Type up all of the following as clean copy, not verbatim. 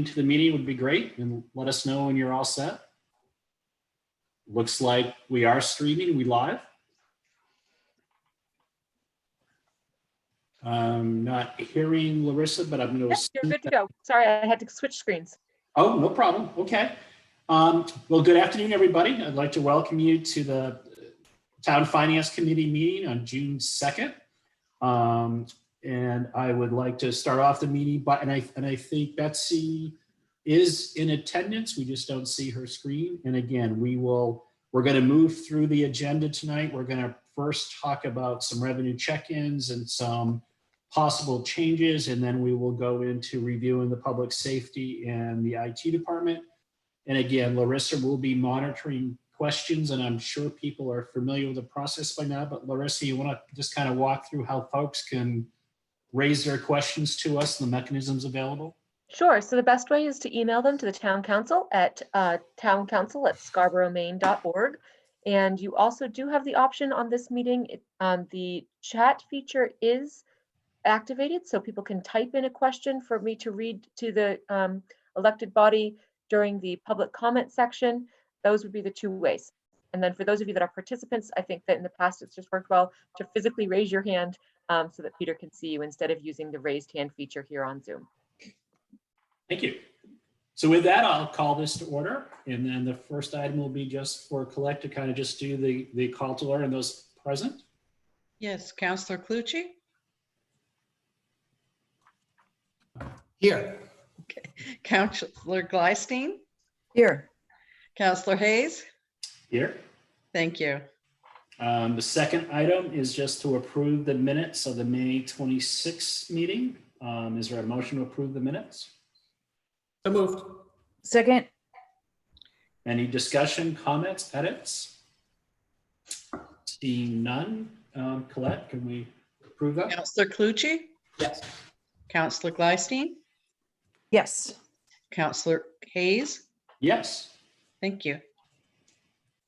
into the meeting would be great, and let us know when you're all set. Looks like we are streaming, we live. I'm not hearing Larissa, but I'm going to. Yes, you're good to go. Sorry, I had to switch screens. Oh, no problem. Okay. Well, good afternoon, everybody. I'd like to welcome you to the Town Finance Committee meeting on June 2nd. And I would like to start off the meeting, and I think Betsy is in attendance. We just don't see her screen. And again, we're going to move through the agenda tonight. We're going to first talk about some revenue check-ins and some possible changes, and then we will go into reviewing the public safety and the IT department. And again, Larissa will be monitoring questions, and I'm sure people are familiar with the process by now, but Larissa, you want to just kind of walk through how folks can raise their questions to us and the mechanisms available? Sure. So the best way is to email them to the town council at towncouncil@scarboroughmaine.org. And you also do have the option on this meeting. The chat feature is activated, so people can type in a question for me to read to the elected body during the public comment section. Those would be the two ways. And then for those of you that are participants, I think that in the past it's just worked well to physically raise your hand so that Peter can see you instead of using the raised hand feature here on Zoom. Thank you. So with that, I'll call this to order. And then the first item will be just for Colette to kind of just do the call to order and those present. Yes, Councillor Clucci. Here. Okay. Councillor Gleistein. Here. Councillor Hayes. Here. Thank you. The second item is just to approve the minutes of the May 26th meeting. Is there a motion to approve the minutes? So moved. Second. Any discussion, comments, edits? Seeing none. Colette, can we approve that? Councillor Clucci. Yes. Councillor Gleistein. Yes. Councillor Hayes. Yes. Thank you.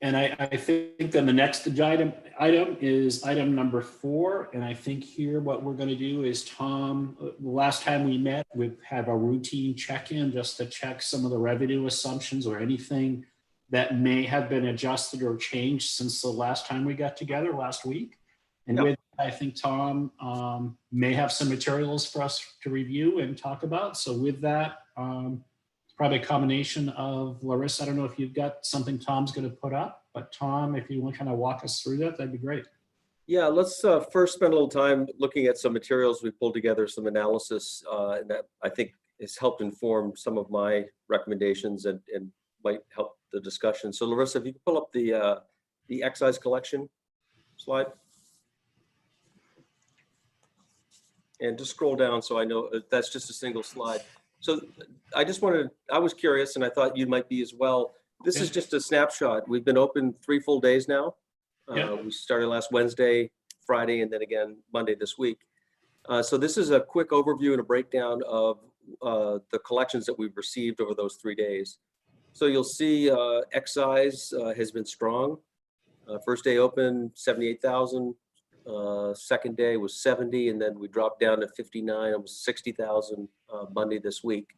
And I think then the next item is item number 4. And I think here what we're going to do is, Tom, the last time we met, we have a routine check-in just to check some of the revenue assumptions or anything that may have been adjusted or changed since the last time we got together last week. And Yep. with that, I think Tom may have some materials for us to review and talk about. So with that, it's probably a combination of Larissa. I don't know if you've got something Tom's going to put up, but Tom, if you want to kind of walk us through that, that'd be great. Yeah, let's first spend a little time looking at some materials we pulled together, some analysis, and that I think has helped inform some of my recommendations and might help the discussion. So Larissa, if you could pull up the excise collection slide. And just scroll down so I know that's just a single slide. So I was curious, and I thought you might be as well. This is just a snapshot. We've been open 3 full days now. Yeah. We started last Wednesday, Friday, and then again Monday this week. So this is a quick overview and a breakdown of the collections that we've received over those 3 days. So you'll see excise has been strong. First day open, 78,000. Second day was 70, and then we dropped down to 59, almost 60,000 Monday this week.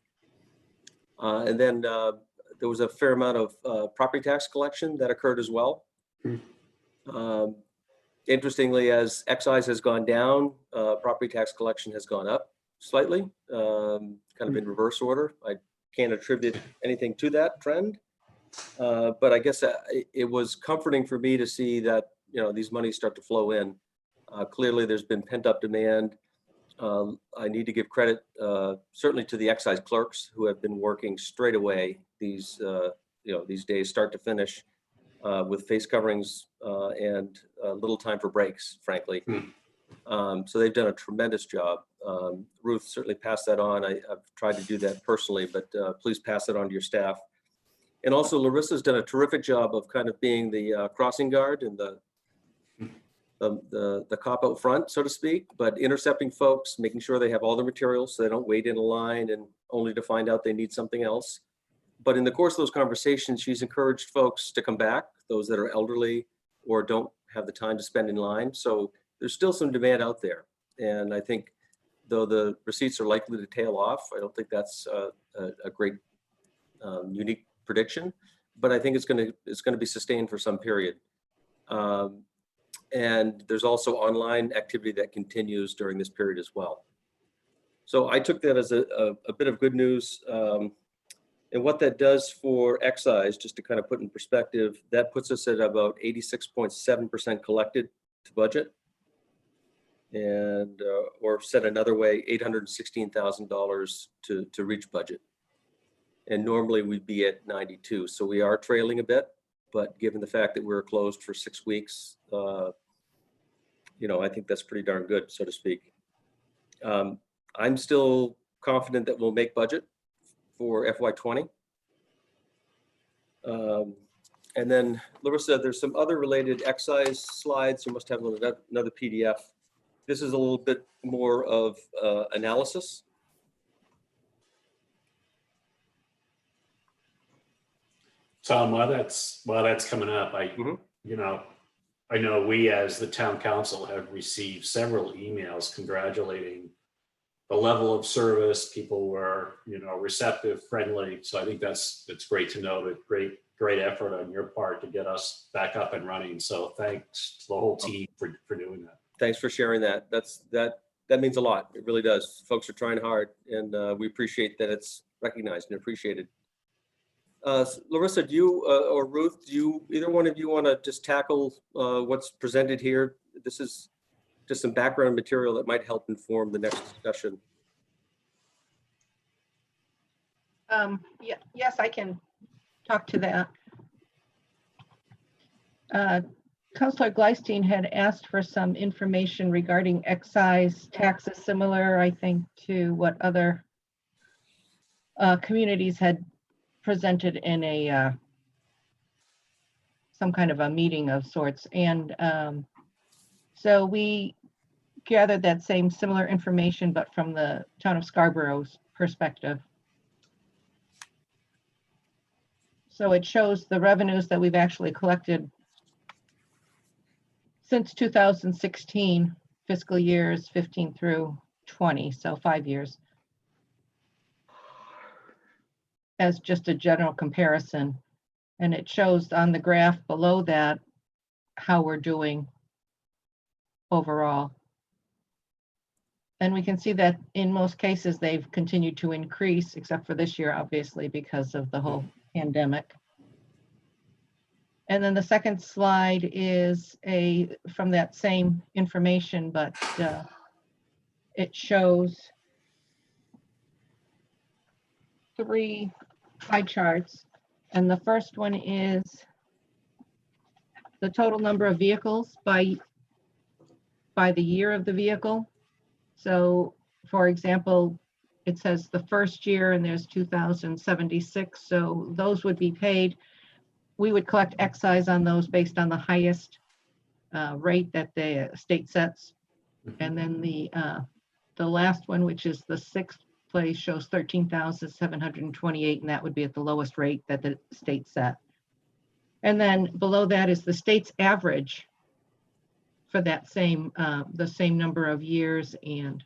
And then there was a fair amount of property tax collection that occurred as well. Interestingly, as excise has gone down, property tax collection has gone up slightly, kind of in reverse order. I can't attribute anything to that trend, but I guess it was comforting for me to see that, these monies start to flow in. Clearly, there's been pent-up demand. I need to give credit certainly to the excise clerks who have been working straight away these days, start to finish, with face coverings and little time for breaks, frankly. So they've done a tremendous job. Ruth, certainly pass that on. I've tried to do that personally, but please pass it on to your staff. And also, Larissa's done a terrific job of kind of being the crossing guard and the cop out front, so to speak, but intercepting folks, making sure they have all the materials so they don't wait in a line and only to find out they need something else. But in the course of those conversations, she's encouraged folks to come back, those that are elderly or don't have the time to spend in line. So there's still some demand out there. And I think though the receipts are likely to tail off. I don't think that's a great unique prediction, but I think it's going to be sustained for some period. And there's also online activity that continues during this period as well. So I took that as a bit of good news. And what that does for excise, just to kind of put in perspective, that puts us at about 86.7% collected to budget. And, or said another way, $816,000 to reach budget. And normally we'd be at 92. So we are trailing a bit, but given the fact that we're closed for 6 weeks, you know, I think that's pretty darn good, so to speak. I'm still confident that we'll make budget for FY20. And then Larissa, there's some other related excise slides. You must have another PDF. This is a little bit more of analysis. Tom, while that's coming up, you know, I know we as the town council have received several emails congratulating the level of service. People were, you know, receptive, friendly. So I think that's great to know. That great effort on your part to get us back up and running. So thanks to the whole team for doing that. Thanks for sharing that. That means a lot. It really does. Folks are trying hard, and we appreciate that it's recognized and appreciated. Larissa, do you or Ruth, either one of you want to just tackle what's presented here? This is just some background material that might help inform the next discussion. Yeah, yes, I can talk to that. Councillor Gleisteen had asked for some information regarding excise taxes, similar, I think, to what other communities had presented in a some kind of a meeting of sorts. And so we gathered that same similar information, but from the town of Scarborough's perspective. So it shows the revenues that we've actually collected since 2016, fiscal years 15 through 20, so 5 years. As just a general comparison. And it shows on the graph below that how we're doing overall. And we can see that in most cases, they've continued to increase, except for this year, obviously, because of the whole pandemic. And then the second slide is from that same information, but it shows 3 pie charts. And the first one is the total number of vehicles by the year of the vehicle. So for example, it says the first year and there's 2,076. So those would be paid. We would collect excise on those based on the highest rate that the state sets. And then the last one, which is the 6th place, shows 13,728, and that would be at the lowest rate that the state set. And then below that is the state's average for that same, the same number of years and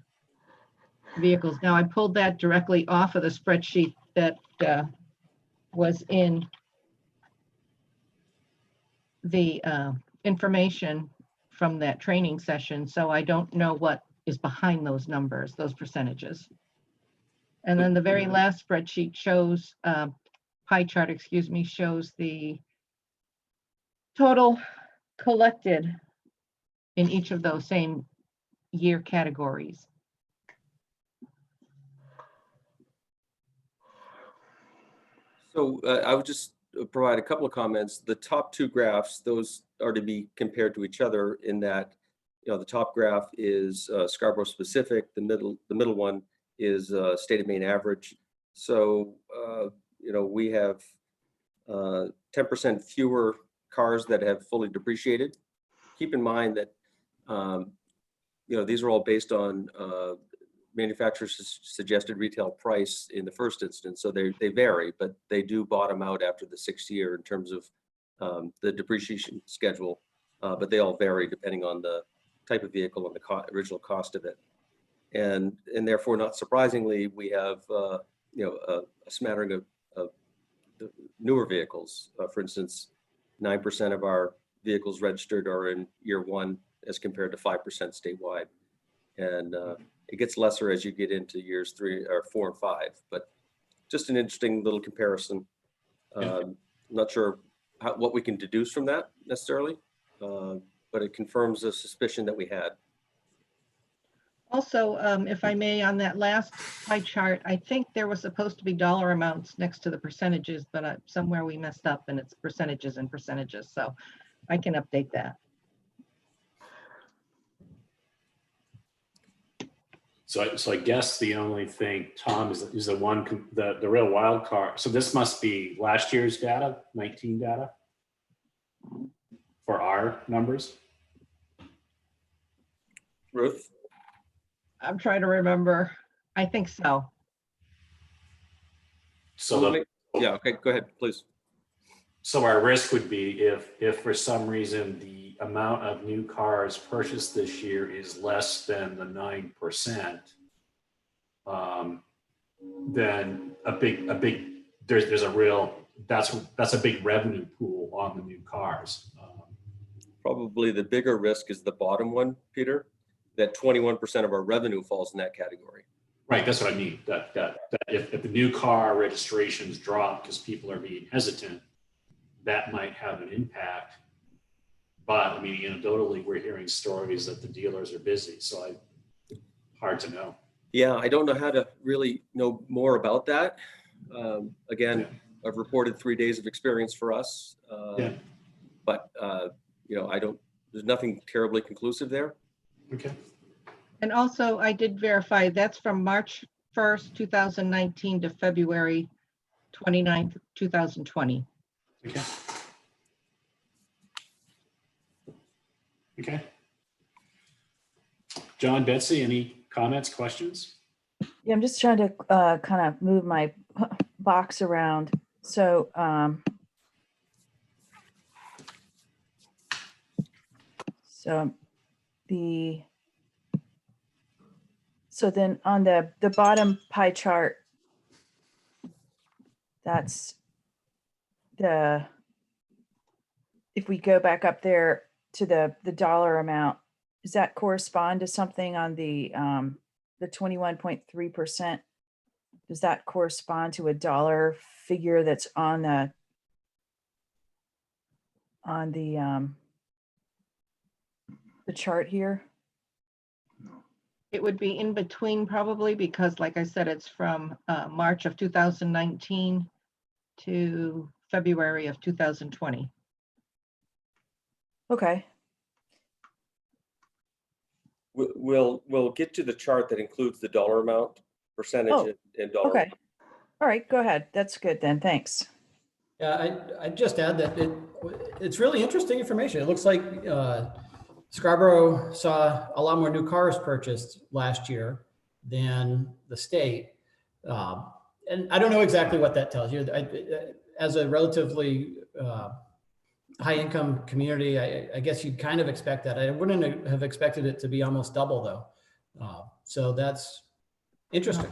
vehicles. Now I pulled that directly off of the spreadsheet that was in the information from that training session. So I don't know what is behind those numbers, those percentages. And then the very last spreadsheet shows, pie chart, excuse me, shows the total collected in each of those same year categories. So I would just provide a couple of comments. The top 2 graphs, those are to be compared to each other in that, you know, the top graph is Scarborough specific, the middle one is state of Maine average. So, you know, we have 10% fewer cars that have fully depreciated. Keep in mind that, you know, these are all based on manufacturer's suggested retail price in the first instance. So they vary, but they do bottom out after the 6th year in terms of the depreciation schedule. But they all vary depending on the type of vehicle and the original cost of it. And therefore, not surprisingly, we have, a smattering of the newer vehicles. For instance, 9% of our vehicles registered are in year one as compared to 5% statewide. And it gets lesser as you get into years 3 or 4 and 5, but just an interesting little comparison. Not sure what we can deduce from that necessarily, but it confirms the suspicion that we had. Also, if I may, on that last pie chart, I think there was supposed to be dollar amounts next to the percentages, but somewhere we messed up and it's percentages and percentages. So I can update that. So I guess the only thing, Tom, is the one, the real wild card. So this must be last year's data, 19 data for our numbers. Ruth? I'm trying to remember. I think so. So Yeah, okay, go ahead, please. so our risk would be if for some reason the amount of new cars purchased this year is less than the 9%, then there's a real, that's a big revenue pool on the new cars. Probably the bigger risk is the bottom one, Peter, that 21% of our revenue falls in that category. Right, that's what I mean, that if the new car registrations drop because people are being hesitant, that might have an impact. But I mean, anecdotally, we're hearing stories that the dealers are busy, so hard to know. Yeah, I don't know how to really know more about that. Again, Yeah. I've reported 3 days of experience for us. Yeah. But, there's nothing terribly conclusive there. Okay. And also, I did verify that's from March 1st, 2019 to February 29th, 2020. Okay. Okay. John, Betsy, any comments, questions? Yeah, I'm just trying to kind of move my box around. So so then on the bottom pie chart, that's if we go back up there to the dollar amount, does that correspond to something on the 21.3%? Does that correspond to a dollar figure that's on the chart here? It would be in between probably because, like I said, it's from March of 2019 to February of 2020. Okay. We'll get to the chart that includes the dollar amount, percentage Oh, and dollar. Okay. All right, go ahead. That's good then. Thanks. Yeah, I'd just add that it's really interesting information. It looks like Scarborough saw a lot more new cars purchased last year than the state. And I don't know exactly what that tells you. As a relatively high income community, I guess you'd kind of expect that. I wouldn't have expected it to be almost double though. So that's interesting.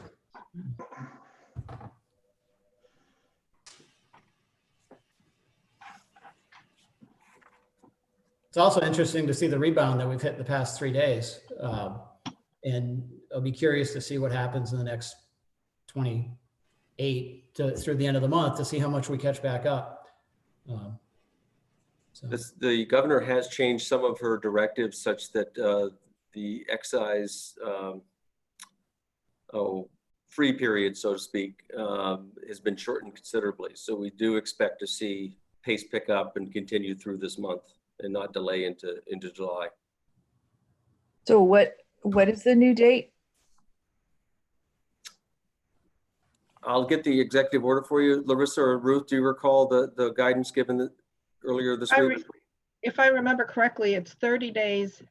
It's also interesting to see the rebound that we've hit the past 3 days. And I'll be curious to see what happens in the next 28 through the end of the month to see how much we catch back up. The governor has changed some of her directives such that the excise free period, so to speak, has been shortened considerably. So we do expect to see pace pick up and continue through this month and not delay into July. So what is the new date? I'll get the executive order for you. Larissa or Ruth, do you recall the guidance given earlier this week? If I remember correctly, it's 30 days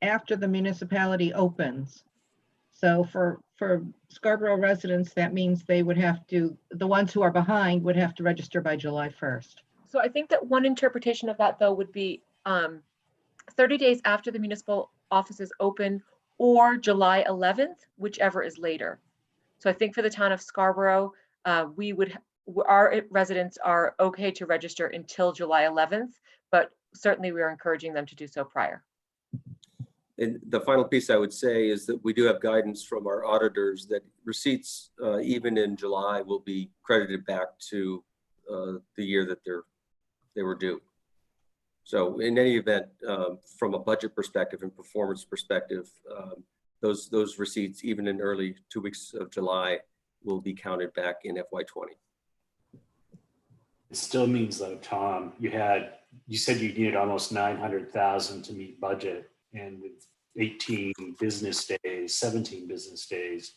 after the municipality opens. So for Scarborough residents, that means they would have to, the ones who are behind would have to register by July 1st. So I think that one interpretation of that though would be 30 days after the municipal offices open or July 11th, whichever is later. So I think for the town of Scarborough, our residents are okay to register until July 11th, but certainly we are encouraging them to do so prior. And the final piece I would say is that we do have guidance from our auditors that receipts, even in July, will be credited back to the year that they were due. So in any event, from a budget perspective and performance perspective, those receipts, even in early 2 weeks of July, will be counted back in FY20. It still means though, Tom, you said you needed almost 900,000 to meet budget, and with 18 business days, 17 business days,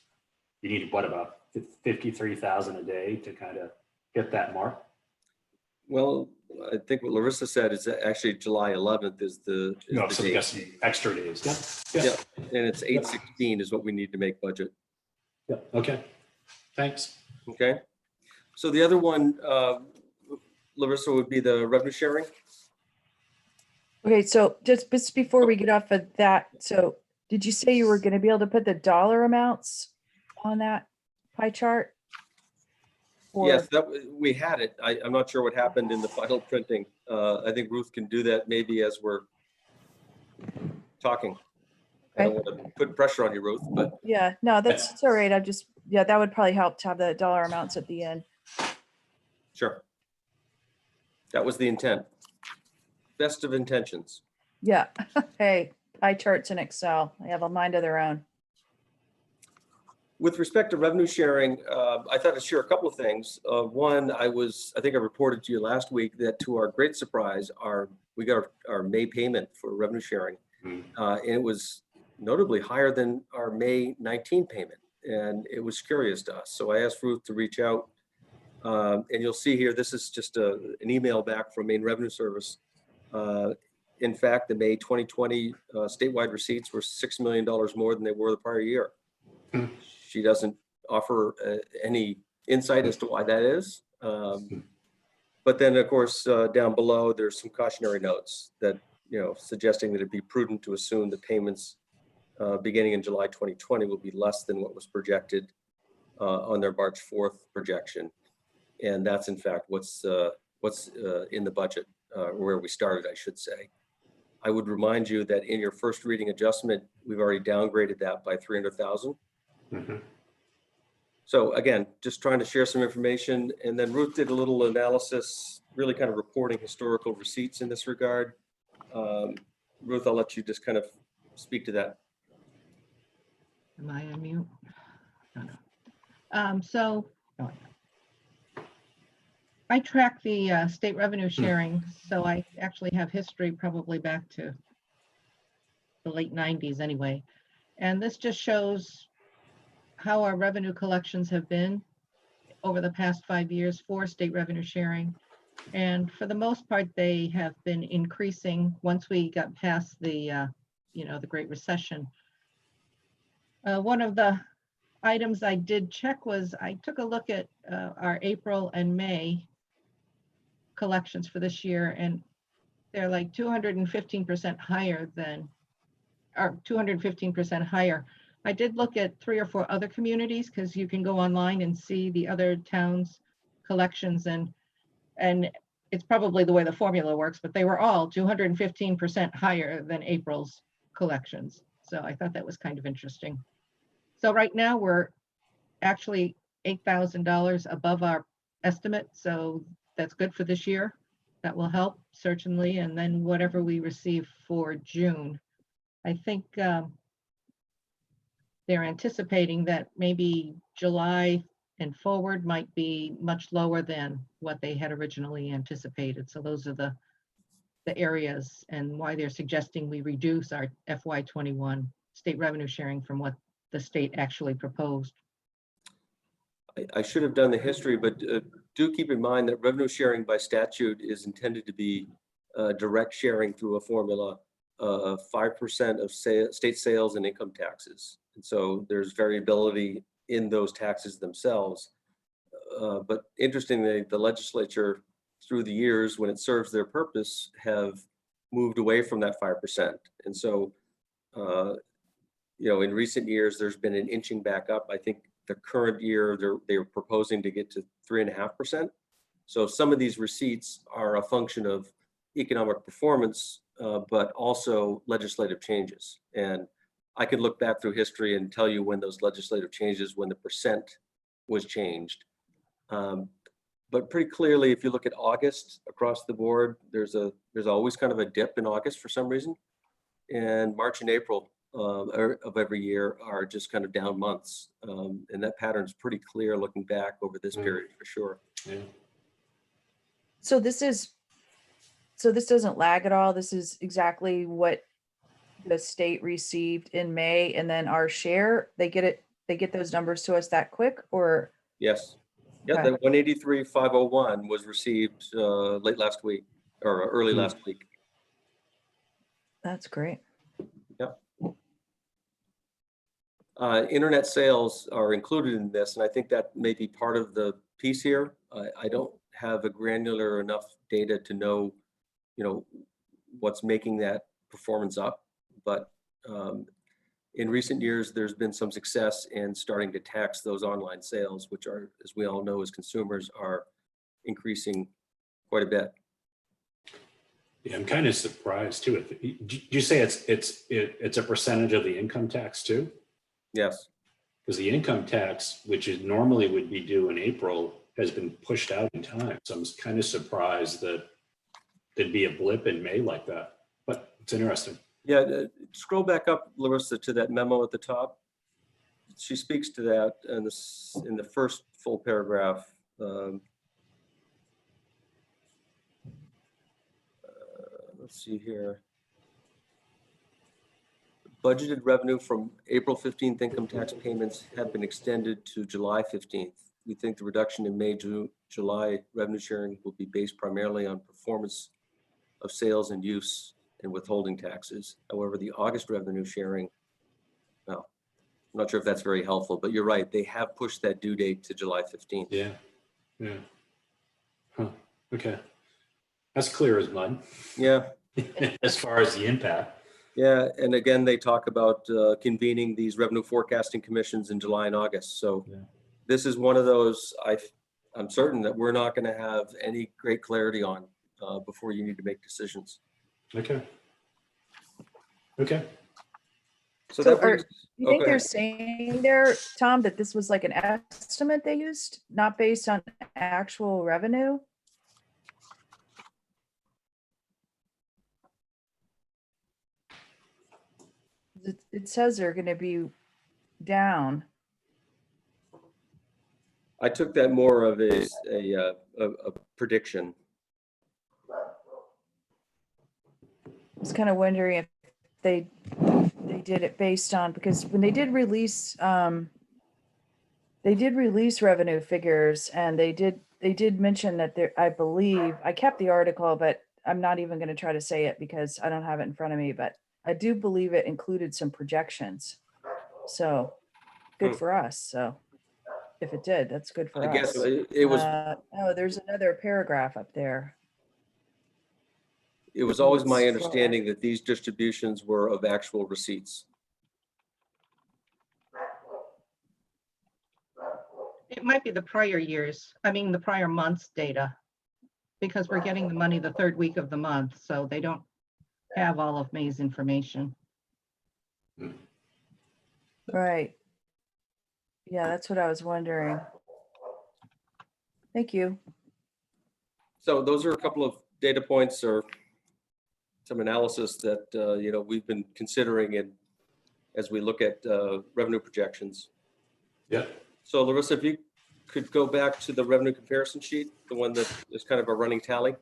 you need what, about 53,000 a day to kind of get that mark? Well, I think what Larissa said is that actually July 11th is the No, the so date. guessing extra days. Yeah. Yeah, and it's 8/16 is what we need to make budget. Yeah. Okay. Thanks. Okay. So the other one, Larissa, would be the revenue sharing. Okay, so just before we get off of that, so did you say you were going to be able to put the dollar amounts on that pie chart? Or- Yes, we had it. I'm not sure what happened in the final printing. I think Ruth can do that maybe as we're talking. I don't want to put pressure on you, Ruth, but Yeah, no, that's all right. Yeah, that would probably help to have the dollar amounts at the end. sure. That was the intent. Best of intentions. Yeah, hey, pie charts in Excel, they have a mind of their own. With respect to revenue sharing, I thought I'd share a couple of things. One, I think I reported to you last week that to our great surprise, we got our May payment for revenue sharing. And it was notably higher than our May 19 payment. And it was curious to us. So I asked Ruth to reach out. And you'll see here, this is just an email back from Maine Revenue Service. In fact, the May 2020 statewide receipts were $6 million more than they were the prior year. She doesn't offer any insight as to why that is. But then, of course, down below, there's some cautionary notes that, suggesting that it'd be prudent to assume the payments beginning in July 2020 will be less than what was projected on their March 4th projection. And that's in fact what's in the budget, where we started, I should say. I would remind you that in your first reading adjustment, we've already downgraded that by 300,000. So again, just trying to share some information. And then Ruth did a little analysis, really kind of reporting historical receipts in this regard. Ruth, I'll let you just kind of speak to that. Am I on mute? No. I track the state revenue sharing, so I actually have history probably back to the late 90s anyway. And this just shows how our revenue collections have been over the past 5 years for state revenue sharing. And for the most part, they have been increasing once we got past the Great Recession. One of the items I did check was I took a look at our April and May collections for this year, and they're like 215% higher than, or 215% higher. I did look at 3 or 4 other communities because you can go online and see the other towns' collections, and it's probably the way the formula works, but they were all 215% higher than April's collections. So I thought that was kind of interesting. So right now we're actually $8,000 above our estimate. So that's good for this year. That will help certainly. And then whatever we receive for June, I think they're anticipating that maybe July and forward might be much lower than what they had originally anticipated. So those are the areas and why they're suggesting we reduce our FY21 state revenue sharing from what the state actually proposed. I should have done the history, but do keep in mind that revenue sharing by statute is intended to be direct sharing through a formula of 5% of state sales and income taxes. And so there's variability in those taxes themselves. But interestingly, the legislature through the years, when it serves their purpose, have moved away from that 5%. And so in recent years, there's been an inching back up. I think the current year, they're proposing to get to 3.5%. So some of these receipts are a function of economic performance, but also legislative changes. And I could look back through history and tell you when those legislative changes, when the percent was changed. But pretty clearly, if you look at August across the board, there's always kind of a dip in August for some reason. And March and April of every year are just kind of down months. And that pattern's pretty clear looking back over this period for sure. Yeah. So this doesn't lag at all. This is exactly what the state received in May, and then our share, they get those numbers to us that quick, or? Yes. Yeah, Okay. that 183,501 was received late last week or early last week. That's great. Internet sales are included in this, and I think that may be part of the piece here. I don't have a granular enough data to know, what's making that performance up. But in recent years, there's been some success in starting to tax those online sales, which are, as we all know, as consumers, are increasing quite a bit. Yeah, I'm kind of surprised too. Did you say it's a percentage of the income tax too? Yes. Because the income tax, which is normally would be due in April, has been pushed out in time. So I'm kind of surprised that there'd be a blip in May like that, but it's interesting. Yeah, scroll back up, Larissa, to that memo at the top. She speaks to that in the first full paragraph. Let's see here. Budgeted revenue from April 15th income tax payments have been extended to July 15th. We think the reduction in May, July revenue sharing will be based primarily on performance of sales and use and withholding taxes. However, the August revenue sharing, well, I'm not sure if that's very helpful, but you're right. They have pushed that due date to July 15th. Yeah. Yeah. Huh. Okay. That's clear as mud. Yeah. As far as the impact. Yeah, and again, they talk about convening these revenue forecasting commissions in July and August. So Yeah. This is one of those I'm certain that we're not going to have any great clarity on before you need to make decisions. Okay. Okay. So So that brings, you oh, think go they're ahead. saying there, Tom, that this was like an estimate they used, not based on actual revenue? It says they're gonna be down. I took that more of a prediction. I was kind of wondering if they did it based on, because when they did release revenue figures, and they did mention that there, I believe, I kept the article, but I'm not even going to try to say it because I don't have it in front of me, but I do believe it included some projections. So good for us. So if it did, that's good for I guess us. it was Oh, there's another paragraph up there. it was always my Scroll. understanding that these distributions were of actual receipts. It might be the prior years, the prior month's data, because we're getting the money the third week of the month, so they don't have all of May's information. Right. Yeah, that's what I was wondering. Thank you. So those are a couple of data points or some analysis that we've been considering as we look at revenue projections. Yeah. So Larissa, if you could go back to the revenue comparison sheet, the one that is kind of a running tally.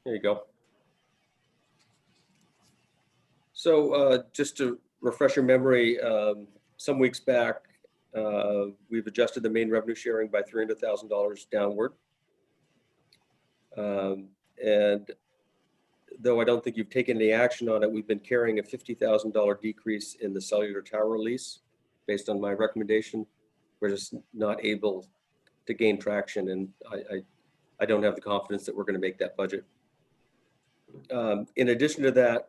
There you go. So just to refresh your memory, some weeks back, we've adjusted the main revenue sharing by $300,000 downward. And though I don't think you've taken any action on it, we've been carrying a $50,000 decrease in the cellular tower lease based on my recommendation. We're just not able to gain traction, and I don't have the confidence that we're going to make that budget. In addition to that,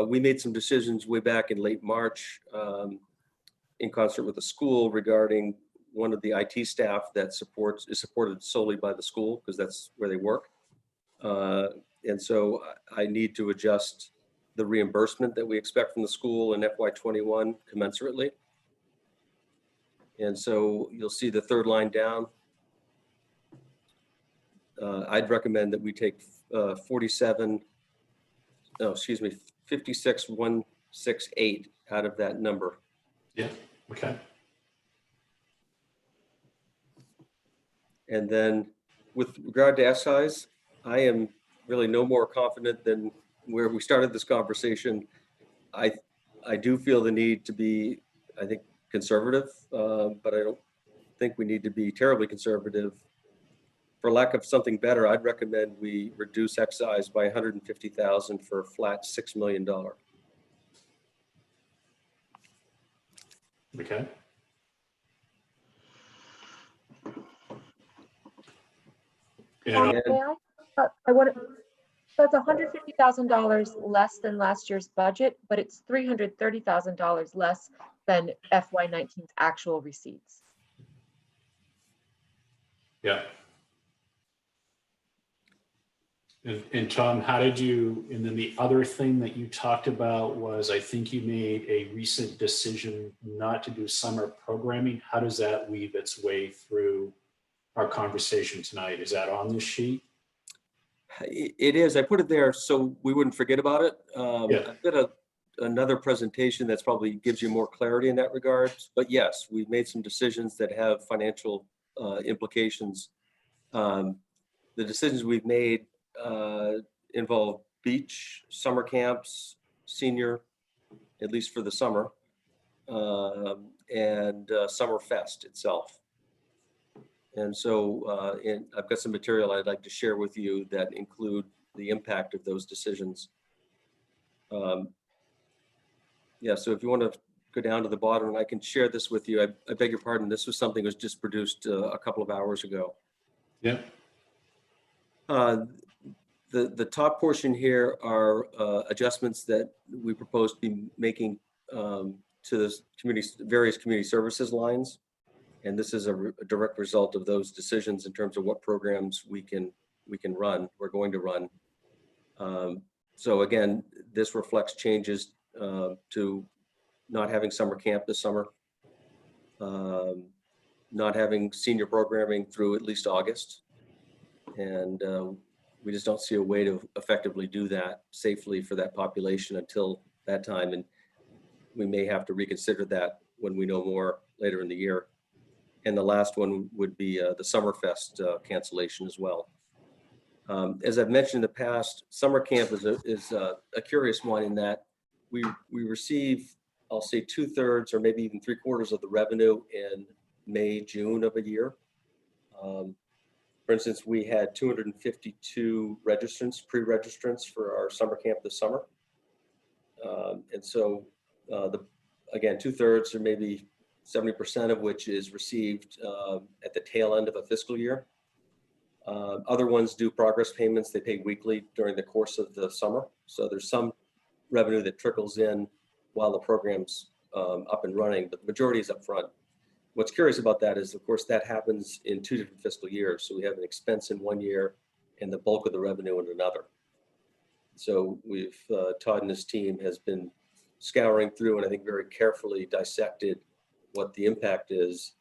we made some decisions way back in late March in concert with the school regarding one of the IT staff that is supported solely by the school because that's where they work. And so I need to adjust the reimbursement that we expect from the school in FY21 commensurately. And so you'll see the third line down. I'd recommend that we take 56,168 out of that number. Yeah, okay. And then with regard to excise, I am really no more confident than where we started this conversation. I do feel the need to be, I think, conservative, but I don't think we need to be terribly conservative. For lack of something better, I'd recommend we reduce excise by 150,000 for a flat $6 million. Okay. And May I? I want to, that's $150,000 less than last year's budget, but it's $330,000 less than FY19's actual receipts. yeah. And Tom, how did you, and then the other thing that you talked about was, I think you made a recent decision not to do summer programming. How does that weave its way through our conversation tonight? Is that on this sheet? It is. I put it there so we wouldn't forget about it. Yeah. I've got another presentation that's probably gives you more clarity in that regard. But yes, we've made some decisions that have financial implications. The decisions we've made involve beach, summer camps, senior, at least for the summer, and Summerfest itself. And so I've got some material I'd like to share with you that include the impact of those decisions. Yeah, so if you want to go down to the bottom, and I can share this with you. I beg your pardon, this was something that was just produced a couple of hours ago. Yeah. The top portion here are adjustments that we propose to be making to the various community services lines. And this is a direct result of those decisions in terms of what programs we can run, we're going to run. So again, this reflects changes to not having summer camp this summer, not having senior programming through at least August. And we just don't see a way to effectively do that safely for that population until that time. And we may have to reconsider that when we know more later in the year. And the last one would be the Summerfest cancellation as well. As I've mentioned in the past, summer camp is a curious one in that we receive, I'll say 2/3 or maybe even 3/4 of the revenue in May, June of a year. For instance, we had 252 registrants, pre-registrants for our summer camp this summer. And so again, 2/3 or maybe 70% of which is received at the tail end of a fiscal year. Other ones do progress payments. They pay weekly during the course of the summer. So there's some revenue that trickles in while the program's up and running, but the majority is up front. What's curious about that is, of course, that happens in 2 different fiscal years. So we have an expense in one year and the bulk of the revenue in another. So Todd and his team has been scouring through and I think very carefully dissected what the impact is.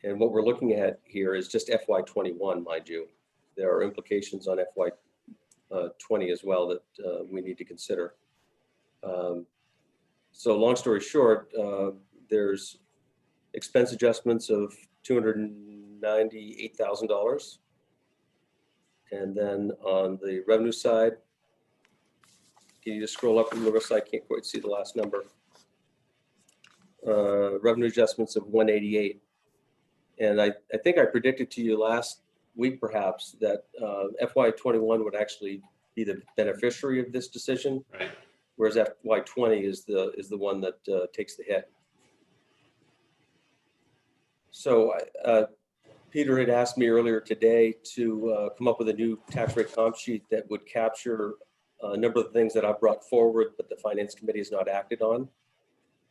And what we're looking at here is just FY21, mind you. There are implications on FY20 as well that we need to consider. So long story short, there's expense adjustments of $298,000. And then on the revenue side, can you just scroll up, Larissa? I can't quite see the last number. Revenue adjustments of 188. And I think I predicted to you last week, perhaps, that FY21 would actually be the beneficiary of this decision, Right. whereas FY20 is the one that takes the hit. So Peter had asked me earlier today to come up with a new tax rate comp sheet that would capture a number of things that I've brought forward, but the Finance Committee has not acted on.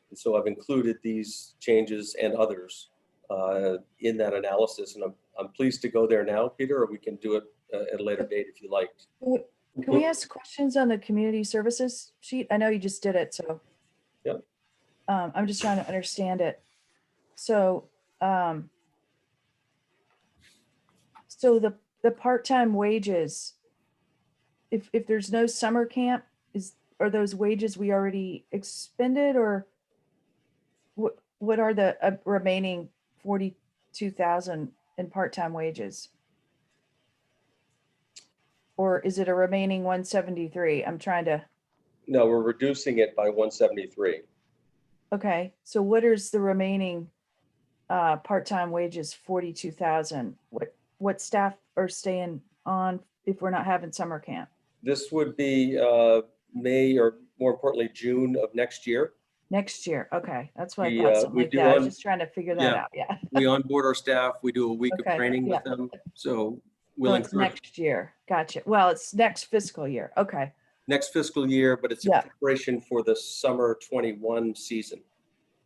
And so I've included these changes and others in that analysis. And I'm pleased to go there now, Peter, or we can do it at a later date if you like. Can we ask questions on the community services sheet? I know you just did it, so. Yep. I'm just trying to understand it. So, so the part-time wages, if there's no summer camp, are those wages we already expended, or what are the remaining 42,000 in part-time wages? Or is it a remaining 173? I'm trying to, No, we're reducing it by 173. okay, so what is the remaining part-time wages, 42,000? What staff are staying on if we're not having summer camp? This would be May, or more importantly, June of next year. Next year, okay, that's what I We, thought, something we like do that. I was on- just trying to figure that yeah. out, yeah. We onboard our staff. We do a week Okay, of training with yeah. them. So So we'll it's encourage next year, gotcha. Well, it's next fiscal year, okay, next fiscal year, but it's in Yeah. preparation for the summer 21 season.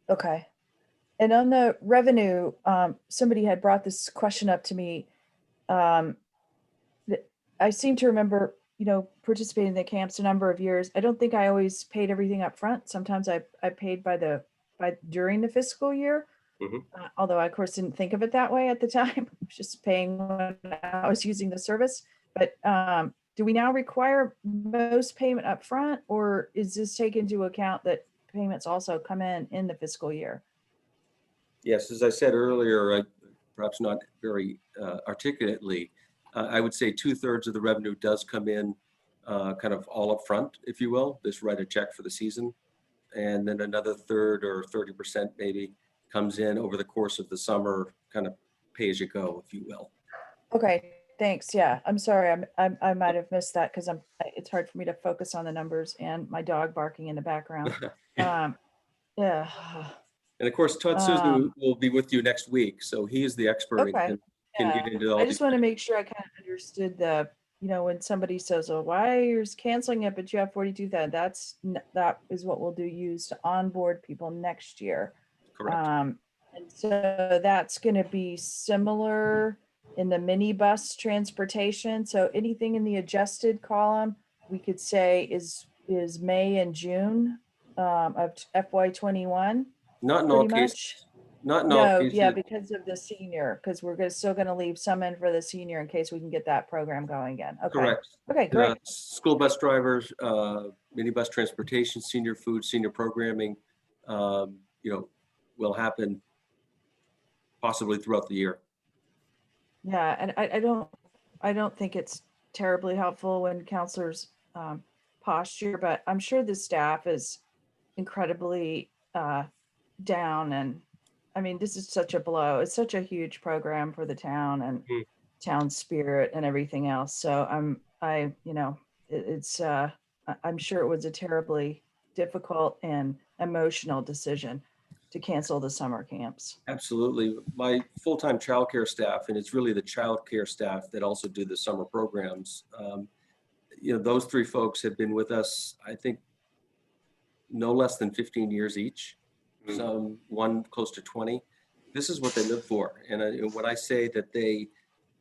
okay. And on the revenue, somebody had brought this question up to me. That I seem to remember, participating in the camps a number of years. I don't think I always paid everything up front. Sometimes I paid during the fiscal year. Mhm. Although I, of course, didn't think of it that way at the time. I was just paying when I was using the service. But do we now require most payment up front, or is this take into account that payments also come in the fiscal year? Yes, as I said earlier, perhaps not very articulately, I would say 2/3 of the revenue does come in kind of all up front, if you will. Just write a check for the season. And then another third or 30% maybe comes in over the course of the summer, kind of pay as you go, if you will. Okay, thanks. Yeah, I'm sorry. I might have missed that because it's hard for me to focus on the numbers and my dog barking in the background. Yeah. And of course, Todd Suzu will be with you next week. So he is the expert and Okay. can Yeah. get into all I these. just want to make sure I kind of understood when somebody says, "Oh, why you're canceling it, but you have 42,000." That is what we'll use to onboard people next year. Correct. And so that's going to be similar in the minibus transportation. So anything in the adjusted column, we could say is May and June of FY21. Not in all Pretty cases. much. Not in all No, cases. yeah, because of the senior, because we're still going to leave some in for the senior in case we can get that program going again. Okay. Correct. Okay, great. School bus drivers, minibus transportation, senior food, senior programming, will happen possibly throughout the year. Yeah, and I don't think it's terribly helpful when counselors posture, but I'm sure the staff is incredibly down. And I mean, this is such a blow. It's such a huge program for the town and town spirit and everything else. So I'm sure it was a terribly difficult and emotional decision to cancel the summer camps. Absolutely. My full-time childcare staff, and it's really the childcare staff that also do the summer programs. Those three folks have been with us, I think, no less than 15 years each. Some one close to 20. This is what they live for. And when I say that they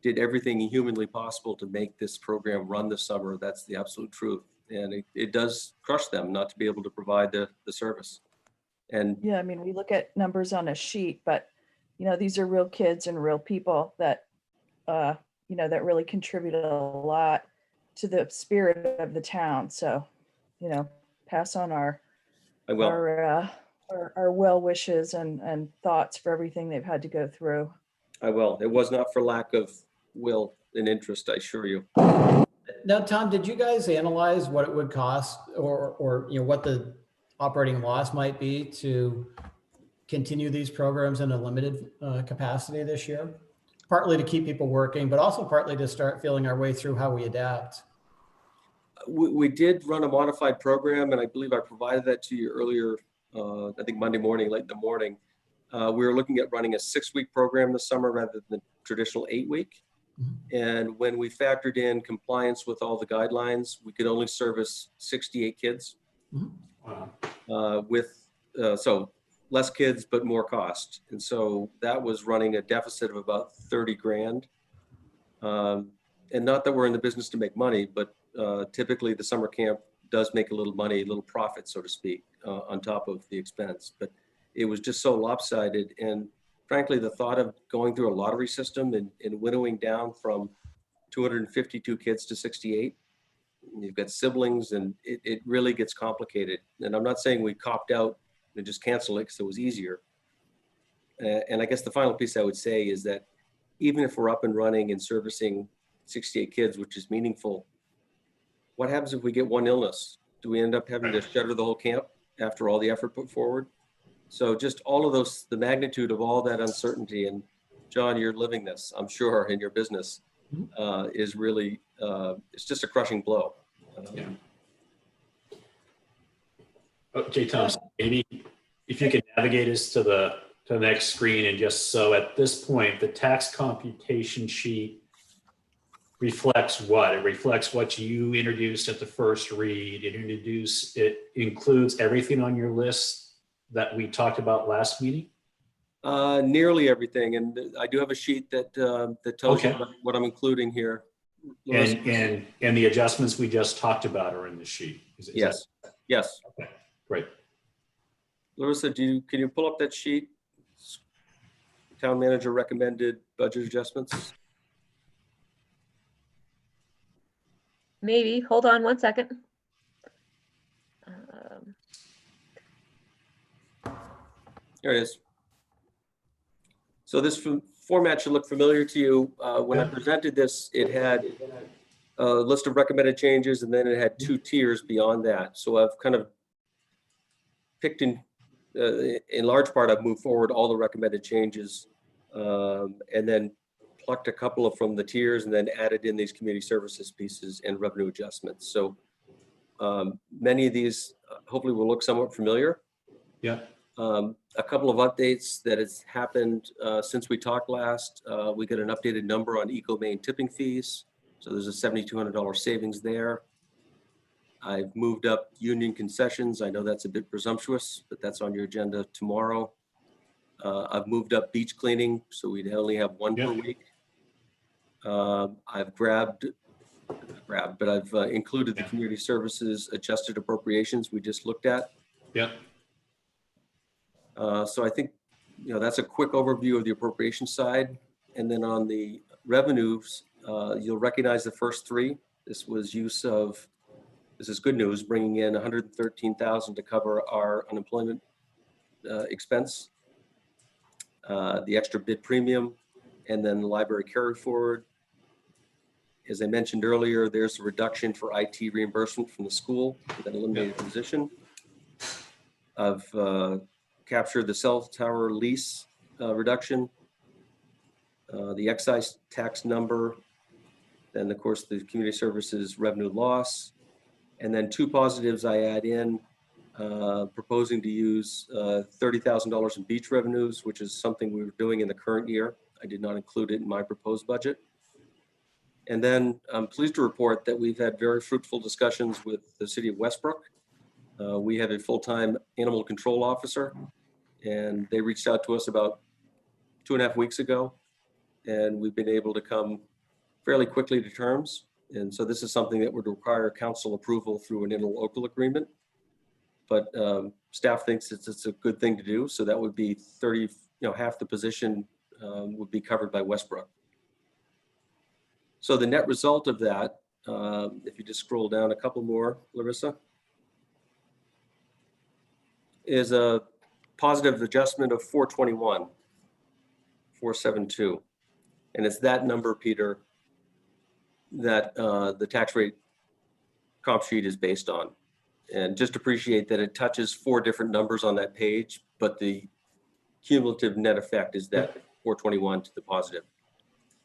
did everything humanly possible to make this program run this summer, that's the absolute truth. And it does crush them not to be able to provide the service. And Yeah, I mean, we look at numbers on a sheet, but these are real kids and real people that that really contribute a lot to the spirit of the town. So, pass on our I will. our well wishes and thoughts for everything they've had to go through. I will. It was not for lack of will and interest, I assure you. Now, Tom, did you guys analyze what it would cost or what the operating loss might be to continue these programs in a limited capacity this year? Partly to keep people working, but also partly to start feeling our way through how we adapt. We did run a modified program, and I believe I provided that to you earlier, I think Monday morning, late in the morning. We were looking at running a 6-week program this summer rather than the traditional 8-week. And when we factored in compliance with all the guidelines, we could only service 68 kids Wow. so less kids, but more cost. And so that was running a deficit of about 30 grand. And not that we're in the business to make money, but typically the summer camp does make a little money, a little profit, so to speak, on top of the expense. But it was just so lopsided. And frankly, the thought of going through a lottery system and winnowing down from 252 kids to 68, you've got siblings, and it really gets complicated. And I'm not saying we copped out and just cancel it because it was easier. And I guess the final piece I would say is that even if we're up and running and servicing 68 kids, which is meaningful, what happens if we get one illness? Do we end up having to shutter the whole camp after all the effort put forward? So just all of those, the magnitude of all that uncertainty, and John, you're living this, I'm sure, in your business, is really, it's just a crushing blow. Yeah. Okay, Tom, maybe if you could navigate us to the next screen, and just so at this point, the tax computation sheet reflects what? It reflects what you introduced at the first read. It includes everything on your list that we talked about last meeting? Nearly everything. And I do have a sheet that tells you what I'm including here. And the adjustments we just talked about are in the sheet. Yes. Yes. Okay, great. Larissa, can you pull up that sheet? Town manager recommended budget adjustments. Maybe, hold on one second. There it is. So this format should look familiar to you. When I presented this, it had a list of recommended changes, and then it had 2 tiers beyond that. So I've kind of picked in large part, I've moved forward all the recommended changes, and then plucked a couple from the tiers, and then added in these community services pieces and revenue adjustments. So many of these hopefully will look somewhat familiar. Yeah. A couple of updates that has happened since we talked last. We got an updated number on EcoMaine tipping fees. So there's a $7,200 savings there. I've moved up union concessions. I know that's a bit presumptuous, but that's on your agenda tomorrow. I've moved up beach cleaning, so we'd only have 1 per week. I've included the community services adjusted appropriations we just looked at. Yeah. So I think, that's a quick overview of the appropriation side. And then on the revenues, you'll recognize the first 3. This is good news, bringing in $113,000 to cover our unemployment expense, the extra bid premium, and then the library carry forward. As I mentioned earlier, there's a reduction for IT reimbursement from the school with an eliminated position. I've captured the cell tower lease reduction, the excise tax number, then of course the community services revenue loss, and then 2 positives I add in, proposing to use $30,000 in beach revenues, which is something we were doing in the current year. I did not include it in my proposed budget. And then I'm pleased to report that we've had very fruitful discussions with the city of Westbrook. We have a full-time animal control officer, and they reached out to us about 2.5 weeks ago, and we've been able to come fairly quickly to terms. And so this is something that would require council approval through an interlocal agreement, but staff thinks it's a good thing to do. So that would be half the position would be covered by Westbrook. So the net result of that, if you just scroll down a couple more, Larissa, is a positive adjustment of 472. And it's that number, Peter, that the tax rate comp sheet is based on. And just appreciate that it touches 4 different numbers on that page, but the cumulative net effect is that 421 to the positive.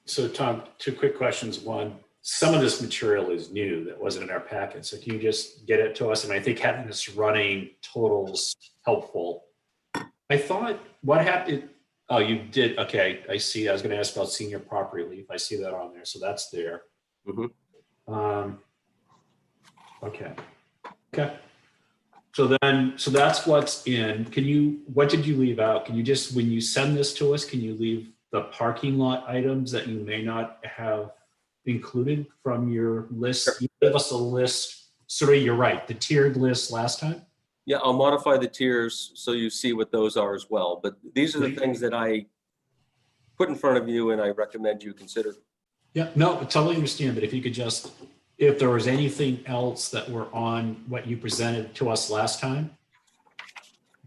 So Tom, 2 quick questions. One, some of this material is new that wasn't in our packet. So can you just get it to us? And I think having this running totals helpful. I thought, what happened? Oh, you did, okay, I see. I was gonna ask about senior property relief. I see that on there, so that's there. Mhm. Okay. Okay. So that's what's in. What did you leave out? Can you just, when you send this to us, can you leave the parking lot items that you may not have included from your list? Sure. You gave us a list, sort of, you're right, the tiered list last time. Yeah, I'll modify the tiers so you see what those are as well. But these are the things that I put in front of you and I recommend you consider. Yeah, no, I totally understand, but if you could just, if there was anything else that were on what you presented to us last time,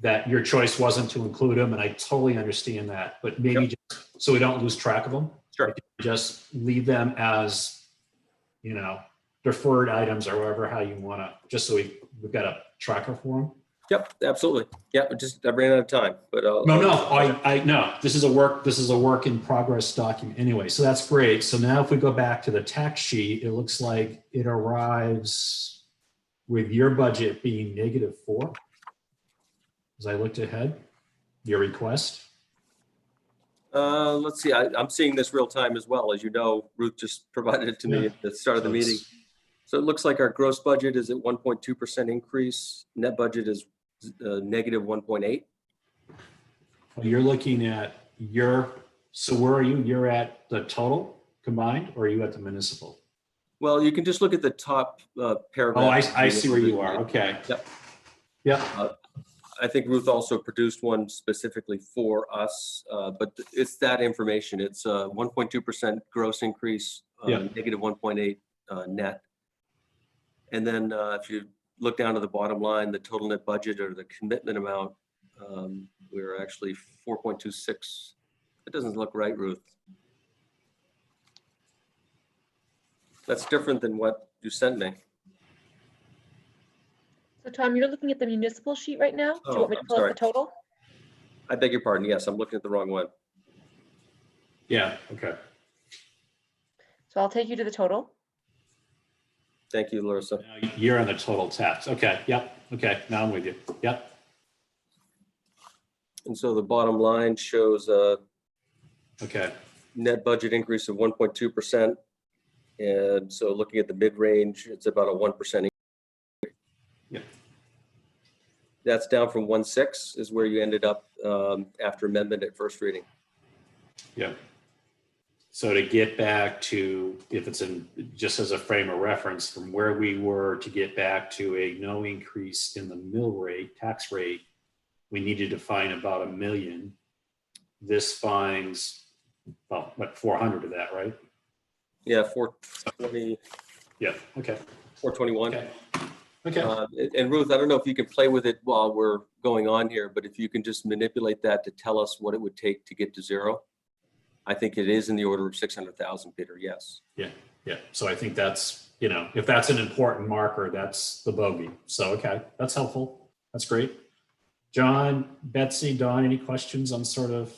that your choice wasn't to include them, and I totally understand that, but maybe just so we don't lose track of them. Sure. Just leave them as, deferred items or whatever, how you want to, just so we've got a tracker for them. Yep, absolutely. Yeah, I ran out of time, but No, this is a work in progress document anyway, so that's great. So now if we go back to the tax sheet, it looks like it arrives with your budget being -4. As I looked ahead, your request. Let's see, I'm seeing this real time as well. As you know, Ruth just provided it to me at the start of the meeting. So it looks like our gross budget is at 1.2% increase. Net budget is -1.8. You're looking at so where are you? You're at the total combined, or are you at the municipal? Well, you can just look at the top paragraph. Oh, I see where you are. Okay. Yep. Yeah. I think Ruth also produced one specifically for us, but it's that information. It's 1.2% gross increase, Yeah. -1.8 net. And then if you look down to the bottom line, the total net budget or the commitment amount, we're actually 4.26. It doesn't look right, Ruth. That's different than what you sent me. So Tom, you're looking at the municipal sheet right now? Do you want me to I'm pull up sorry. the total? I beg your pardon. Yes, I'm looking at the wrong one. Yeah. Okay. So I'll take you to the total. Thank you, Larissa. Now you're on the total tax. Okay. Yep. Okay. Now I'm with you. Yep. And so the bottom line shows Okay. net budget increase of 1.2%. And so looking at the mid-range, it's about a 1%. Yep. That's down from 1.6 is where you ended up after amendment at first reading. Yep. So to get back to, if it's just as a frame of reference, from where we were to get back to a no increase in the mill rate, tax rate, we needed to find about $1 million. This finds, well, what, 400 of that, right? Yeah, 420, Yeah. Okay. 421. Okay. Okay. And Ruth, I don't know if you can play with it while we're going on here, but if you can just manipulate that to tell us what it would take to get to zero. I think it is in the order of 600,000, Peter. Yes. Yeah. So I think that's, if that's an important marker, that's the bogey. So, okay, that's helpful. That's great. John, Betsy, Don, any questions on sort of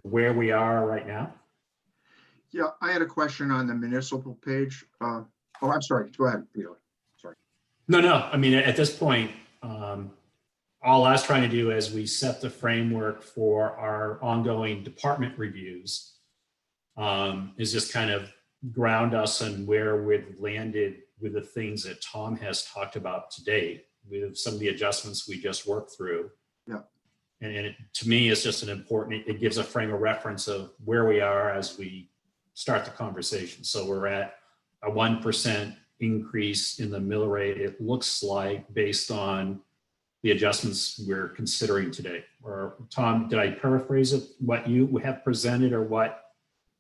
where we are right now? Yeah, I had a question on the municipal page. Oh, I'm sorry. Go ahead, Peter. Sorry. No. I mean, at this point, all I was trying to do as we set the framework for our ongoing department reviews is just kind of ground us on where we've landed with the things that Tom has talked about today, with some of the adjustments we just worked through. Yeah. And to me, it's just it gives a frame of reference of where we are as we start the conversation. So we're at a 1% increase in the mill rate, it looks like, based on the adjustments we're considering today. Or Tom, did I paraphrase it, what you have presented or what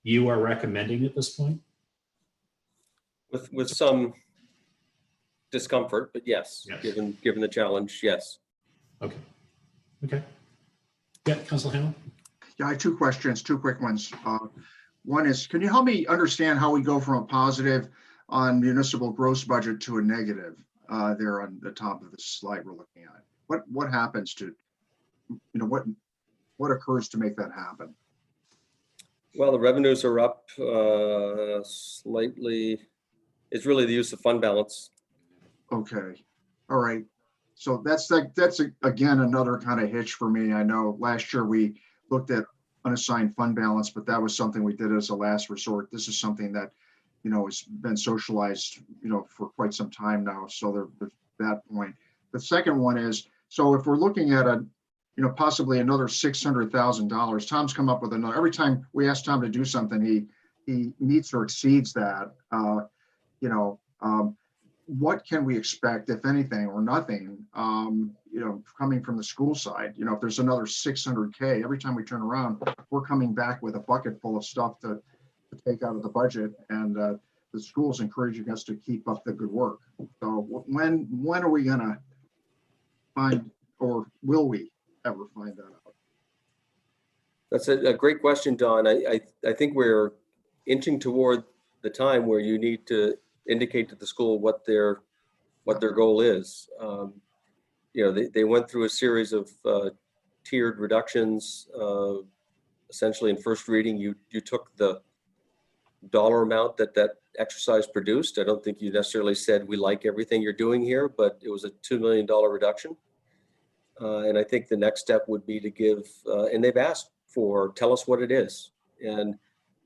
you are recommending at this point? With some discomfort, but yes. Given the challenge, yes. Okay. Yeah, Councilor Hamel? Yeah, I have two questions, two quick ones. One is, can you help me understand how we go from a positive on municipal gross budget to a negative there on the top of the slide we're looking at? What happens to, what occurs to make that happen? Well, the revenues are up slightly. It's really the use of fund balance. Okay, all right. So that's like, again, another kind of hitch for me. I know last year we looked at unassigned fund balance, but that was something we did as a last resort. This is something that, has been socialized, for quite some time now. So there's that point. The second one is, so if we're looking at possibly another $600,000, Tom's come up with another, every time we ask Tom to do something, he meets or exceeds that. What can we expect, if anything, or nothing, coming from the school side? If there's another 600K, every time we turn around, we're coming back with a bucket full of stuff to take out of the budget, and the school's encouraging us to keep up the good work. So when are we gonna find, or will we ever find that out? That's a great question, Don. I think we're inching toward the time where you need to indicate to the school what their goal is. They went through a series of tiered reductions. Essentially, in first reading, you took the dollar amount that exercise produced. I don't think you necessarily said we like everything you're doing here, but it was a $2 million reduction. And I think the next step would be to give, and they've asked for, tell us what it is. And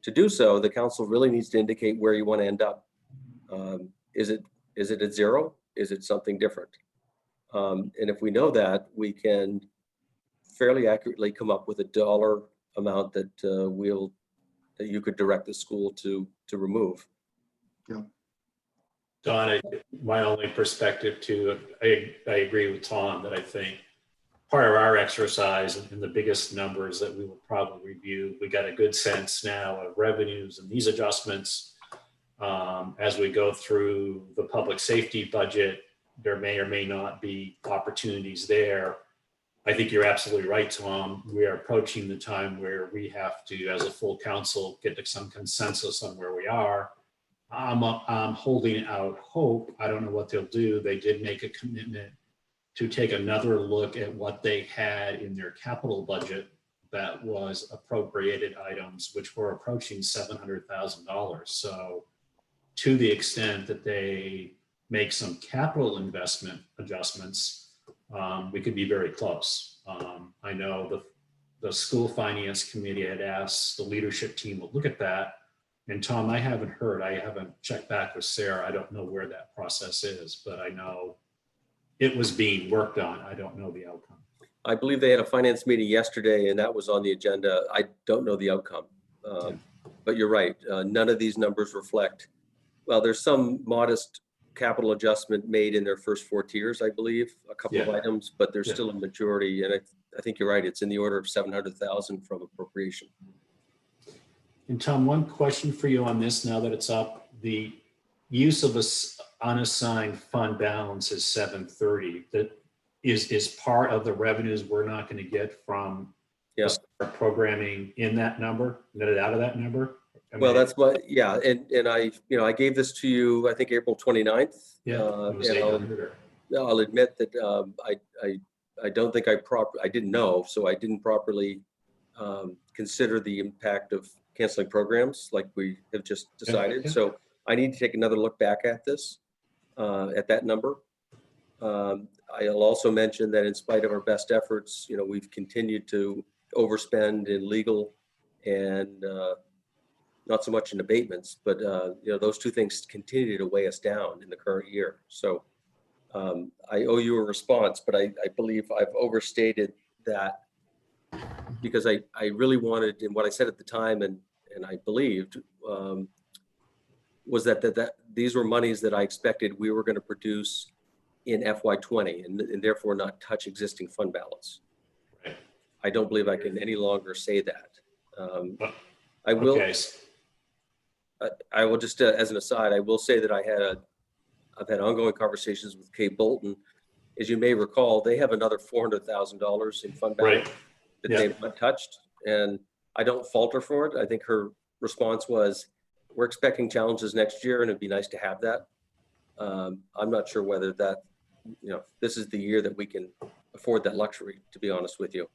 to do so, the council really needs to indicate where you want to end up. Is it at zero? Is it something different? And if we know that, we can fairly accurately come up with a dollar amount that that you could direct the school to remove. Yeah. Don, my only perspective too, I agree with Tom that I think part of our exercise and the biggest numbers that we will probably review, we got a good sense now of revenues and these adjustments. As we go through the public safety budget, there may or may not be opportunities there. I think you're absolutely right, Tom. We are approaching the time where we have to, as a full council, get to some consensus on where we are. I'm holding out hope. I don't know what they'll do. They did make a commitment to take another look at what they had in their capital budget that was appropriated items, which were approaching $700,000. So to the extent that they make some capital investment adjustments, we could be very close. I know the school finance committee had asked the leadership team to look at that. And Tom, I haven't checked back with Sarah. I don't know where that process is, but I know it was being worked on. I don't know the outcome. I believe they had a finance meeting yesterday and that was on the agenda. I don't know the outcome, but you're right. None of these numbers reflect, well, there's some modest capital adjustment made in their first 4 tiers, I believe, a couple of items, but there's still a majority. And I think you're right. It's in the order of 700,000 from appropriation. And Tom, one question for you on this now that it's up. The use of this unassigned fund balance is 730. That is part of the revenues we're not going to get from the programming in that number, netted out of that number. Well, that's what, and I gave this to you, I think April 29th. I'll admit that I don't think I didn't know, so I didn't properly consider the impact of canceling programs like we have just decided. So I need to take another look back at this, at that number. I'll also mention that in spite of our best efforts, we've continued to overspend in legal and not so much in abatements, but those two things continue to weigh us down in the current year. So I owe you a response, but I believe I've overstated that because I really wanted, and what I said at the time, and I believed, was that these were monies that I expected we were going to produce in FY20 and therefore not touch existing fund balance. Right. I don't believe I can any longer say that. I will. Okay. I will just, as an aside, I will say that I've had ongoing conversations with Kate Bolton. As you may recall, they have another $400,000 in fund balance that they've not touched, and I don't falter for it. I think her response was, "We're expecting challenges next year, and it'd be nice to have that." I'm not sure whether that, this is the year that we can afford that luxury, to be honest with you.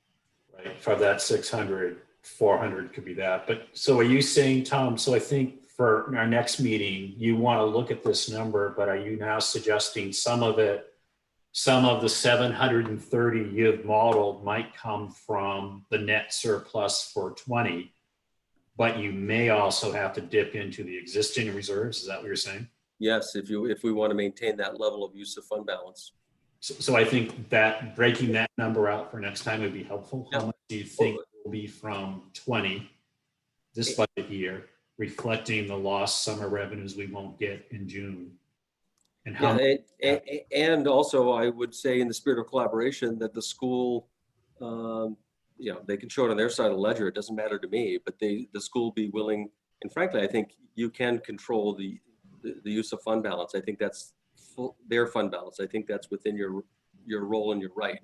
Right. For that 600, 400 could be that. But so are you saying, Tom, so I think for our next meeting, you want to look at this number, but are you now suggesting some of it some of the 730 you've modeled might come from the net surplus for 20, but you may also have to dip into the existing reserves. Is that what you're saying? Yes, if we want to maintain that level of use of fund balance. So I think that breaking that number out for next time would be helpful. How much do you think will be from 20 this budget year, reflecting the lost summer revenues we won't get in June? And how? Yeah, and also I would say, in the spirit of collaboration, that the school, they can show it on their side of the ledger. It doesn't matter to me, but the school be willing. And frankly, I think you can control the use of fund balance. I think that's their fund balance. I think that's within your role and your right.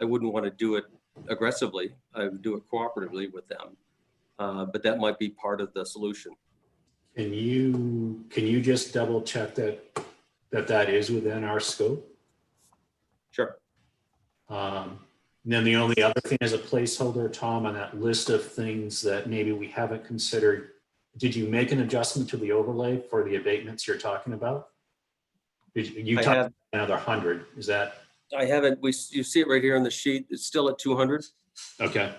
I wouldn't want to do it aggressively. I would do it cooperatively with them, but that might be part of the solution. Can you just double check that is within our scope? Sure. And then the only other thing as a placeholder, Tom, on that list of things that maybe we haven't considered, did you make an adjustment to the overlay for the abatements you're talking about? You talked about another 100, is that? I haven't, you see it right here on the sheet. It's still at 200. Okay.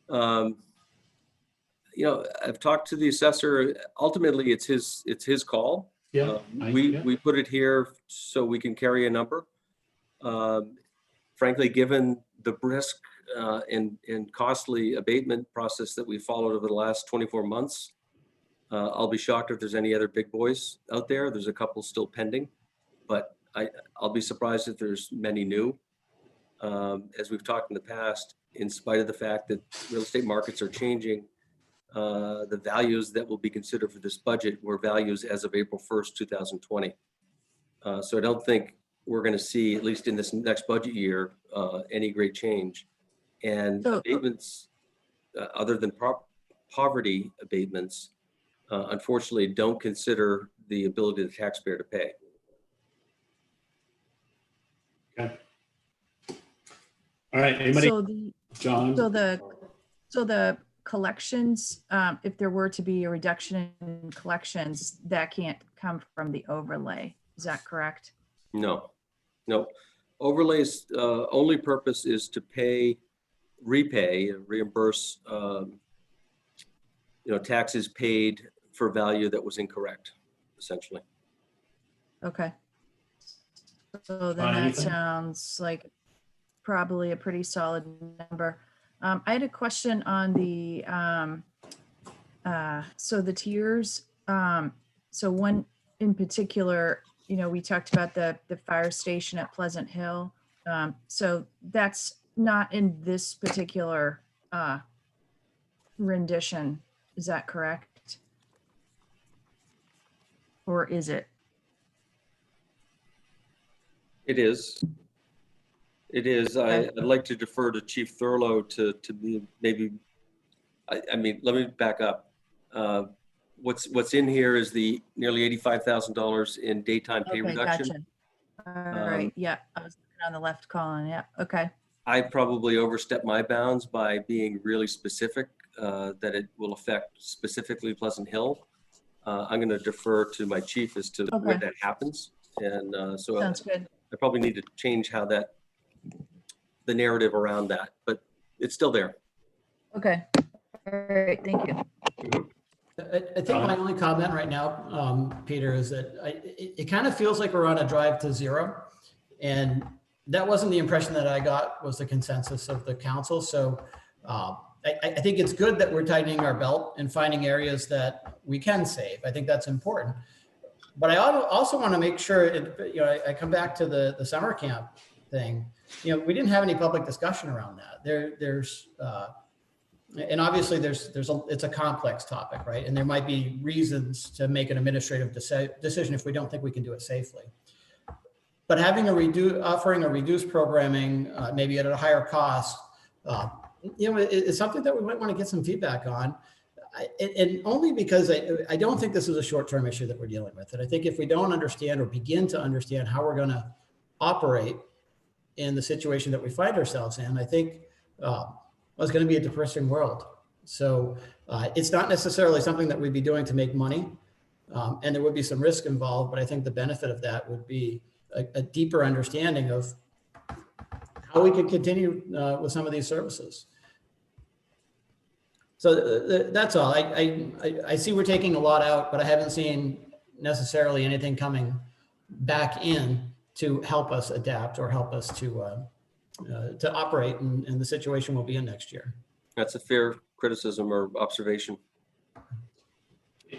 I've talked to the assessor. Ultimately, it's his call. Yeah. We put it here so we can carry a number. Frankly, given the brisk and costly abatement process that we followed over the last 24 months, I'll be shocked if there's any other big boys out there. There's a couple still pending, but I'll be surprised if there's many new. As we've talked in the past, in spite of the fact that real estate markets are changing, the values that will be considered for this budget were values as of April 1st, 2020. So I don't think we're going to see, at least in this next budget year, any great change. And abatements, other than poverty abatements, unfortunately don't consider the ability of the taxpayer to pay. Okay. All right. Anybody? John? So the collections, if there were to be a reduction in collections, that can't come from the overlay. Is that correct? No. Overlays only purpose is to reimburse, taxes paid for value that was incorrect, essentially. Okay. So then that sounds like probably a pretty solid number. I had a question on the, so the tiers. So one in particular, we talked about the fire station at Pleasant Hill. So that's not in this particular rendition. Is that correct? Or is it? It is. Okay. I'd like to defer to Chief Thurlow to be maybe, let me back up. What's in here is the nearly $85,000 in daytime pay reduction. Gotcha. All right. Yeah. I was looking on the left column. Yeah. Okay. I probably overstepped my bounds by being really specific that it will affect specifically Pleasant Hill. I'm going to defer to my chief as to where that happens. And so sounds good. I probably need to change the narrative around that, but it's still there. Okay. All right. Thank you. I think my only comment right now, Peter, is that it kind of feels like we're on a drive to zero. And that wasn't the impression that I got was the consensus of the council. So I think it's good that we're tightening our belt and finding areas that we can save. I think that's important. But I also want to make sure, I come back to the summer camp thing. We didn't have any public discussion around that. And obviously it's a complex topic, right? And there might be reasons to make an administrative decision if we don't think we can do it safely. But having offering a reduced programming, maybe at a higher cost, it's something that we might want to get some feedback on. And only because I don't think this is a short-term issue that we're dealing with. And I think if we don't understand or begin to understand how we're going to operate in the situation that we find ourselves in, I think it's going to be a depressing world. So it's not necessarily something that we'd be doing to make money. And there would be some risk involved, but I think the benefit of that would be a deeper understanding of how we can continue with some of these services. So that's all. I see we're taking a lot out, but I haven't seen necessarily anything coming back in to help us adapt or help us to operate in the situation we'll be in next year. That's a fair criticism or observation.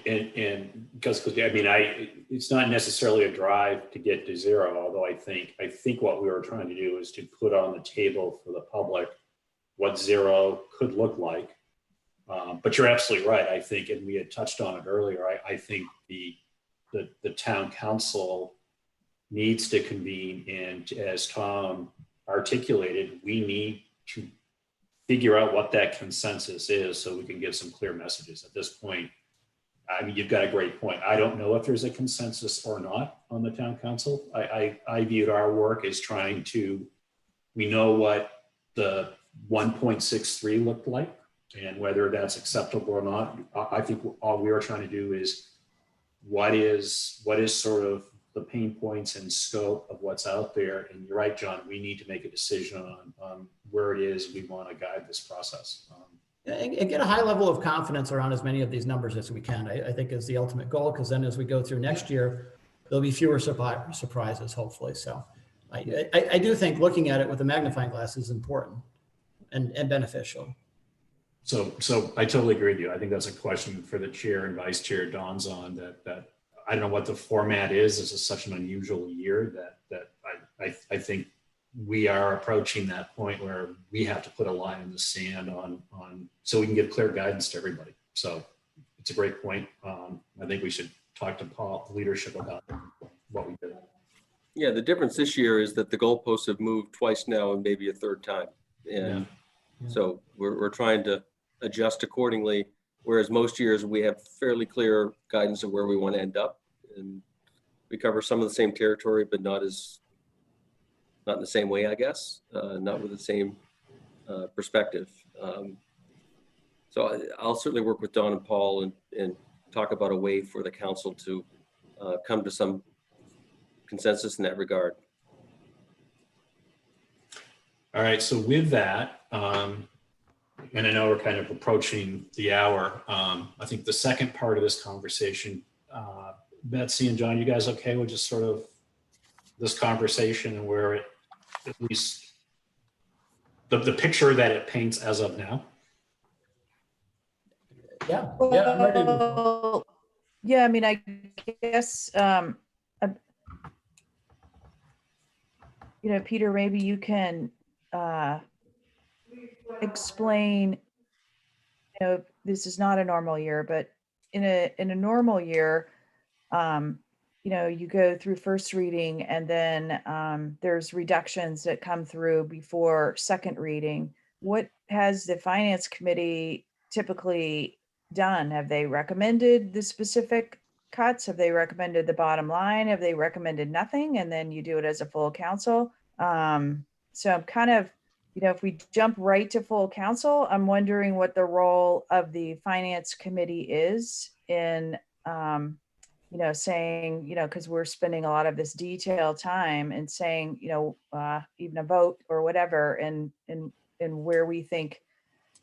And because I mean, it's not necessarily a drive to get to zero, although I think what we were trying to do is to put on the table for the public what zero could look like. But you're absolutely right. I think, and we had touched on it earlier, I think the town council needs to convene, and as Tom articulated, we need to figure out what that consensus is so we can give some clear messages. At this point, I mean, you've got a great point. I don't know if there's a consensus or not on the town council. I viewed our work as trying to, we know what the 1.63 looked like and whether that's acceptable or not. I think all we are trying to do is what is sort of the pain points and scope of what's out there. And you're right, John, we need to make a decision on where it is we want to guide this process. And get a high level of confidence around as many of these numbers as we can, I think is the ultimate goal, because then as we go through next year, there'll be fewer surprises, hopefully. So I do think looking at it with a magnifying glass is important and beneficial. So I totally agree with you. I think that's a question for the chair and vice chair Don's on that I don't know what the format is. This is such an unusual year that I think we are approaching that point where we have to put a line in the sand on so we can give clear guidance to everybody. So it's a great point. I think we should talk to Paul leadership about what we did. Yeah, the difference this year is that the goalposts have moved twice now and maybe a third time. And so we're trying to adjust accordingly, whereas most years we have fairly clear guidance of where we want to end up. And we cover some of the same territory, but not in the same way, I guess, not with the same perspective. So I'll certainly work with Don and Paul and talk about a way for the council to come to some consensus in that regard. All right, so with that, and I know we're kind of approaching the hour, I think the second part of this conversation, Betsy and John, you guys okay with just sort of this conversation and where it, at least the picture that it paints as of now? Yeah, I'm ready to move forward. Well, yeah, I mean, I guess, Peter, maybe you can explain, this is not a normal year, but in a normal year, you go through first reading and then there's reductions that come through before second reading. What has the finance committee typically done? Have they recommended the specific cuts? Have they recommended the bottom line? Have they recommended nothing? And then you do it as a full council. So I'm kind of, if we jump right to full council, I'm wondering what the role of the finance committee is in, saying, because we're spending a lot of this detailed time and saying, even a vote or whatever, and where we think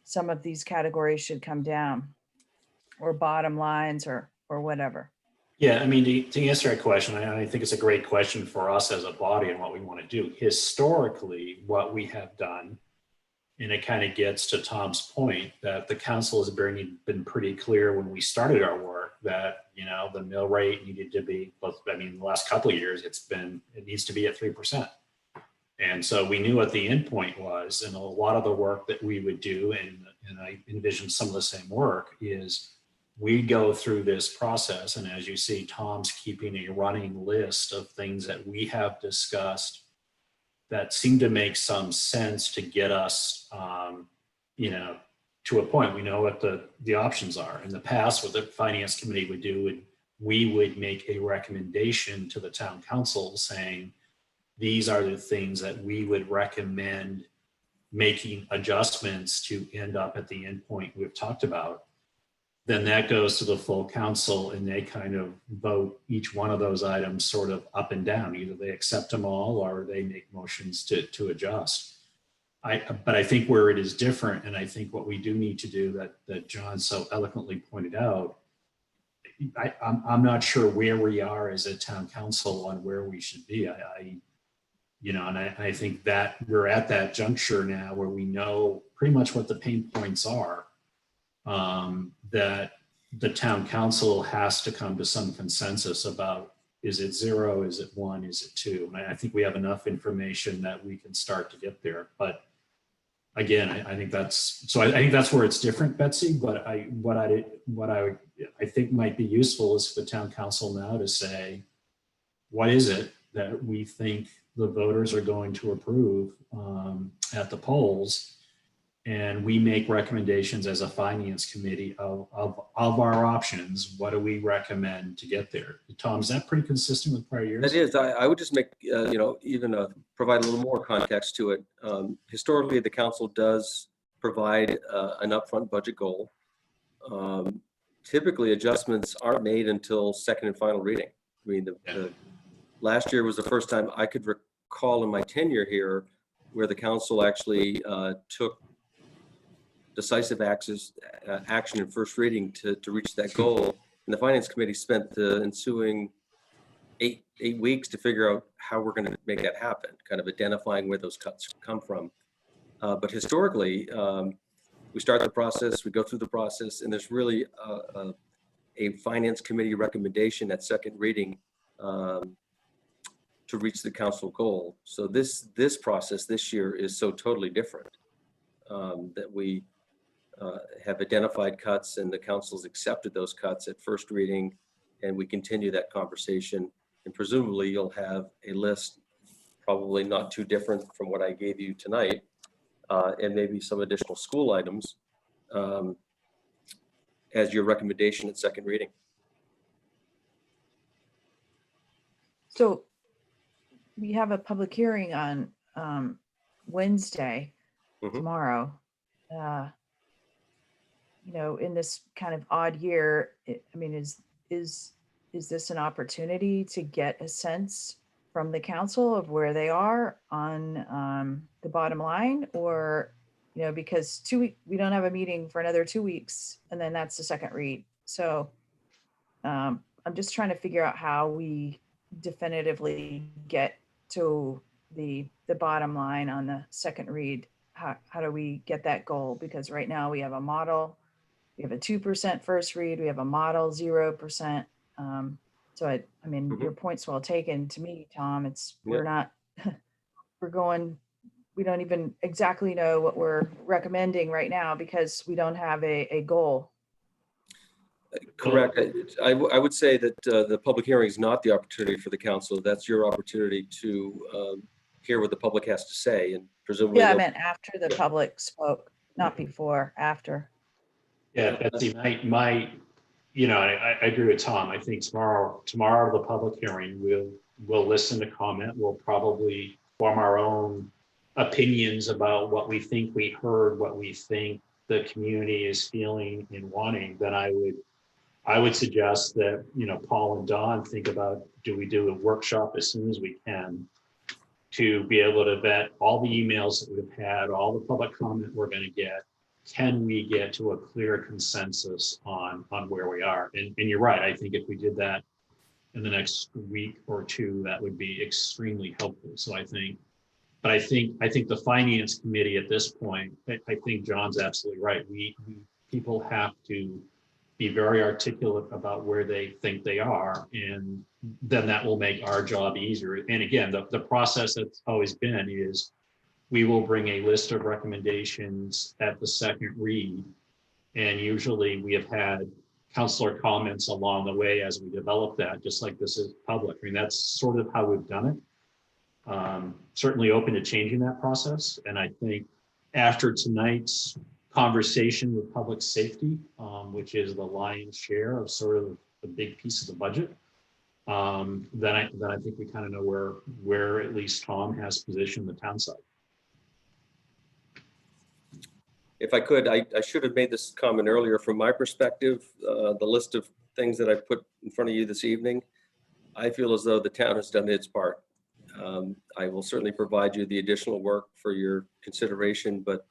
some of these categories should come down, or bottom lines or whatever. Yeah, I mean, to answer that question, I think it's a great question for us as a body and what we want to do. Historically, what we have done, and it kind of gets to Tom's point, that the council has been pretty clear when we started our work that, the mill rate needed to be, the last couple of years, it needs to be at 3%. And so we knew what the end point was, and a lot of the work that we would do, and I envision some of the same work, is we go through this process. And as you see, Tom's keeping a running list of things that we have discussed that seem to make some sense to get us, to a point. We know what the options are. In the past, what the finance committee would do, we would make a recommendation to the town council saying, these are the things that we would recommend making adjustments to end up at the end point we've talked about. then that goes to the full council and they kind of vote each one of those items sort of up and down. Either they accept them all or they make motions to adjust. But I think where it is different, and I think what we do need to do that John so eloquently pointed out, I'm not sure where we are as a town council on where we should be. I think that we're at that juncture now where we know pretty much what the pain points are, that the town council has to come to some consensus about, is it 0, is it 1, is it 2? And I think we have enough information that we can start to get there. But again, I think that's where it's different, Betsy. But what I think might be useful is for the town council now to say, what is it that we think the voters are going to approve at the polls, and we make recommendations as a finance committee of our options. What do we recommend to get there? Tom, is that pretty consistent with prior years? That is. I would just make, provide a little more context to it. Historically, the council does provide an upfront budget goal. Typically, adjustments aren't made until second and final reading. I mean, the last year was the first time I could recall in my tenure here where the council actually took decisive action in first reading to reach that goal. And the finance committee spent the ensuing eight weeks to figure out how we're going to make that happen, kind of identifying where those cuts come from. But historically, we start the process, we go through the process, and there's really a finance committee recommendation at second reading to reach the council goal. So this process this year is so totally different, that we have identified cuts and the council's accepted those cuts at first reading, and we continue that conversation. And presumably you'll have a list probably not too different from what I gave you tonight, and maybe some additional school items as your recommendation at second reading. So we have a public hearing on Wednesday, tomorrow. In this kind of odd year, is this an opportunity to get a sense from the council of where they are on the bottom line? Or, because we don't have a meeting for another 2 weeks, and then that's the second read. So I'm just trying to figure out how we definitively get to the bottom line on the second read. How do we get that goal? Because right now we have a model, we have a 2% first read, we have a model 0%. Your point's well taken. To me, Tom, we don't even exactly know what we're recommending right now because we don't have a goal. Correct. I would say that the public hearing is not the opportunity for the council. That's your opportunity to hear what the public has to say, and presumably. Yeah, I meant after the public spoke, not before, after. Yeah, Betsy, I agree with Tom. I think tomorrow the public hearing, we'll listen to comment. We'll probably form our own opinions about what we think we heard, what we think the community is feeling and wanting. Then I would suggest that, Paul and Don think about, do we do a workshop as soon as we can to be able to vet all the emails that we've had, all the public comment we're going to get. Can we get to a clear consensus on where we are? And you're right. I think if we did that in the next week or two, that would be extremely helpful. So I think the finance committee at this point, I think John's absolutely right. People have to be very articulate about where they think they are, and then that will make our job easier. And again, the process that's always been is we will bring a list of recommendations at the second read, and usually we have had counselor comments along the way as we develop that, just like this is public. That's sort of how we've done it. Certainly open to changing that process. And I think after tonight's conversation with public safety, which is the lion's share of sort of the big piece of the budget, then I think we kind of know where at least Tom has positioned the town side. If I could, I should have made this comment earlier. From my perspective, the list of things that I put in front of you this evening, I feel as though the town has done its part. I will certainly provide you the additional work for your consideration, but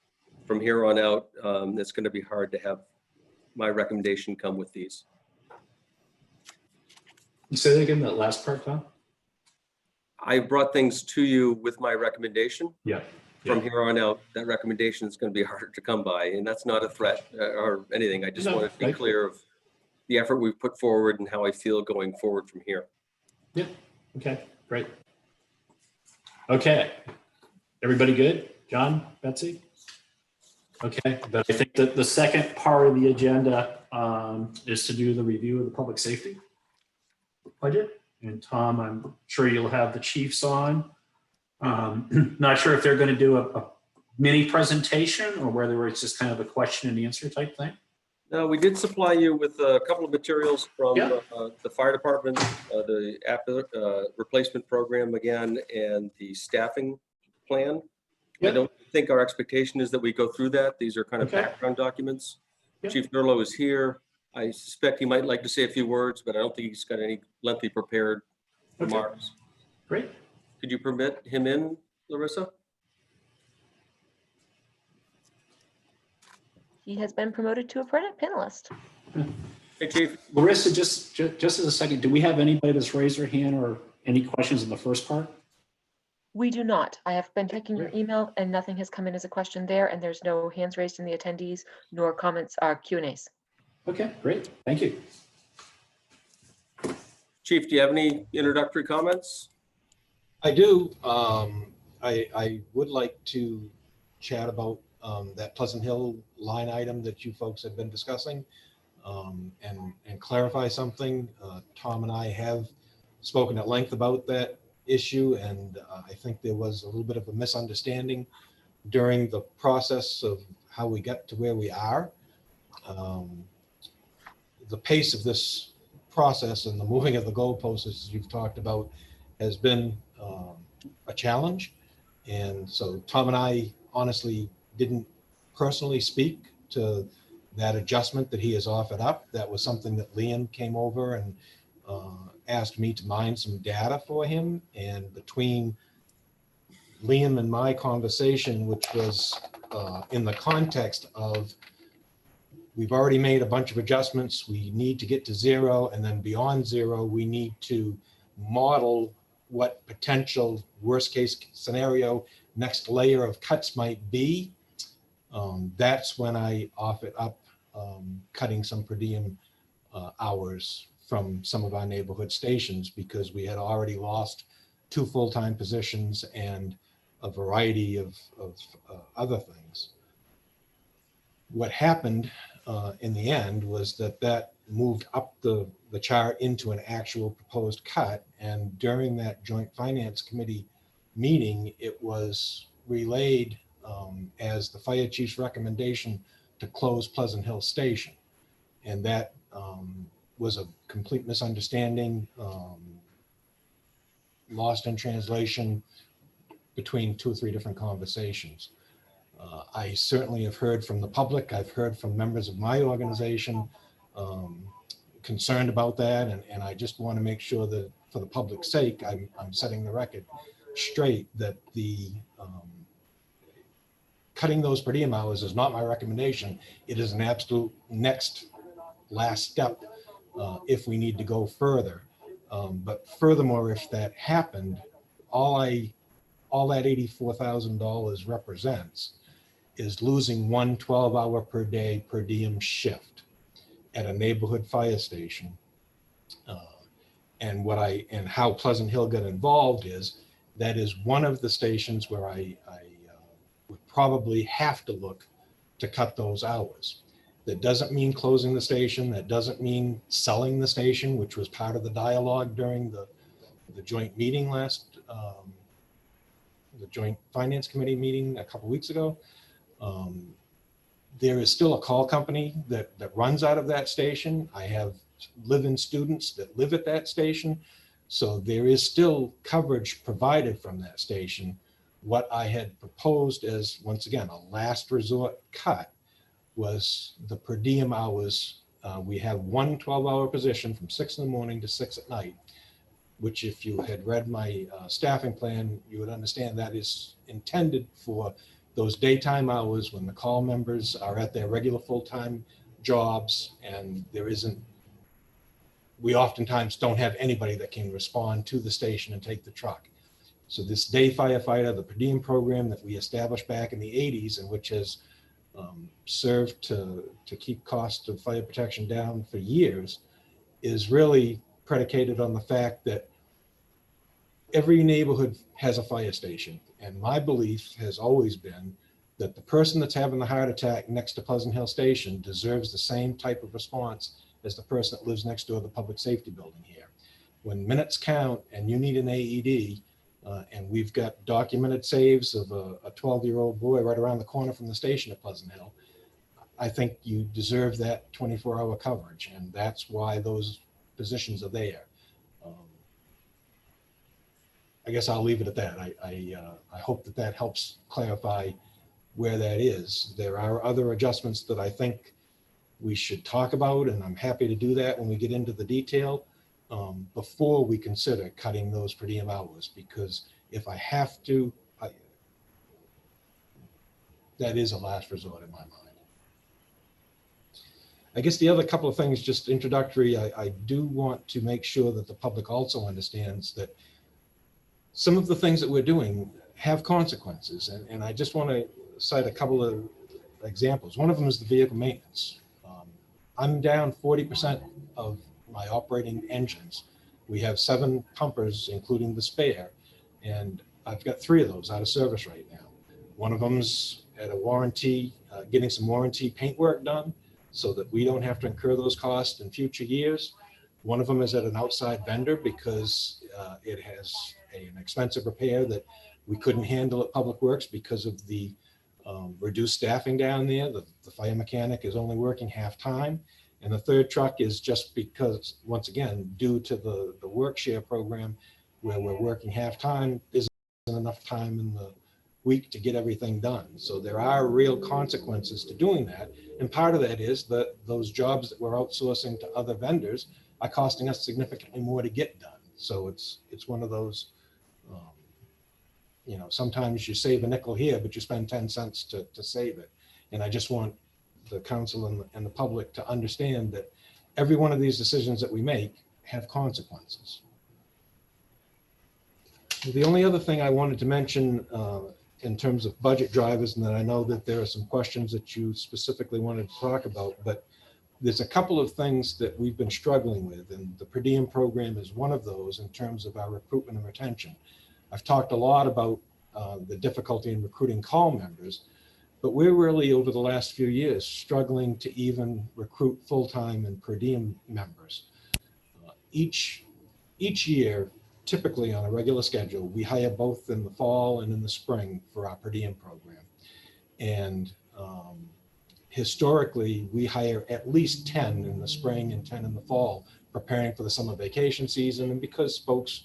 from here on out, it's going to be hard to have my recommendation come with these. Say that again, that last part, Tom? I brought things to you with my recommendation. Yeah. From here on out, that recommendation is going to be harder to come by, and that's not a threat or anything. I just No, want to be right. clear of the effort we've put forward and how I feel going forward from here. Yeah, okay, great. Okay, everybody good? John, Betsy? Okay, but I think that the second part of the agenda is to do the review of the public safety budget. And Tom, I'm sure you'll have the chiefs on. Not sure if they're going to do a mini presentation or whether it's just kind of a question and answer type thing. No, we did supply you with a couple of materials from Yeah. the fire department, the replacement program again, and the staffing plan. Yeah. I don't think our expectation is that we go through that. These are kind of Okay. background documents. Yeah. Chief Nurlo is here. I suspect he might like to say a few words, but I don't think he's got any lengthy prepared Okay. remarks. Great. Could you permit him in, Larissa? He has been promoted to a panelist. Hey, Chief. Larissa, just as a second, do we have anybody that's raised their hand or any questions in the first part? We do not. I have been checking your email and nothing has come in as a question there, and there's no hands raised in the attendees nor comments or Q&As. Okay, great. Thank you. Chief, do you have any introductory comments? I do. I would like to chat about that Pleasant Hill line item that you folks have been discussing and clarify something. Tom and I have spoken at length about that issue, and I think there was a little bit of a misunderstanding during the process of how we got to where we are. The pace of this process and the moving of the goalposts, as you've talked about, has been a challenge. And so Tom and I honestly didn't personally speak to that adjustment that he has offered up. That was something that Liam came over and asked me to mine some data for him. And between Liam and my conversation, which was in the context of, we've already made a bunch of adjustments, we need to get to zero, and then beyond zero, we need to model what potential worst case scenario next layer of cuts might be. That's when I offered up cutting some per diem hours from some of our neighborhood stations, because we had already lost 2 full-time positions and a variety of other things. What happened in the end was that moved up the chart into an actual proposed cut. And during that joint finance committee meeting, it was relayed as the fire chief's recommendation to close Pleasant Hill Station. And that was a complete misunderstanding, lost in translation between 2 or 3 different conversations. I certainly have heard from the public. I've heard from members of my organization concerned about that. And I just want to make sure that for the public's sake, I'm setting the record straight that the cutting those per diem hours is not my recommendation. It is an absolute last step if we need to go further. But furthermore, if that happened, all that $84,000 represents is losing 1 12-hour per day per diem shift at a neighborhood fire station. And how Pleasant Hill got involved is that is one of the stations where I would probably have to look to cut those hours. That doesn't mean closing the station. That doesn't mean selling the station, which was part of the dialogue during the joint meeting the joint finance committee meeting a couple weeks ago. There is still a call company that runs out of that station. I have live-in students that live at that station. So there is still coverage provided from that station. What I had proposed as, once again, a last resort cut was the per diem hours. We have one 12-hour position from 6 in the morning to 6 at night, which if you had read my staffing plan, you would understand that is intended for those daytime hours when the call members are at their regular full-time jobs and we oftentimes don't have anybody that can respond to the station and take the truck. So this day firefighter, the per diem program that we established back in the 80s and which has served to keep cost of fire protection down for years, is really predicated on the fact that every neighborhood has a fire station. And my belief has always been that the person that's having the heart attack next to Pleasant Hill Station deserves the same type of response as the person that lives next door to the public safety building here. When minutes count and you need an AED, and we've got documented saves of a 12-year-old boy right around the corner from the station at Pleasant Hill, I think you deserve that 24-hour coverage. And that's why those positions are there. I guess I'll leave it at that. I hope that that helps clarify where that is. There are other adjustments that I think we should talk about, and I'm happy to do that when we get into the detail before we consider cutting those per diem hours, because if I have to, that is a last resort in my mind. I guess the other couple of things, just introductory, I do want to make sure that the public also understands that some of the things that we're doing have consequences. And I just want to cite a couple of examples. One of them is the vehicle maintenance. I'm down 40% of my operating engines. We have 7 pumpers, including the spare, and I've got 3 of those out of service right now. One of them's at a warranty, getting some warranty paint work done so that we don't have to incur those costs in future years. One of them is at an outside vendor because it has an expensive repair that we couldn't handle at Public Works because of the reduced staffing down there. The fire mechanic is only working half time. And the third truck is just because, once again, due to the work share program where we're working half time, there isn't enough time in the week to get everything done. So there are real consequences to doing that. And part of that is that those jobs that we're outsourcing to other vendors are costing us significantly more to get done. So it's one of those, sometimes you save a nickel here, but you spend 10 cents to save it. And I just want the council and the public to understand that every one of these decisions that we make have consequences. The only other thing I wanted to mention in terms of budget drivers, and then I know that there are some questions that you specifically wanted to talk about, but there's a couple of things that we've been struggling with, and the per diem program is one of those in terms of our recruitment and retention. I've talked a lot about the difficulty in recruiting call members, but we're really over the last few years struggling to even recruit full-time and per diem members. Each year, typically on a regular schedule, we hire both in the fall and in the spring for our per diem program. And historically, we hire at least 10 in the spring and 10 in the fall, preparing for the summer vacation season. And because folks,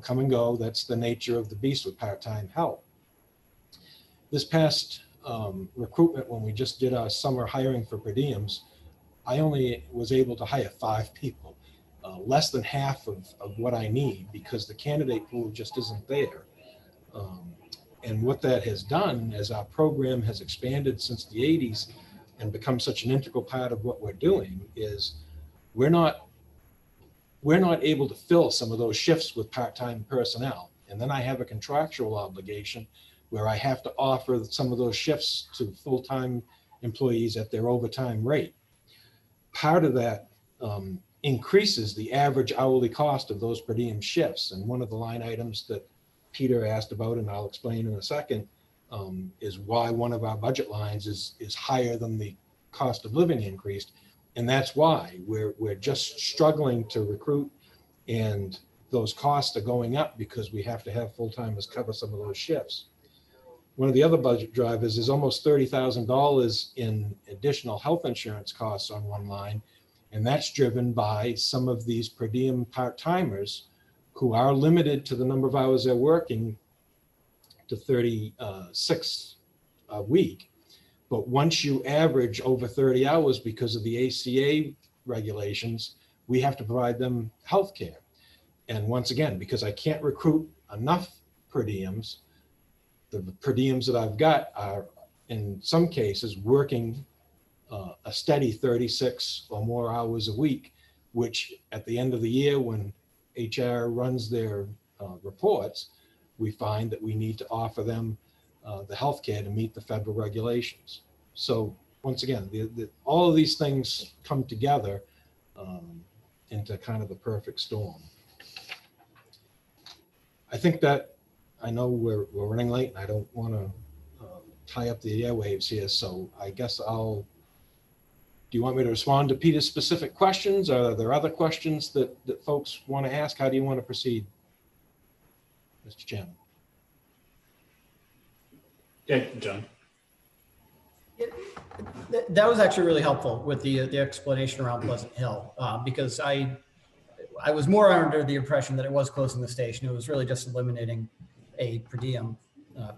come and go, that's the nature of the beast with part-time help. This past recruitment, when we just did our summer hiring for per diems, I only was able to hire 5 people, less than half of what I need because the candidate pool just isn't there. And what that has done as our program has expanded since the 80s and become such an integral part of what we're doing is we're not able to fill some of those shifts with part-time personnel. And then I have a contractual obligation where I have to offer some of those shifts to full-time employees at their overtime rate. Part of that increases the average hourly cost of those per diem shifts. And one of the line items that Peter asked about, and I'll explain in a second, is why one of our budget lines is higher than the cost of living increased. And that's why we're just struggling to recruit, and those costs are going up because we have to have full-timers cover some of those shifts. One of the other budget drivers is almost $30,000 in additional health insurance costs on one line. And that's driven by some of these per diem part-timers who are limited to the number of hours they're working to 36 a week. But once you average over 30 hours because of the ACA regulations, we have to provide them health care. And once again, because I can't recruit enough per diems, the per diems that I've got are in some cases working a steady 36 or more hours a week, which at the end of the year when HR runs their reports, we find that we need to offer them the healthcare to meet the federal regulations. So once again, all of these things come together into kind of the perfect storm. I think that, I know we're running late and I don't want to tie up the airwaves here, so I guess do you want me to respond to Peter's specific questions? Or are there other questions that folks want to ask? How do you want to proceed, Mr. Chairman? Yeah, John. That was actually really helpful with the explanation around Pleasant Hill, because I was more under the impression that it was closing the station. It was really just eliminating a per diem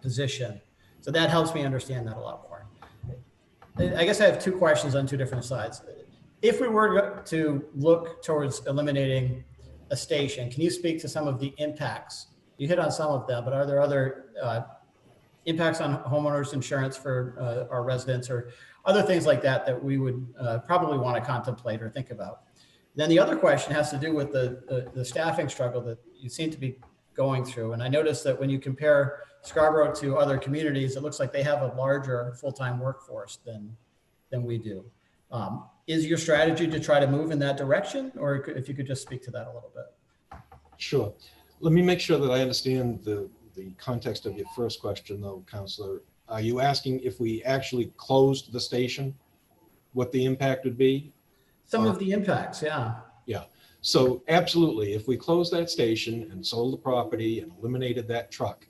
position. So that helps me understand that a lot more. I guess I have two questions on two different sides. If we were to look towards eliminating a station, can you speak to some of the impacts? You hit on some of them, but are there other impacts on homeowners insurance for our residents or other things like that that we would probably want to contemplate or think about? Then the other question has to do with the staffing struggle that you seem to be going through. And I noticed that when you compare Scarborough to other communities, it looks like they have a larger full-time workforce than we do. Is your strategy to try to move in that direction? Or if you could just speak to that a little bit. Sure. Let me make sure that I understand the context of your first question though, Counselor. Are you asking if we actually closed the station, what the impact would be? Some of the impacts, yeah. Yeah. So absolutely, if we closed that station and sold the property and eliminated that truck,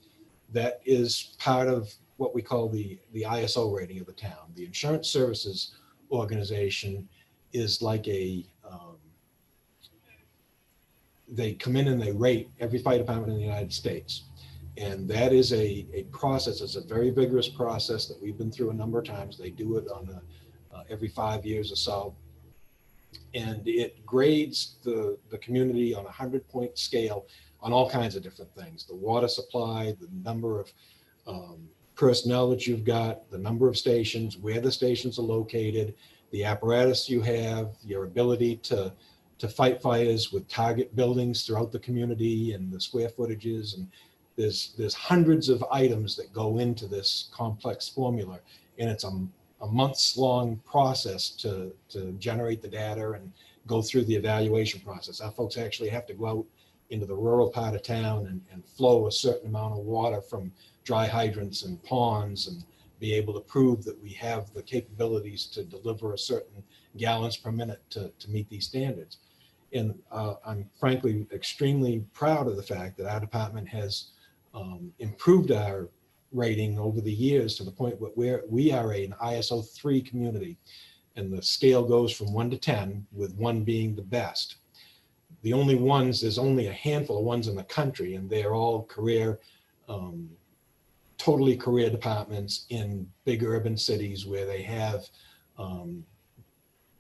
that is part of what we call the ISO rating of the town. The Insurance Services Organization is like they come in and they rate every fire department in the United States. And that is a process. It's a very vigorous process that we've been through a number of times. They do it on every 5 years or so. And it grades the community on a 100-point scale on all kinds of different things. The water supply, the number of personnel that you've got, the number of stations, where the stations are located, the apparatus you have, your ability to fight fires with target buildings throughout the community and the square footages. And there's hundreds of items that go into this complex formula. And it's a months long process to generate the data and go through the evaluation process. Our folks actually have to go out into the rural part of town and flow a certain amount of water from dry hydrants and ponds and be able to prove that we have the capabilities to deliver a certain gallons per minute to meet these standards. And I'm frankly extremely proud of the fact that our department has improved our rating over the years to the point where we are an ISO 3 community, and the scale goes from 1 to 10, with 1 being the best. The only ones, there's only a handful of ones in the country, and they're all career, totally career departments in big urban cities where they have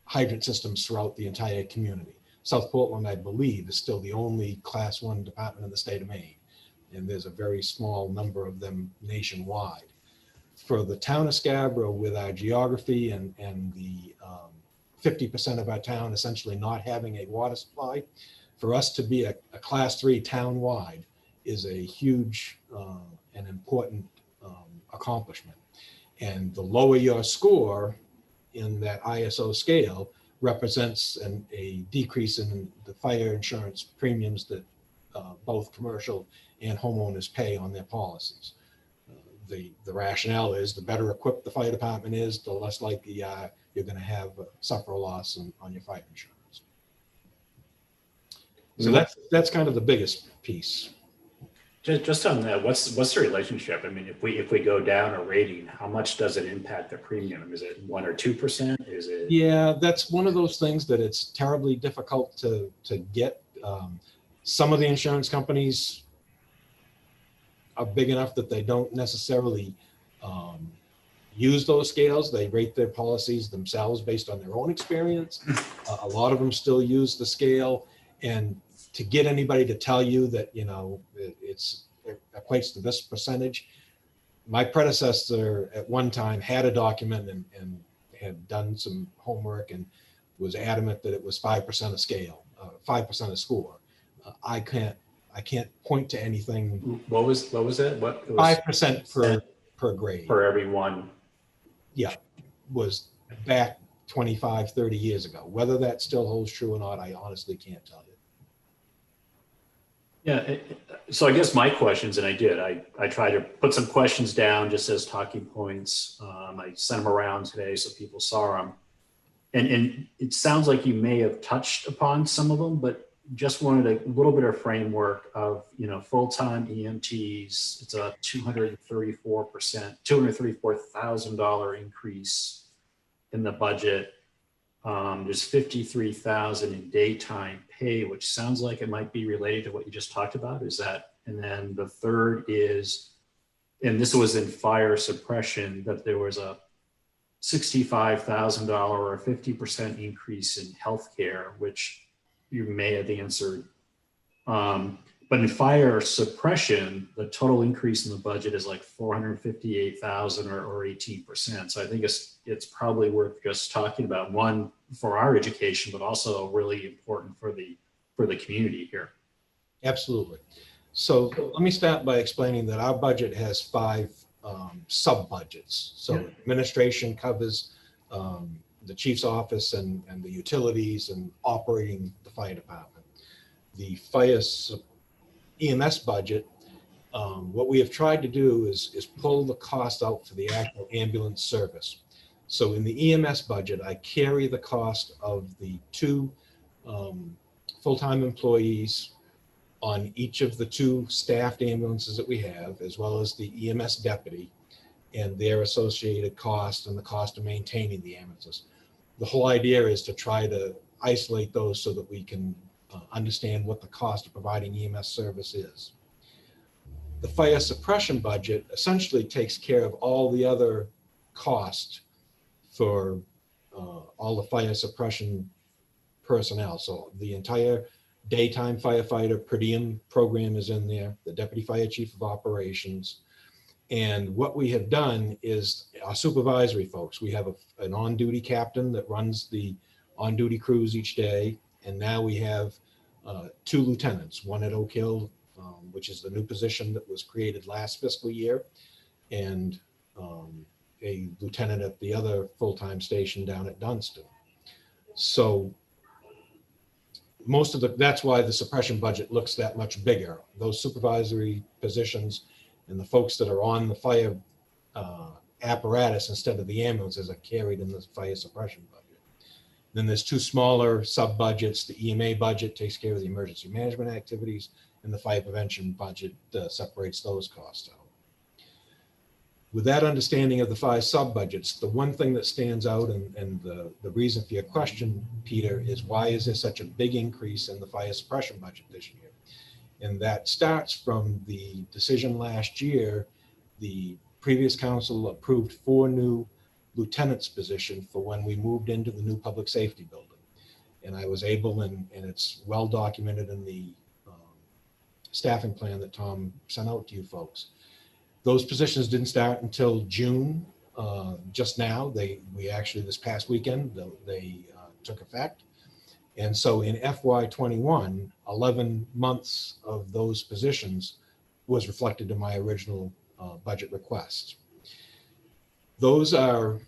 hydrant systems throughout the entire community. South Portland, I believe, is still the only Class 1 department in the state of Maine, and there's a very small number of them nationwide. For the town of Scarborough, with our geography and the 50% of our town essentially not having a water supply, for us to be a Class 3 town-wide is a huge and important accomplishment. And the lower your score in that ISO scale represents a decrease in the fire insurance premiums that both commercial and homeowners pay on their policies. The rationale is the better equipped the fire department is, the less likely you're going to suffer a loss on your fire insurance. So that's kind of the biggest piece. Just on that, what's the relationship? I mean, if we go down a rating, how much does it impact the premium? Is it 1 or 2%? Is it? Yeah, that's one of those things that it's terribly difficult to get. Some of the insurance companies are big enough that they don't necessarily use those scales. They rate their policies themselves based on their own experience. A lot of them still use the scale. And to get anybody to tell you that, you know, it equates to this percentage, my predecessor at one time had a document and had done some homework and was adamant that it was 5% of scale, 5% of score. I can't point to anything. What was it? What? It was 5% per grade. for every one. Yeah, was back 25, 30 years ago. Whether that still holds true or not, I honestly can't tell you. Yeah, so I guess my questions, and I tried to put some questions down just as talking points. I sent them around today so people saw them. And it sounds like you may have touched upon some of them, but just wanted a little bit of framework of, you know, full-time EMTs. It's a $234,000 increase in the budget. There's $53,000 in daytime pay, which sounds like it might be related to what you just talked about. Is that? And then the third is, and this was in fire suppression, that there was a $65,000 or a 50% increase in healthcare, which you may have answered. But in fire suppression, the total increase in the budget is like $458,000 or 18%. So I think it's probably worth just talking about, one, for our education, but also really important for the community here. Absolutely. So let me start by explaining that our budget has 5 sub-budgets. So administration covers the chief's office and the utilities and operating the fire department. The fire EMS budget, what we have tried to do is pull the cost out for the actual ambulance service. So in the EMS budget, I carry the cost of the 2 full-time employees on each of the 2 staffed ambulances that we have, as well as the EMS deputy and their associated cost and the cost of maintaining the ambulances. The whole idea is to try to isolate those so that we can understand what the cost of providing EMS service is. The fire suppression budget essentially takes care of all the other costs for all the fire suppression personnel. So the entire daytime firefighter per diem program is in there, the deputy fire chief of operations. And what we have done is our supervisory folks, we have an on-duty captain that runs the on-duty crews each day. And now we have 2 lieutenants, one at Oak Hill, which is the new position that was created last fiscal year, and a lieutenant at the other full-time station down at Dunston. So that's why the suppression budget looks that much bigger. Those supervisory positions and the folks that are on the fire apparatus instead of the ambulances are carried in the fire suppression budget. Then there's 2 smaller sub-budgets. The EMA budget takes care of the emergency management activities, and the fire prevention budget separates those costs out. With that understanding of the 5 sub-budgets, the one thing that stands out, and the reason for your question, Peter, is why is there such a big increase in the fire suppression budget this year? And that starts from the decision last year. The previous council approved 4 new lieutenant's position for when we moved into the new public safety building. And I was able, and it's well documented in the staffing plan that Tom sent out to you folks. Those positions didn't start until June, just now. We actually, this past weekend, they took effect. And so in FY21, 11 months of those positions was reflected in my original budget request. That's a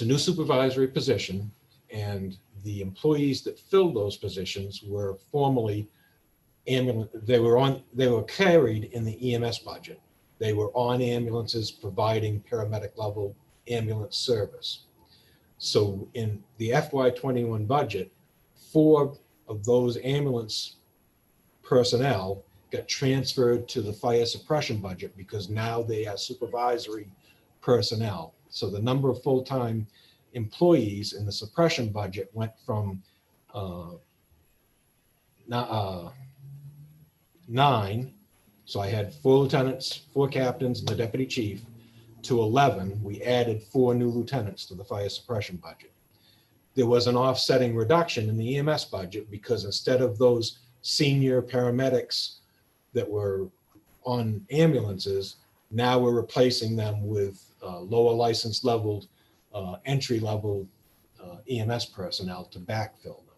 new supervisory position, and the employees that filled those positions were formerly they were carried in the EMS budget. They were on ambulances providing paramedic level ambulance service. So in the FY21 budget, 4 of those ambulance personnel got transferred to the fire suppression budget because now they are supervisory personnel. So the number of full-time employees in the suppression budget went from 9. So I had 4 lieutenants, 4 captains, and the deputy chief, to 11, we added 4 new lieutenants to the fire suppression budget. There was an offsetting reduction in the EMS budget because instead of those senior paramedics that were on ambulances, now we're replacing them with lower license leveled, entry level EMS personnel to backfill them.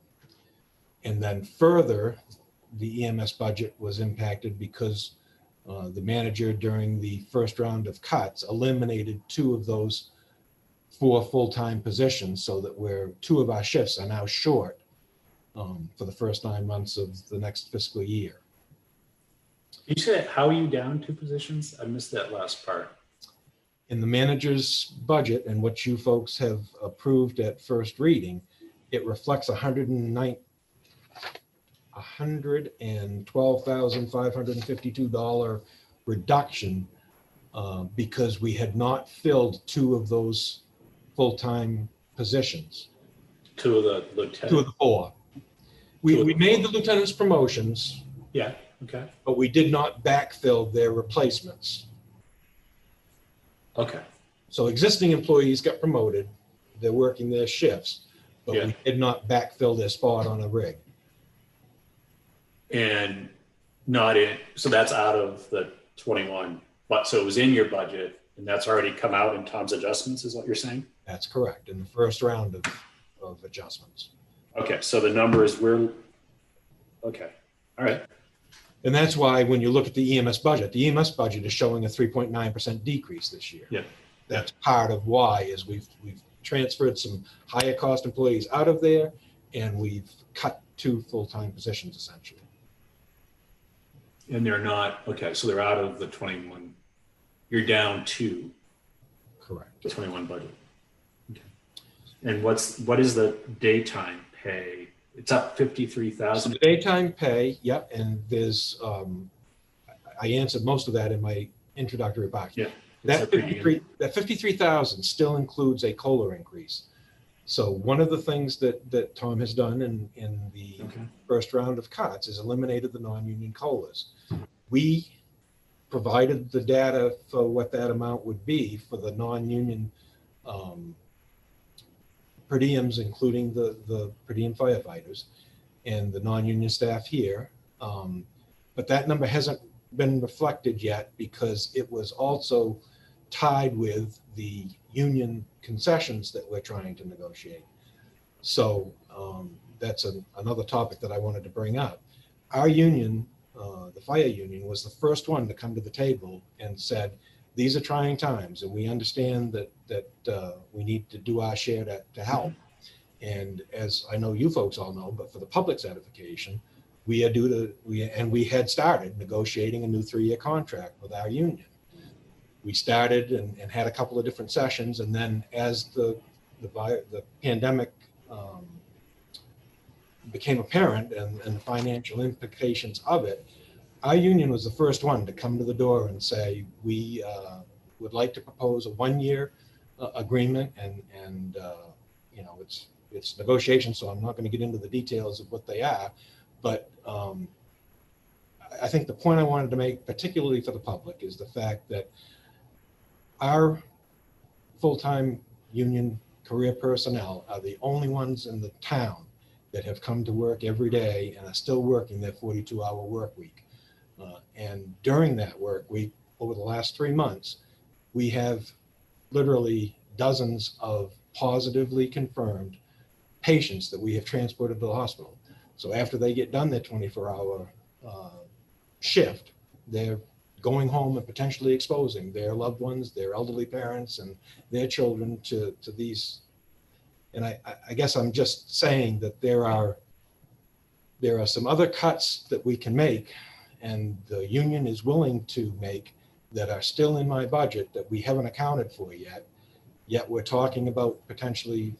And then further, the EMS budget was impacted because the manager during the first round of cuts eliminated 2 of those 4 full-time positions, so that 2 of our shifts are now short for the first 9 months of the next fiscal year. You said, how are you down 2 positions? I missed that last part. In the manager's budget and what you folks have approved at first reading, it reflects $112,552 reduction because we had not filled 2 of those full-time positions. 2 of the 2 lieutenant. of the 4. We made the lieutenants promotions, Yeah, okay, but we did not backfill their replacements. okay. So existing employees got promoted, they're working their shifts, but Yeah. we did not backfill their spot on a rig. And not in, so that's out of the 21, but so it was in your budget and that's already come out in Tom's adjustments is what you're saying? That's correct, in the first round of adjustments. Okay, so the numbers okay, all right. And that's why when you look at the EMS budget is showing a 3.9% decrease this year. Yeah. That's part of why is we've transferred some higher cost employees out of there and we've cut 2 full-time positions essentially. And they're not, okay, so they're out of the 21. You're down 2, Correct. the 21 budget. Okay. And what is the daytime pay? It's up So 53,000. the daytime pay, yep, and there's, I answered most of that in my introductory box. Yeah. That 53,000 still includes a COLA increase. So one of the things that Tom has done in the Okay. first round of cuts is eliminated the non-union COLAs. We provided the data for what that amount would be for the non-union per diems, including the per diem firefighters and the non-union staff here. But that number hasn't been reflected yet because it was also tied with the union concessions that we're trying to negotiate. So that's another topic that I wanted to bring up. Our union, the fire union, was the first one to come to the table and said, these are trying times and we understand that we need to do our share to help. And as I know you folks all know, but for the public's edification, we had started negotiating a new 3-year contract with our union. We started and had a couple of different sessions, and then as the pandemic became apparent and the financial implications of it, our union was the first one to come to the door and say, we would like to propose a 1-year agreement, and you know, it's negotiation, so I'm not going to get into the details of what they are, but I think the point I wanted to make, particularly for the public, is the fact that our full-time union career personnel are the only ones in the town that have come to work every day and are still working their 42-hour work week. And during that work week, over the last 3 months, we have literally dozens of positively confirmed patients that we have transported to the hospital. So after they get done their 24-hour shift, they're going home and potentially exposing their loved ones, their elderly parents, and their children to these. And I guess I'm just saying that there are some other cuts that we can make, and the union is willing to make, that are still in my budget that we haven't accounted for yet. Yet we're talking about potentially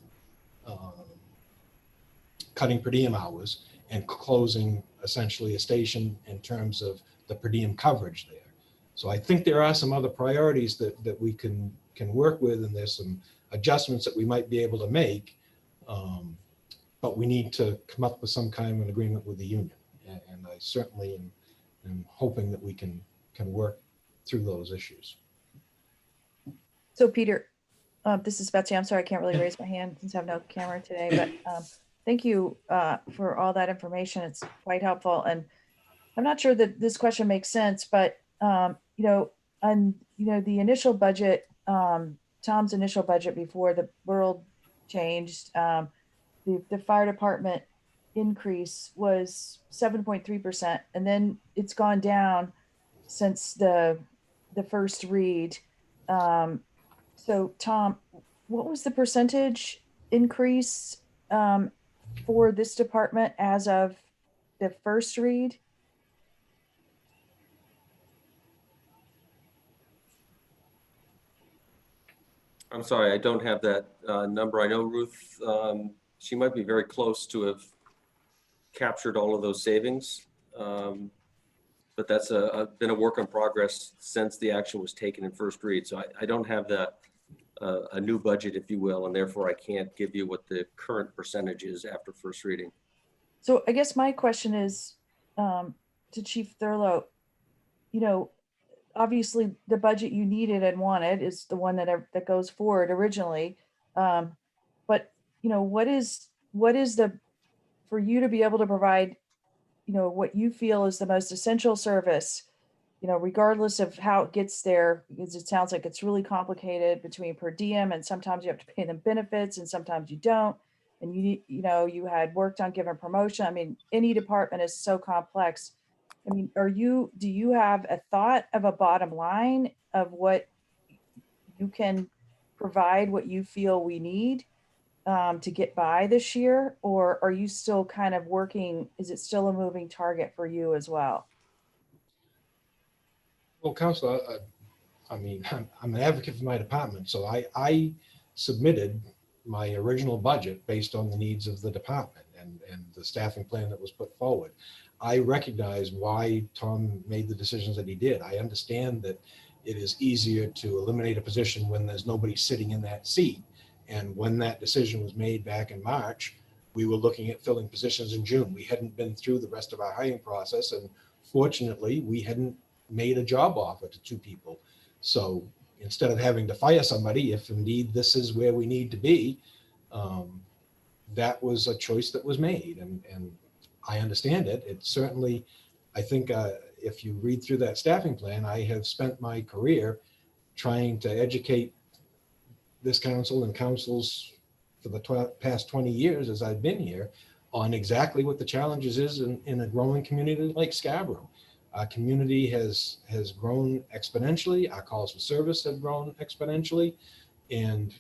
cutting per diem hours and closing essentially a station in terms of the per diem coverage there. So I think there are some other priorities that we can work with, and there's some adjustments that we might be able to make, but we need to come up with some kind of an agreement with the union. And I certainly am hoping that we can work through those issues. So Peter, this is Betsy. I'm sorry, I can't really raise my hand since I have no camera today, but thank you for all that information. It's quite helpful. And I'm not sure that this question makes sense, but the initial budget, Tom's initial budget before the world changed, the fire department increase was 7.3%, and then it's gone down since the first read. So Tom, what was the percentage increase for this department as of the first read? I'm sorry, I don't have that number. I know Ruth, she might be very close to have captured all of those savings. But that's been a work in progress since the action was taken in first read. So I don't have that, a new budget, if you will, and therefore I can't give you what the current percentage is after first reading. So I guess my question is to Chief Thurlow, obviously the budget you needed and wanted is the one that goes forward originally. But what is the, for you to be able to provide, what you feel is the most essential service, regardless of how it gets there, because it sounds like it's really complicated between per diem, and sometimes you have to pay them benefits and sometimes you don't. And you had worked on giving promotion. I mean, any department is so complex. I mean, do you have a thought of a bottom line of what you can provide, what you feel we need to get by this year? Or are you still kind of working, is it still a moving target for you as well? Well, Counselor, I'm an advocate for my department, so I submitted my original budget based on the needs of the department and the staffing plan that was put forward. I recognize why Tom made the decisions that he did. I understand that it is easier to eliminate a position when there's nobody sitting in that seat. And when that decision was made back in March, we were looking at filling positions in June. We hadn't been through the rest of our hiring process. And fortunately, we hadn't made a job offer to 2 people. So instead of having to fire somebody, if indeed this is where we need to be, that was a choice that was made. And I understand it. It certainly, I think if you read through that staffing plan, I have spent my career trying to educate this council and councils for the past 20 years as I've been here on exactly what the challenges is in a growing community like Scarborough. Our community has grown exponentially. Our calls for service have grown exponentially. And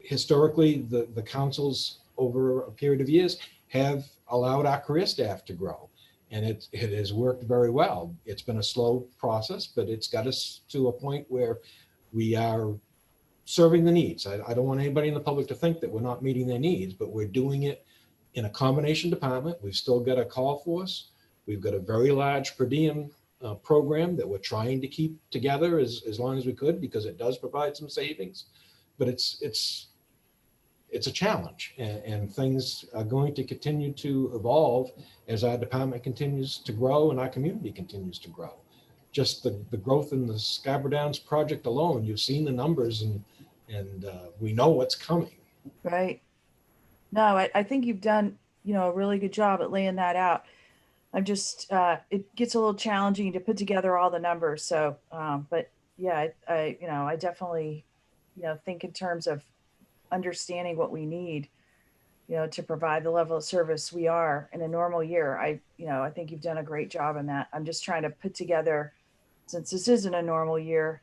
historically, the councils over a period of years have allowed our career staff to grow. And it has worked very well. It's been a slow process, but it's got us to a point where we are serving the needs. I don't want anybody in the public to think that we're not meeting their needs, but we're doing it in a combination department. We've still got a call force. We've got a very large per diem program that we're trying to keep together as long as we could, because it does provide some savings. But it's a challenge, and things are going to continue to evolve as our department continues to grow and our community continues to grow. Just the growth in the Scarborough Downs project alone, you've seen the numbers, and we know what's coming. Right. No, I think you've done, a really good job at laying that out. I'm just, it gets a little challenging to put together all the numbers. So, but yeah, I definitely, think in terms of understanding what we need, to provide the level of service we are in a normal year. I think you've done a great job in that. I'm just trying to put together, since this isn't a normal year,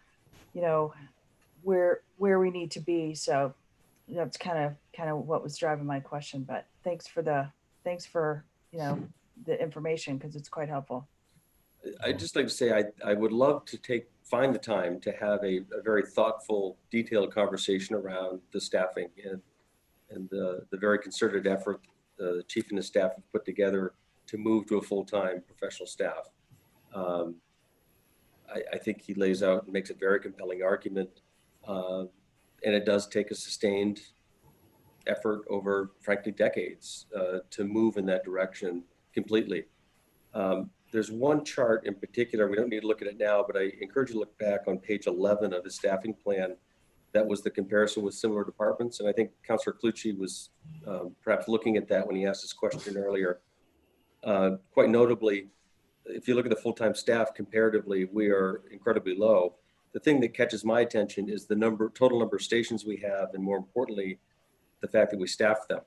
where we need to be. So that's kind of what was driving my question, but thanks for the information, because it's quite helpful. I'd just like to say I would love to find the time to have a very thoughtful, detailed conversation around the staffing and the very concerted effort the chief and his staff have put together to move to a full-time professional staff. I think he lays out and makes a very compelling argument, and it does take a sustained effort over, frankly, decades to move in that direction completely. there's one chart in particular, we don't need to look at it now, but I encourage you to look back on page 11 of the staffing plan. That was the comparison with similar departments. And I think Councillor Clucci was perhaps looking at that when he asked his question earlier. Quite notably, if you look at the full-time staff comparatively, we are incredibly low. The thing that catches my attention is the total number of stations we have, and more importantly, the fact that we staff them.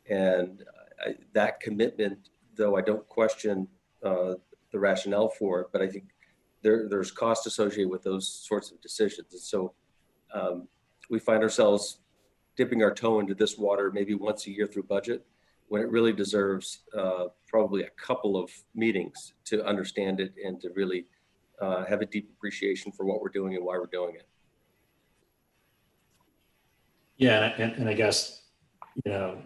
And that commitment, though I don't question the rationale for it, but I think there's cost associated with those sorts of decisions. And so we find ourselves dipping our toe into this water maybe once a year through budget, when it really deserves probably a couple of meetings to understand it and to really have a deep appreciation for what we're doing and why we're doing it. Yeah, and I guess, you know,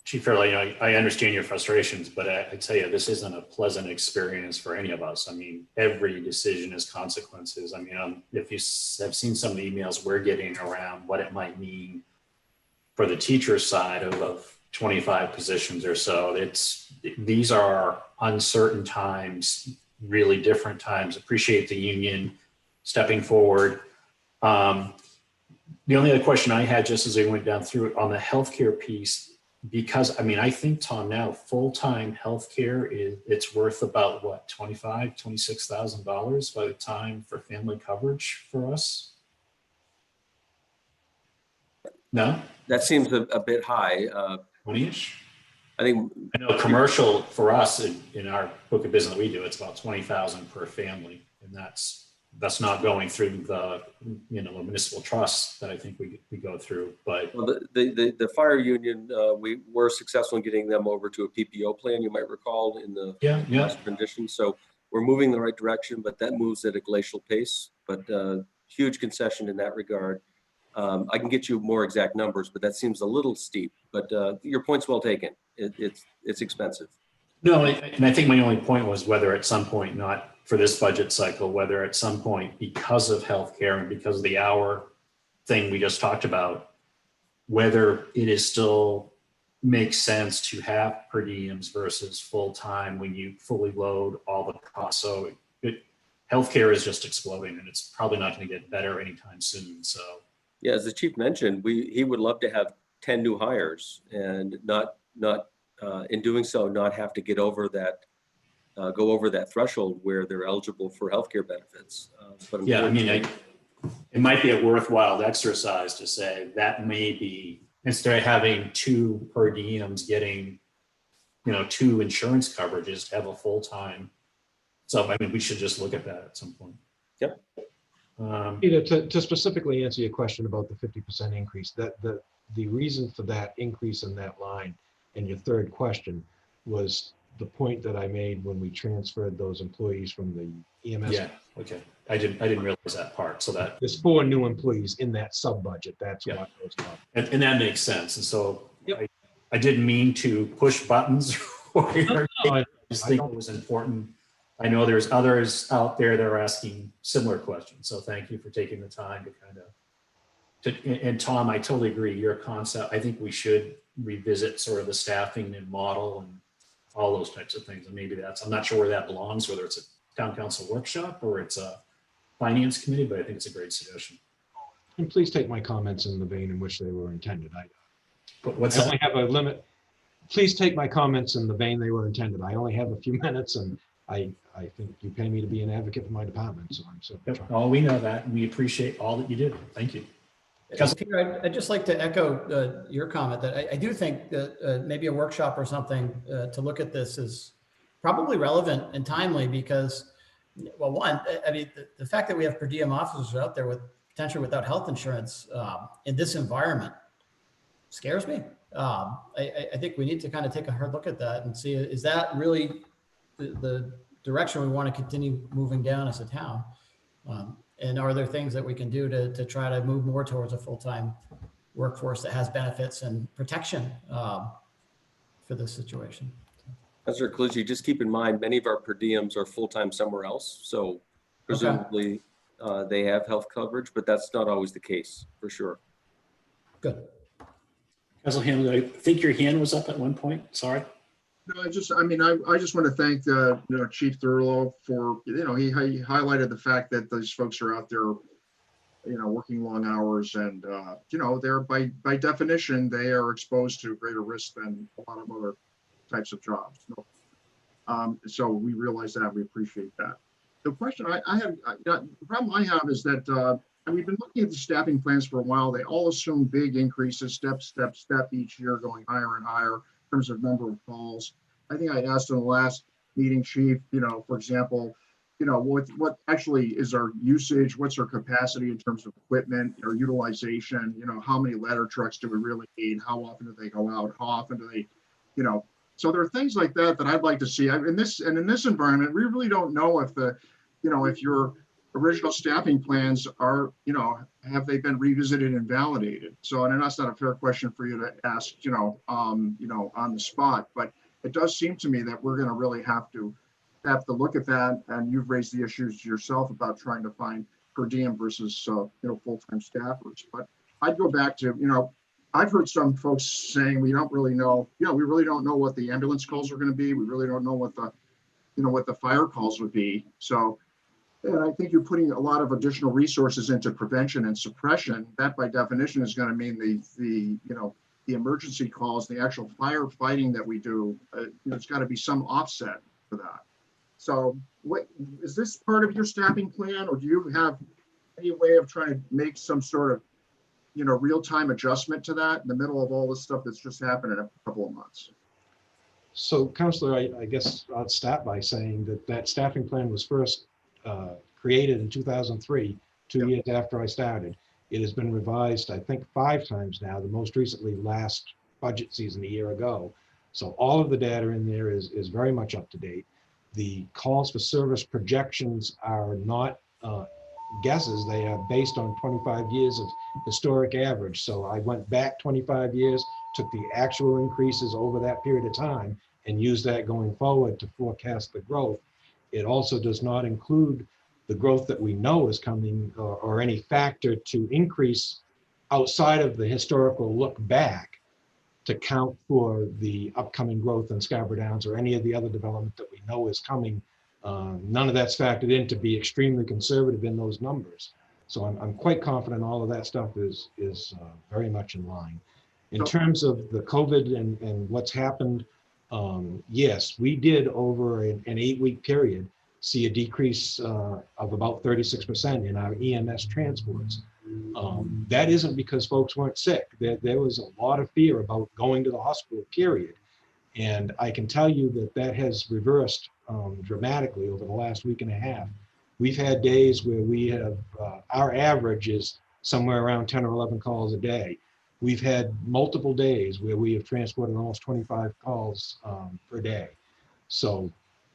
Chief Fairley, you know, I understand your frustrations, but I tell you, this isn't a pleasant experience for any of us. I mean, every decision has consequences. I mean, if you have seen some of the emails we're getting around what it might mean for the teacher side of 25 positions or so, these are uncertain times, really different times. Appreciate the union stepping forward. The only other question I had, just as I went down through it on the healthcare piece, because I mean, I think, Tom, now full-time healthcare it's worth about what, $25,000, $26,000 by the time for family coverage for us. No, That seems a bit high. 20-ish. I think I know commercial for us in our book of business that we do, it's about 20,000 per family, and that's not going through the the municipal trust that I think we go through. But well, the fire union, we were successful in getting them over to a PPO plan, you might recall, in the last condition. So we're moving in the right direction, but that moves at a glacial pace. But huge concession in that regard. I can get you more exact numbers, but that seems a little steep. But your point's well taken. It's expensive. No, and I think my only point was whether at some point, not for this budget cycle, whether at some point, because of healthcare and because of the hour thing we just talked about, whether it is still makes sense to have per diems versus full-time when you fully load all the costs. So healthcare is just exploding, and it's probably not going to get better anytime soon. So yeah, as the chief mentioned, he would love to have 10 new hires and not in doing so, not have to get over that, go over that threshold where they're eligible for healthcare benefits. But yeah, I mean, it might be a worthwhile exercise to say that may be, instead of having 2 per diems getting, 2 insurance coverages, to have a full-time. So, I mean, we should just look at that at some point. Yep. Peter, to specifically answer your question about the 50% increase, that the reason for that increase in that line and your third question was the point that I made when we transferred those employees from the EMS. Yeah, okay. I didn't realize that part. So that there's 4 new employees in that sub budget. That's yeah. what goes up. And that makes sense. And so yep. I didn't mean to push buttons. I just think I it was important. I know there's others out there that are asking similar questions. So thank you for taking the time to and Tom, I totally agree. Your concept, I think we should revisit sort of the staffing and model and all those types of things. And maybe I'm not sure where that belongs, whether it's a town council workshop or it's a finance committee, but I think it's a great suggestion. And please take my comments in the vein in which they were intended. But what's I only have a limit. Please take my comments in the vein they were intended. I only have a few minutes, and I think you pay me to be an advocate for my department. So I'm so. Oh, we know that, and we appreciate all that you did. Thank you. Peter, I'd just like to echo your comment that I do think that maybe a workshop or something to look at this is probably relevant and timely because, well, one, I mean, the fact that we have per diem officers out there with potentially without health insurance in this environment scares me. I think we need to kind of take a hard look at that and see, is that really the direction we want to continue moving down as a town? And are there things that we can do to try to move more towards a full-time workforce that has benefits and protection for this situation? Councilor Clucci, just keep in mind, many of our per diems are full-time somewhere else. So presumably they have health coverage, but that's not always the case for sure. Good. Councilor Hanley, I think your hand was up at one point. Sorry. No, I just want to thank Chief Thurlow for, he highlighted the fact that these folks are out there, working long hours and, they're by definition, they are exposed to greater risk than a lot of other types of jobs. So we realize that, we appreciate that. The question I have, the problem I have is that, we've been looking at the staffing plans for a while. They all assume big increases, step each year, going higher and higher in terms of number of calls. I think I asked in the last meeting, Chief, for example, what actually is our usage? What's our capacity in terms of equipment or utilization? How many ladder trucks do we really need? How often do they go out? How often do they, so there are things like that that I'd like to see. In this environment, we really don't know if if your original staffing plans are, have they been revisited and validated? So, and that's not a fair question for you to ask, on the spot, but it does seem to me that we're going to really have to look at that. And you've raised the issues yourself about trying to find per diem versus, full-time staffers. But I'd go back to, I've heard some folks saying we don't really know, we really don't know what the ambulance calls are going to be. We really don't know what the fire calls would be. So, and I think you're putting a lot of additional resources into prevention and suppression. That by definition is going to mean the emergency calls, the actual firefighting that we do, there's got to be some offset for that. So what is this part of your staffing plan, or do you have any way of trying to make some sort of, real-time adjustment to that in the middle of all this stuff that's just happened in a couple of months? So, Counselor, I guess I'll start by saying that staffing plan was first created in 2003, 2 years after I started. It has been revised, I think, 5 times now, the most recently last budget season a year ago. So all of the data in there is very much up to date. The calls for service projections are not guesses. They are based on 25 years of historic average. So I went back 25 years, took the actual increases over that period of time and used that going forward to forecast the growth. It also does not include the growth that we know is coming or any factor to increase outside of the historical look back to count for the upcoming growth in Scarborough Downs or any of the other development that we know is coming. None of that's factored in to be extremely conservative in those numbers. So I'm quite confident all of that stuff is very much in line. In terms of the COVID and what's happened, yes, we did over an 8-week period see a decrease of about 36% in our EMS transports. That isn't because folks weren't sick. There was a lot of fear about going to the hospital, period. And I can tell you that has reversed dramatically over the last week and a half. We've had days where we have, our average is somewhere around 10 or 11 calls a day. We've had multiple days where we have transported almost 25 calls per day. So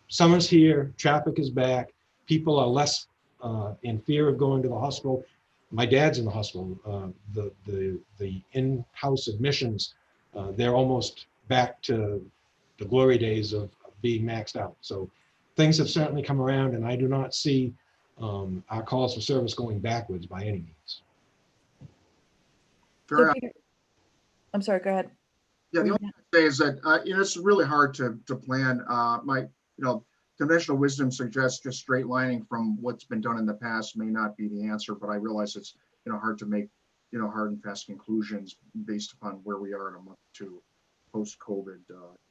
summer's here, traffic is back, people are less in fear of going to the hospital. My dad's in the hospital. The in-house admissions, they're almost back to the glory days of being maxed out. So things have certainly come around, and I do not see our calls for service going backwards by any means. Fair So enough. Peter, I'm sorry, go ahead. Yeah, the only thing I say is that it's really hard to plan. My conventional wisdom suggests just straight lining from what's been done in the past may not be the answer, but I realize it's hard to make hard and fast conclusions based upon where we are in a month or two post-COVID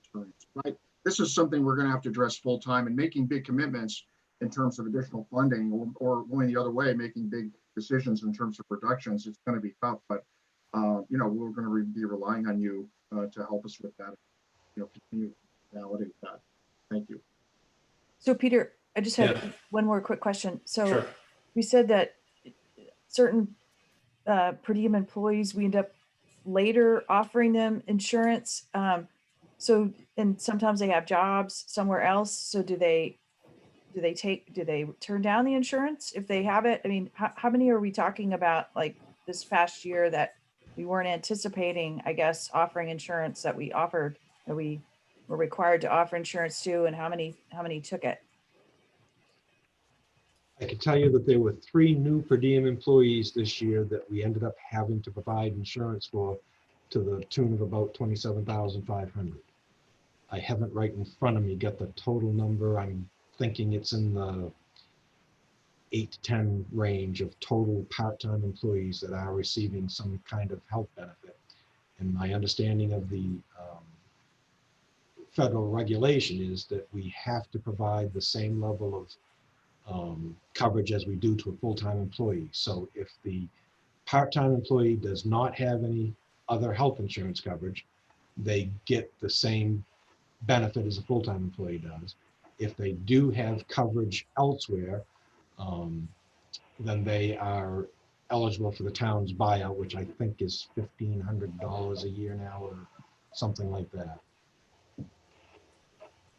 experience. But this is something we're going to have to address full time, and making big commitments in terms of additional funding or going the other way, making big decisions in terms of reductions. It's going to be tough, but we're going to be relying on you to help us with that. Continue to validate that. Thank you. So Peter, I just had Yeah. one more quick question. So Sure. we said that certain per diem employees, we end up later offering them insurance. So, and sometimes they have jobs somewhere else. So do they turn down the insurance if they have it? I mean, how many are we talking about, like this past year, that we weren't anticipating, I guess, offering insurance that we offered, that we were required to offer insurance to, and how many took it? I can tell you that there were 3 new per diem employees this year that we ended up having to provide insurance for, to the tune of about $27,500. I haven't right in front of me got the total number. I'm thinking it's in the 8 to 10 range of total part-time employees that are receiving some kind of health benefit. And my understanding of the federal regulation is that we have to provide the same level of coverage as we do to a full-time employee. So if the part-time employee does not have any other health insurance coverage, they get the same benefit as a full-time employee does. If they do have coverage elsewhere, then they are eligible for the town's buyout, which I think is $1,500 a year now or something like that.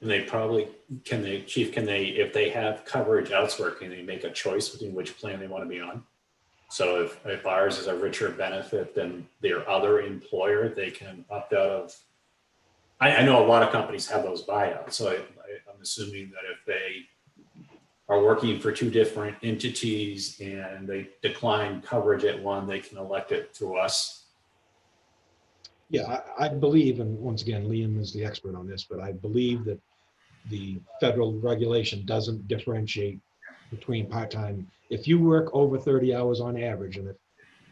And they probably, Chief, if they have coverage elsewhere, can they make a choice between which plan they want to be on? So if ours is a richer benefit than their other employer, they can opt out of. I know a lot of companies have those buyouts, so I'm assuming that if they are working for two different entities and they decline coverage at one, they can elect it through us. Yeah, I believe, and once again, Liam is the expert on this, but I believe that the federal regulation doesn't differentiate between part-time. If you work over 30 hours on average in a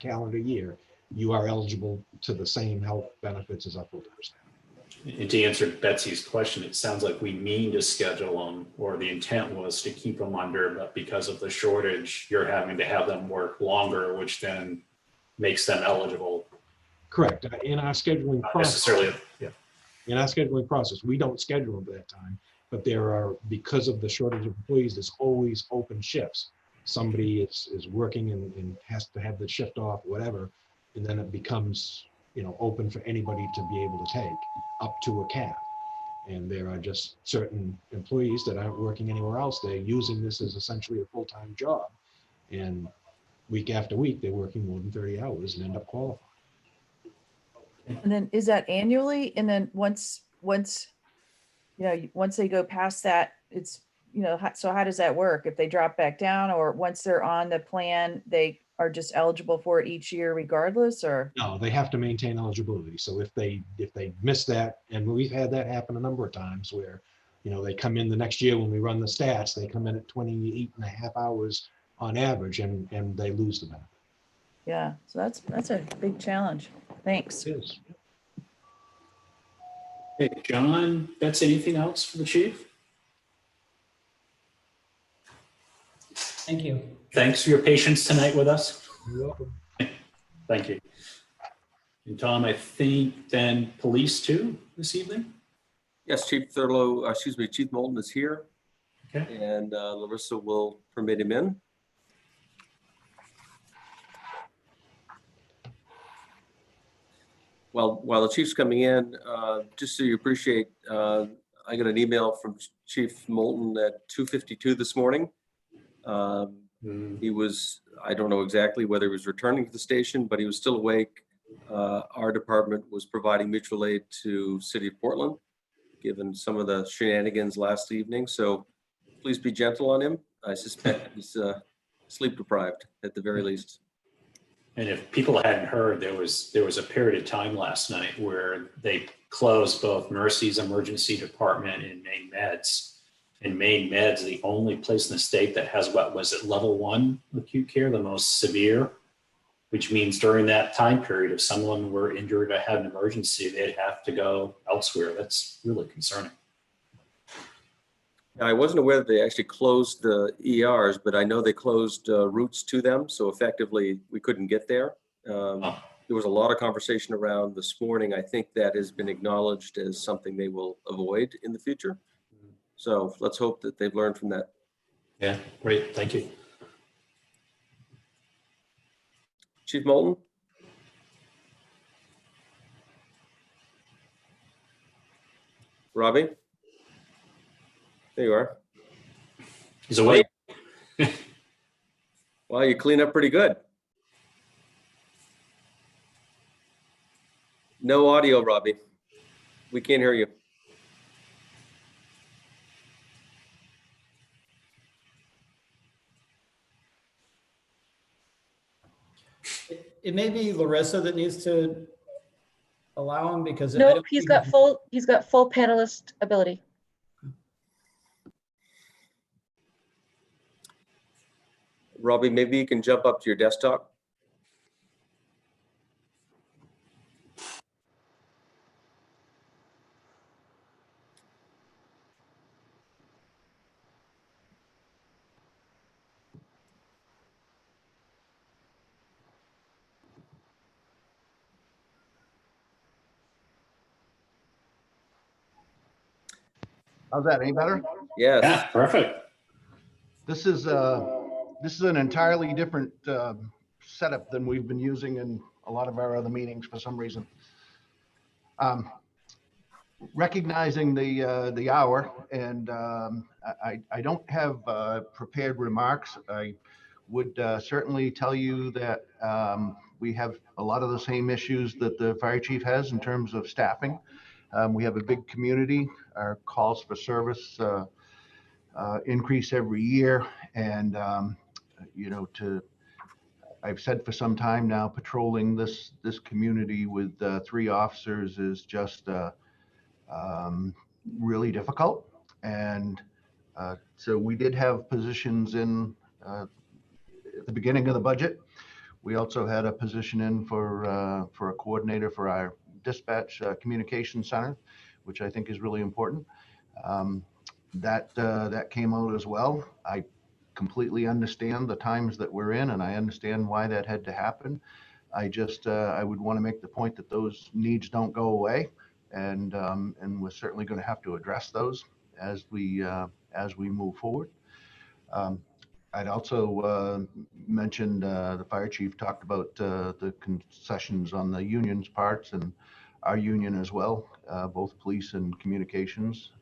calendar year, you are eligible to the same health benefits as a full-time staff. And to answer Betsy's question, it sounds like we mean to schedule them, or the intent was to keep them under, but because of the shortage, you're having to have them work longer, which then makes them eligible. Correct. In our scheduling Not process, necessarily, yeah. in our scheduling process, we don't schedule them for that time, but there are, because of the shortage of employees, there's always open shifts. Somebody is working and has to have the shift off, whatever, and then it becomes, open for anybody to be able to take up to a cap. And there are just certain employees that aren't working anywhere else. They're using this as essentially a full-time job. And week after week, they're working more than 30 hours and end up qualifying. And then is that annually? And then once they go past that, it's, so how does that work? If they drop back down, or once they're on the plan, they are just eligible for it each year regardless, or? No, they have to maintain eligibility. So if they miss that, and we've had that happen a number of times where, they come in the next year when we run the stats, they come in at 28 and a half hours on average and they lose the benefit. Yeah, so that's a big challenge. Thanks. It is. Hey, John, that's anything else for the chief? Thank you. Thanks for your patience tonight with us. You're welcome. Thank you. And Tom, I think then police too this evening? Yes, Chief Thurlow, Chief Moulton is here. Okay. And Larissa will permit him in. While the chief's coming in, just so you appreciate, I got an email from Chief Moulton at 2:52 this morning. He was, I don't know exactly whether he was returning to the station, but he was still awake. Our department was providing mutual aid to City of Portland, given some of the shenanigans last evening. So please be gentle on him. I suspect he's sleep deprived at the very least. And if people hadn't heard, there was a period of time last night where they closed both Mercy's emergency department and Maine Meds. And Maine Meds, the only place in the state that has what was it, level 1 acute care, the most severe, which means during that time period, if someone were injured or had an emergency, they'd have to go elsewhere. That's really concerning. I wasn't aware that they actually closed the ERs, but I know they closed routes to them. So effectively, we couldn't get there. There was a lot of conversation around this morning. I think that has been acknowledged as something they will avoid in the future. So let's hope that they've learned from that. Yeah, great. Thank you. Chief Moulton? Robbie? There you are. He's awake. Well, you clean up pretty good. No audio, Robbie. We can't hear you. It may be Larissa that needs to allow him? Because I Nope, don't he's think got full panelist ability. Robbie, maybe you can jump up to your desktop. How's that? Any better? Yes. Yeah, perfect. This is an entirely different setup than we've been using in a lot of our other meetings for some reason. Recognizing the hour, and I don't have prepared remarks. I would certainly tell you that we have a lot of the same issues that the fire chief has in terms of staffing. We have a big community. Our calls for service increase every year, and I've said for some time now, patrolling this community with 3 officers is just really difficult. And so we did have positions in at the beginning of the budget. We also had a position in for a coordinator for our dispatch communication center, which I think is really important. That came out as well. I completely understand the times that we're in, and I understand why that had to happen. I would want to make the point that those needs don't go away, and we're certainly going to have to address those as we move forward. I'd also mentioned the fire chief talked about the concessions on the union's parts, and our union as well. Both police and communications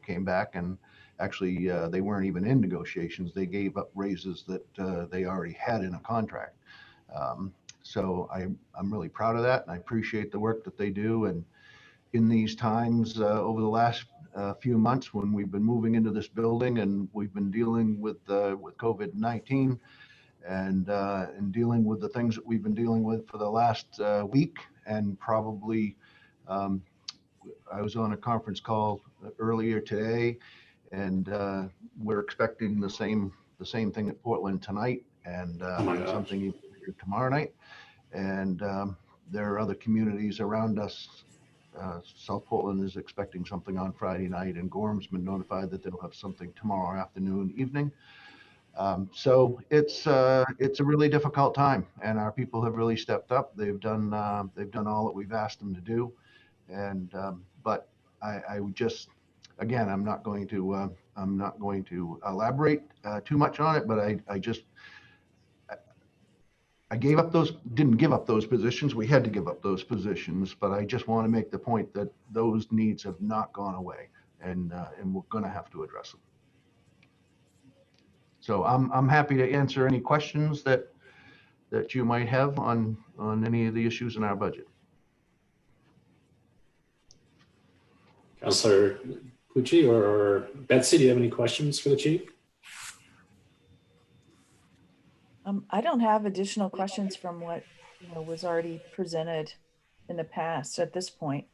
came back, and actually they weren't even in negotiations. They gave up raises that they already had in a contract. So I'm really proud of that, and I appreciate the work that they do. And in these times over the last few months, when we've been moving into this building and we've been dealing with COVID-19 and dealing with the things that we've been dealing with for the last week, and probably I was on a conference call earlier today, and we're expecting the same thing at Portland tonight, and something even bigger tomorrow night. And there are other communities around us. South Portland is expecting something on Friday night, and Gorham's been notified that they'll have something tomorrow afternoon, evening. So it's a really difficult time, and our people have really stepped up. They've done all that we've asked them to do, and but I would just, again, I'm not going to elaborate too much on it, but I didn't give up those positions. We had to give up those positions, but I just want to make the point that those needs have not gone away, and we're going to have to address them. So I'm happy to answer any questions that you might have on any of the issues in our budget. Councillor Pucci or Betsy, do you have any questions for the chief? I don't have additional questions from what was already presented in the past at this point.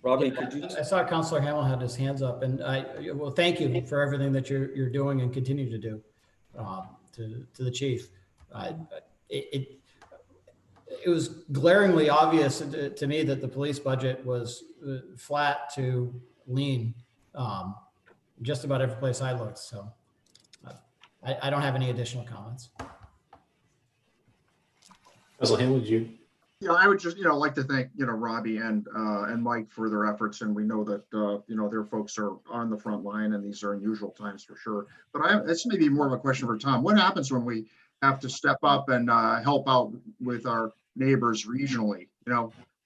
Robbie, could you? I saw Councillor Hamel had his hands up, and well, thank you for everything that you're doing and continue to do to the chief. It was glaringly obvious to me that the police budget was flat to lean, just about every place I looked. So I don't have any additional comments. Councillor Hamel, would you? I would just, like to thank, Robbie and Mike for their efforts. And we know that, their folks are on the front line, and these are unusual times for sure. But this may be more of a question for Tom. What happens when we have to step up and help out with our neighbors regionally?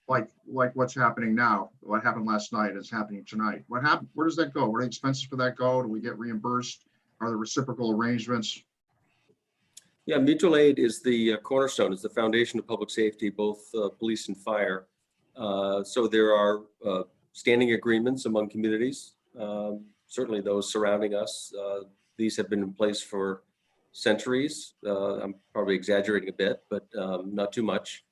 Like what's happening now, what happened last night is happening tonight. What happened? Where does that go? Where do the expenses for that go? Do we get reimbursed? Are there reciprocal arrangements? Yeah, mutual aid is the cornerstone, is the foundation of public safety, both police and fire. So there are standing agreements among communities, certainly those surrounding us. These have been in place for centuries. I'm probably exaggerating a bit, but not too much.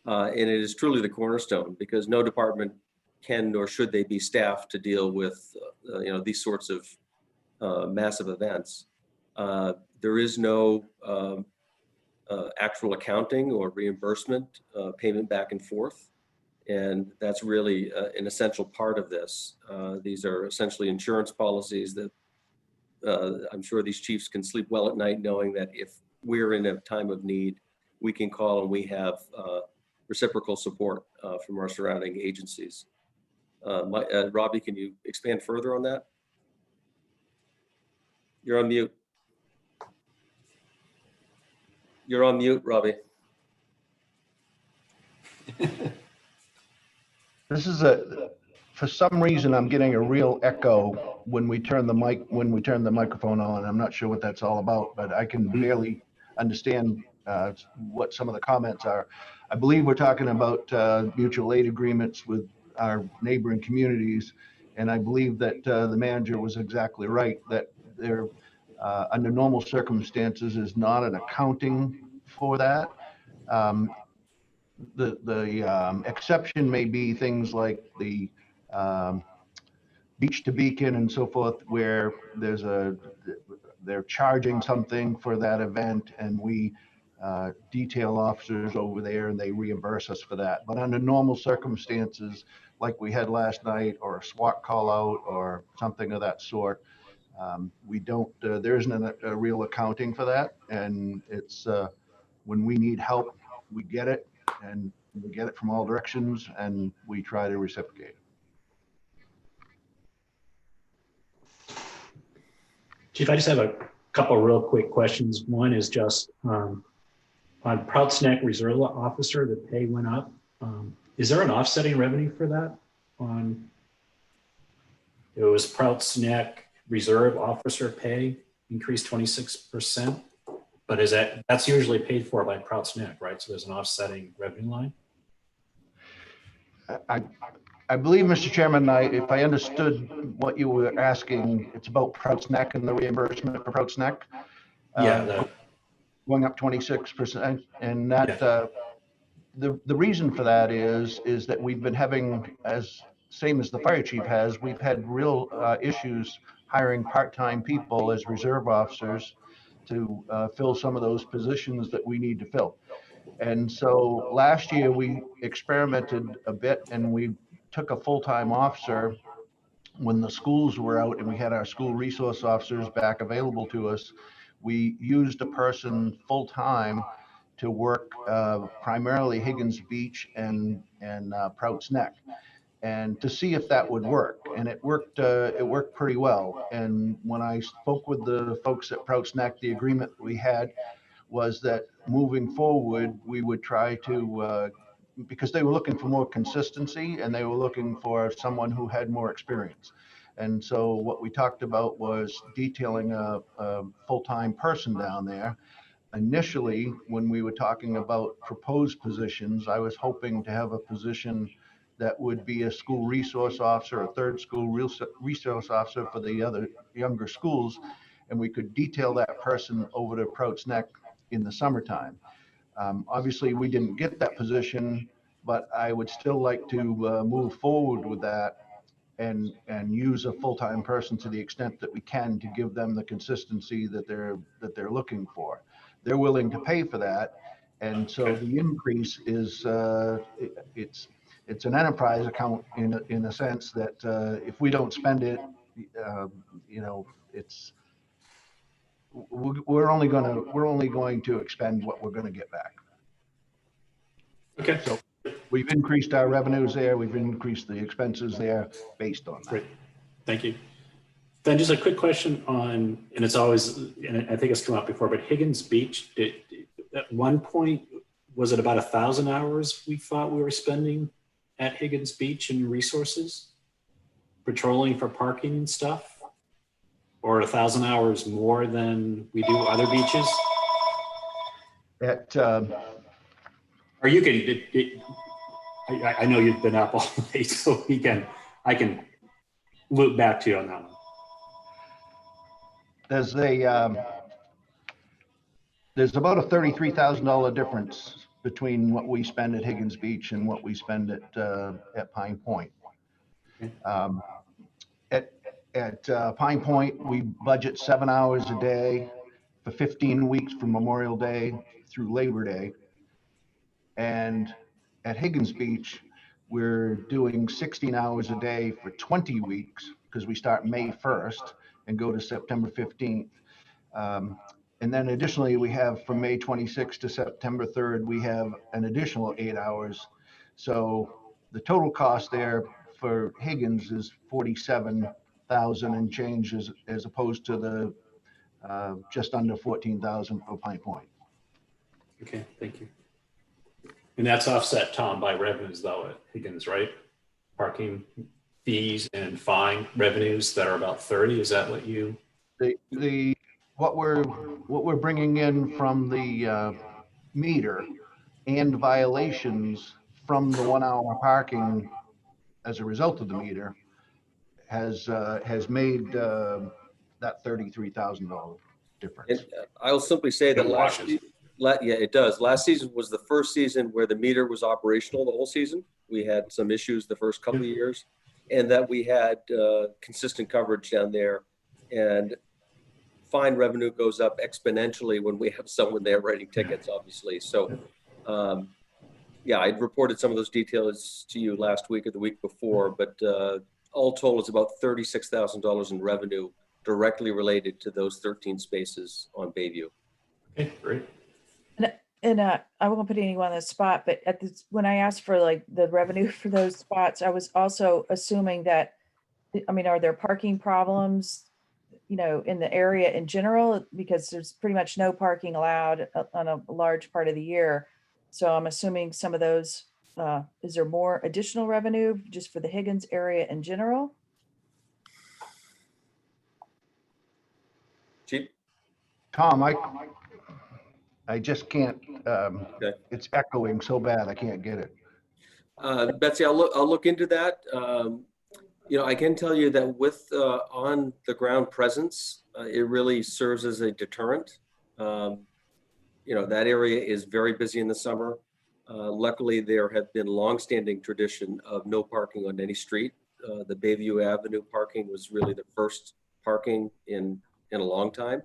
And it is truly the cornerstone, because no department can nor should they be staffed to deal with these sorts of massive events. There is no actual accounting or reimbursement payment back and forth. And that's really an essential part of this. These are essentially insurance policies that I'm sure these chiefs can sleep well at night knowing that if we're in a time of need, we can call and we have reciprocal support from our surrounding agencies. Robbie, can you expand further on that? You're on mute. You're on mute, Robbie. This is for some reason, I'm getting a real echo when we turn the microphone on. I'm not sure what that's all about, but I can barely understand what some of the comments are. I believe we're talking about mutual aid agreements with our neighboring communities. And I believe that the manager was exactly right, that there, under normal circumstances, is not an accounting for that. The exception may be things like the beach to beacon and so forth, where they're charging something for that event, and we detail officers over there and they reimburse us for that. But under normal circumstances, like we had last night, or a SWAT call out or something of that sort, we don't, there isn't a real accounting for that. And it's when we need help, we get it, and we get it from all directions, and we try to reciprocate. Chief, I just have a couple of real quick questions. One is just on Prouts Neck Reserve Officer, the pay went up. Is there an offsetting revenue for that? It was Prouts Neck Reserve Officer pay increased 26%, but that's usually paid for by Prouts Neck, right? So there's an offsetting revenue line. I believe, Mr. Chairman, if I understood what you were asking, it's about Prouts Neck and the reimbursement for Prouts Neck. Yeah. Going up 26%. And that the reason for that is that we've been having, same as the fire chief has, we've had real issues hiring part-time people as reserve officers to fill some of those positions that we need to fill. And so last year we experimented a bit, and we took a full-time officer when the schools were out and we had our school resource officers back available to us. We used a person full-time to work primarily Higgins Beach and Prouts Neck, and to see if that would work. And it worked pretty well. And when I spoke with the folks at Prouts Neck, the agreement we had was that moving forward, we would try to, because they were looking for more consistency and they were looking for someone who had more experience. And so what we talked about was detailing a full-time person down there. Initially, when we were talking about proposed positions, I was hoping to have a position that would be a school resource officer, a third school resource officer for the other younger schools, and we could detail that person over to Prouts Neck in the summertime. Obviously, we didn't get that position, but I would still like to move forward with that and use a full-time person to the extent that we can to give them the consistency that they're looking for. They're willing to pay for that, and so the increase is it's an enterprise account in a sense that if we don't spend it, it's we're only going to expend what we're going to get back. Okay. So we've increased our revenues there. We've increased the expenses there based on that. Great. Thank you. Then just a quick question on, and it's always, and I think it's come up before, but Higgins Beach, at one point, was it about 1,000 hours we thought we were spending at Higgins Beach and resources, patrolling for parking and stuff? Or 1,000 hours more than we do other beaches? Or you can, I know you've been up all night, so I can loop back to you on that one. There's there's about a $33,000 difference between what we spend at Higgins Beach and what we spend at Pine Point. Um, At Pine Point, we budget 7 hours a day for 15 weeks from Memorial Day through Labor Day. And at Higgins Beach, we're doing 16 hours a day for 20 weeks because we start May 1st and go to September 15th. And then additionally, we have from May 26th to September 3rd, we have an additional 8 hours. So the total cost there for Higgins is 47,000 and change as opposed to the just under 14,000 for Pine Point. Okay, thank you. And that's offset, Tom, by revenues though at Higgins, right? Parking fees and fine revenues that are about 30, is that what you? What we're bringing in from the meter and violations from the 1 hour parking as a result of the meter has made that $33,000 difference. And I'll simply say that It washes. yeah, it does. Last season was the first season where the meter was operational the whole season. We had some issues the first couple of years, and that we had consistent coverage down there. And fine revenue goes up exponentially when we have someone there writing tickets, obviously. So, yeah, I reported some of those details to you last week or the week before, but all told, it's about $36,000 in revenue directly related to those 13 spaces on Bayview. Okay, great. And I won't put anyone on the spot, but when I asked for like the revenue for those spots, I was also assuming that, I mean, are there parking problems, you know, in the area in general? Because there's pretty much no parking allowed on a large part of the year. So I'm assuming some of those, is there more additional revenue just for the Higgins area in general? Chief? Tom, I just can't, Okay. it's echoing so bad, I can't get it. Betsy, I'll look into that. You know, I can tell you that with on the ground presence, it really serves as a deterrent. You know, that area is very busy in the summer. Luckily, there have been longstanding tradition of no parking on any street. The Bayview Avenue parking was really the first parking in a long time.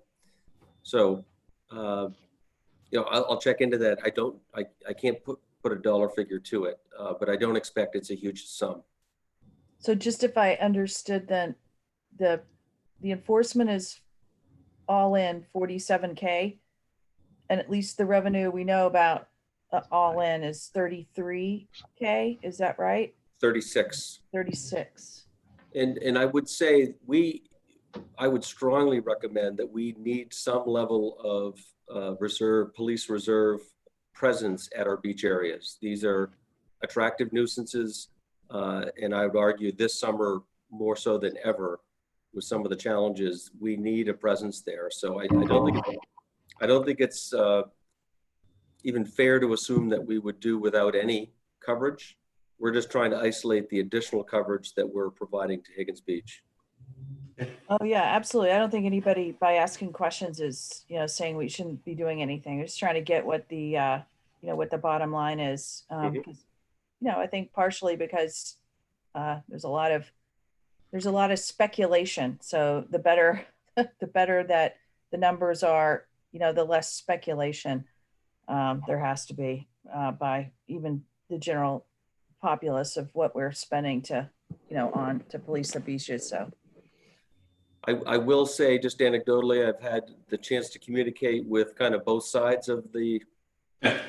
So, you know, I'll check into that. I can't put a dollar figure to it, but I don't expect it's a huge sum. So just if I understood, then the enforcement is all in 47K, and at least the revenue we know about all in is 33K. Is that right? 36. 36. And I would say I would strongly recommend that we need some level of police reserve presence at our beach areas. These are attractive nuisances. And I would argue this summer more so than ever with some of the challenges, we need a presence there. So I don't think it's even fair to assume that we would do without any coverage. We're just trying to isolate the additional coverage that we're providing to Higgins Beach. Oh yeah, absolutely. I don't think anybody by asking questions is, you know, saying we shouldn't be doing anything. We're just trying to get what the, you know, what the bottom line is. Because, you know, I think partially because there's a lot of speculation. So the better that the numbers are, you know, the less speculation there has to be by even the general populace of what we're spending to, you know, on to police the beaches. So. I will say, just anecdotally, I've had the chance to communicate with kind of both sides of the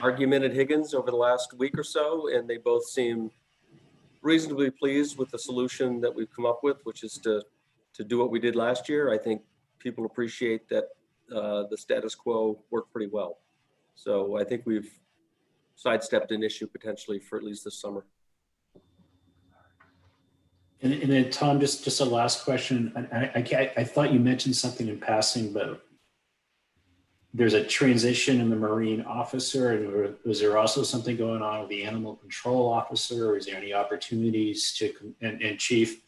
argument at Higgins over the last week or so, and they both seem reasonably pleased with the solution that we've come up with, which is to do what we did last year. I think people appreciate that the status quo worked pretty well. So I think we've sidestepped an issue potentially for at least this summer. And then Tom, just a last question. I thought you mentioned something in passing, but there's a transition in the Marine officer, and was there also something going on with the animal control officer? Or is there any opportunities to, and chief,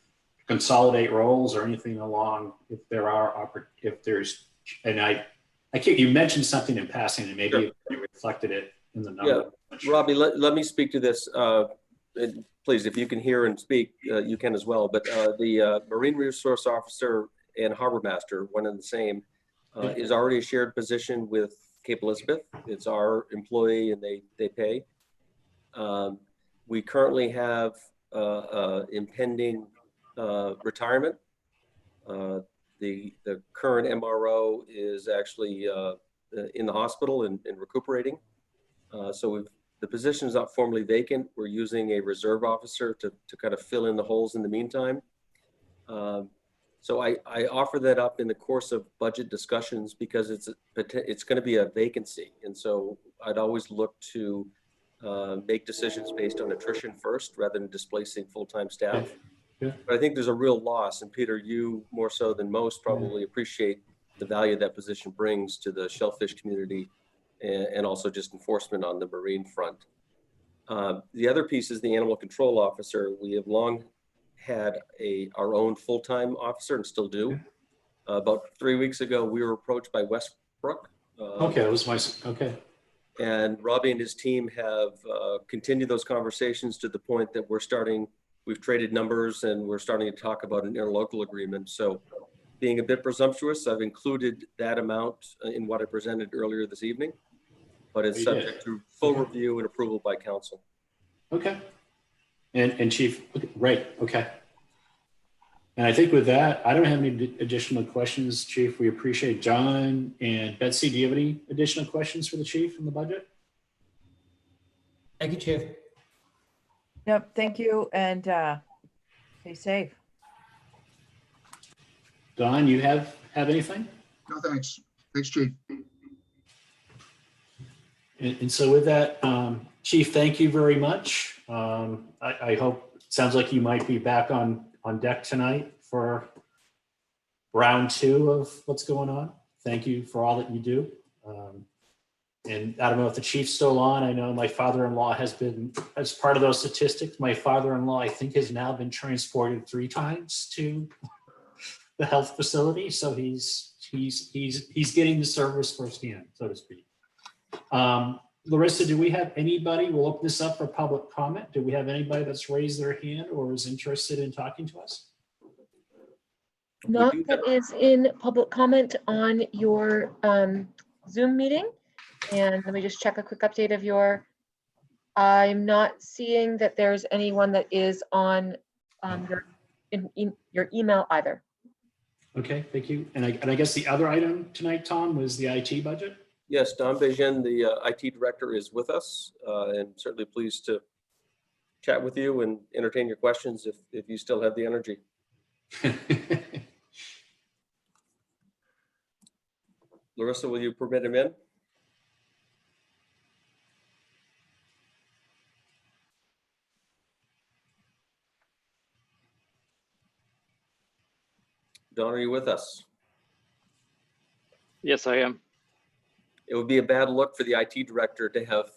consolidate roles or anything along if there's, and you mentioned something in passing and maybe Sure. you reflected it in the number. Yeah, I'm not sure. Robbie, let me speak to this. And please, if you can hear and speak, you can as well. But the Marine Resource Officer and Harbor Master, one and the same, is already a shared position with Cape Elizabeth. It's our employee and they pay. We currently have impending retirement. The current MRO is actually in the hospital and recuperating. So the position is not formally vacant. We're using a reserve officer to kind of fill in the holes in the meantime. So I offer that up in the course of budget discussions because it's going to be a vacancy. And so I'd always look to make decisions based on attrition first rather than displacing full-time staff. Yeah. But I think there's a real loss. And Peter, you more so than most probably appreciate the value that position brings to the shellfish community and also just enforcement on the marine front. The other piece is the animal control officer. We have long had our own full-time officer and still do. About 3 weeks ago, we were approached by Westbrook. Okay, that was okay. And Robbie and his team have continued those conversations to the point that we've traded numbers and we're starting to talk about an interlocal agreement. So being a bit presumptuous, I've included that amount in what I presented earlier this evening, but it's subject to full review and approval by council. Okay. And Chief, right, okay. And I think with that, I don't have any additional questions, Chief. We appreciate John and Betsy. Do you have any additional questions for the Chief in the budget? Thank you, Chief. Yep, thank you, and stay safe. Don, you have anything? No, thanks. Thanks, Chief. And so with that, Chief, thank you very much. I hope, it sounds like you might be back on deck tonight for round 2 of what's going on. Thank you for all that you do. And I don't know if the Chief's still on. I know my father-in-law has been, as part of those statistics, my father-in-law, I think, has now been transported 3 times to the health facility. So he's getting the service firsthand, so to speak. Larissa, do we have anybody? We'll open this up for public comment. Do we have anybody that's raised their hand or is interested in talking to us? Not that is in public comment on your Zoom meeting. And let me just check a quick update of I'm not seeing that there's anyone that is on your email either. Okay, thank you. And I guess the other item tonight, Tom, was the IT budget? Yes, Don Bejen, the IT director, is with us and certainly pleased to chat with you and entertain your questions if you still have the energy. Larissa, will you permit him in? Don, are you with us? Yes, I am. It would be a bad look for the IT director to have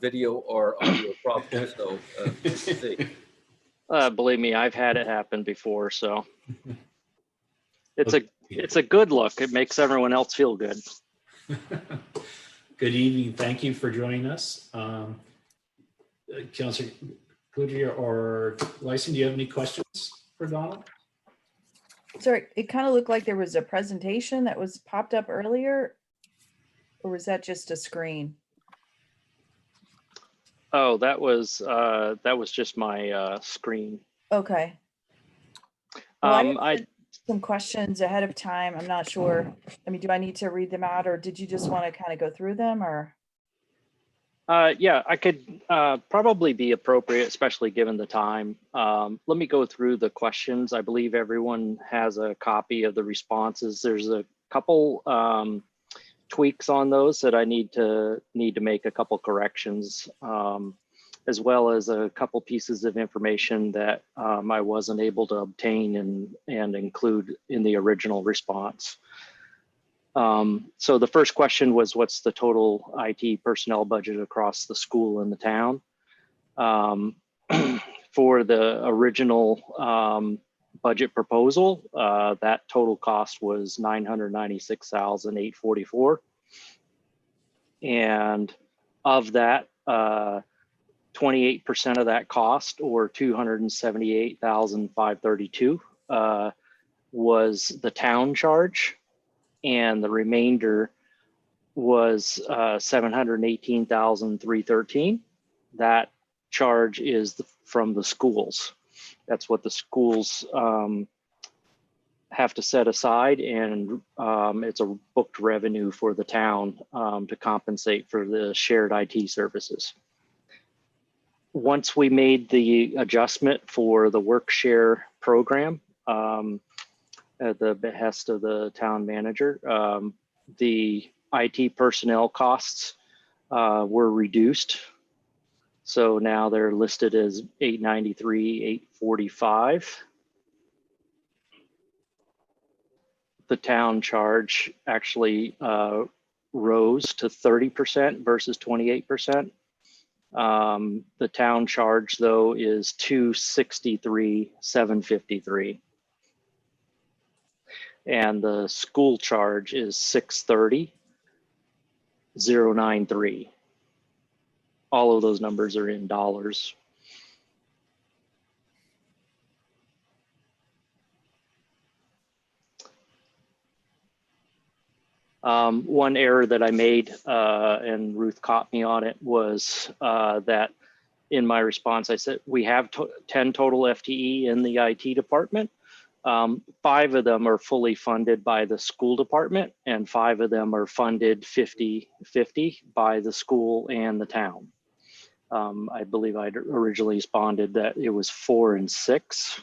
video or audio problems. So let's see. Believe me, I've had it happen before, so it's a good look. It makes everyone else feel good. Good evening. Thank you for joining us. Councilor Cludier or Lyson, do you have any questions for Donald? Sorry, it kind of looked like there was a presentation that was popped up earlier, or was that just a screen? Oh, that was just my screen. Okay. Well, I had some questions ahead of time. I'm not sure. I mean, do I need to read them out, or did you just want to kind of go through them, or? Yeah, I could probably be appropriate, especially given the time. Let me go through the questions. I believe everyone has a copy of the responses. There's a couple tweaks on those that I need to make a couple corrections, as well as a couple pieces of information that I wasn't able to obtain and include in the original response. So the first question was, what's the total IT personnel budget across the school and the town? For the original budget proposal, that total cost was $996,844. And of that, 28% of that cost, or 278,532, was the town charge, and the remainder was 718,313. That charge is from the schools. That's what the schools have to set aside, and it's a booked revenue for the town to compensate for the shared IT services. Once we made the adjustment for the work share program at the behest of the town manager, the IT personnel costs were reduced. So now they're listed as 893, 845. The town charge actually rose to 30% versus 28%. The town charge, though, is 263,753. And the school charge is 630,093. All of those numbers are in dollars. One error that I made, and Ruth caught me on it, was that in my response, I said we have 10 total FTE in the IT department. 5 of them are fully funded by the school department, and 5 of them are funded 50-50 by the school and the town. I believe I'd originally responded that it was 4 and 6.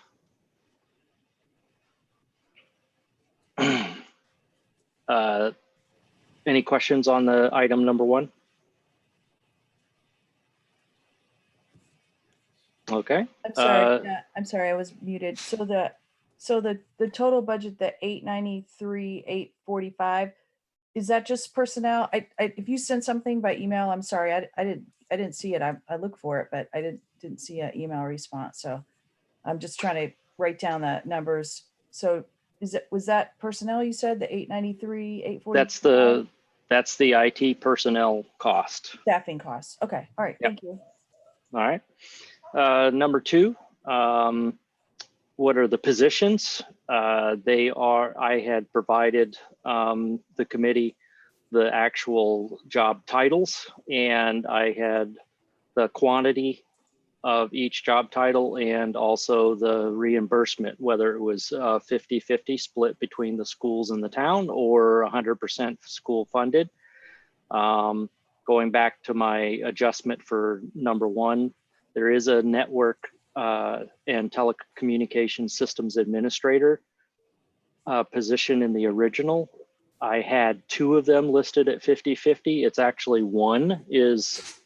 Any questions on the item number 1? Okay. I'm sorry. I'm sorry, I was muted. So the total budget, the 893, 845, is that just personnel? If you send something by email, I'm sorry, I didn't see it. I looked for it, but I didn't see an email response. So I'm just trying to write down the numbers. So was that personnel you said, the 893, 845? That's the IT personnel cost. Staffing costs. Okay. All right. Yep. Thank you. All right. Number 2, what are the positions? I had provided the committee the actual job titles, and I had the quantity of each job title and also the reimbursement, whether it was 50-50 split between the schools and the town or 100% school funded. Going back to my adjustment for number 1, there is a network and telecommunication systems administrator position in the original. I had 2 of them listed at 50-50. It's actually 1 is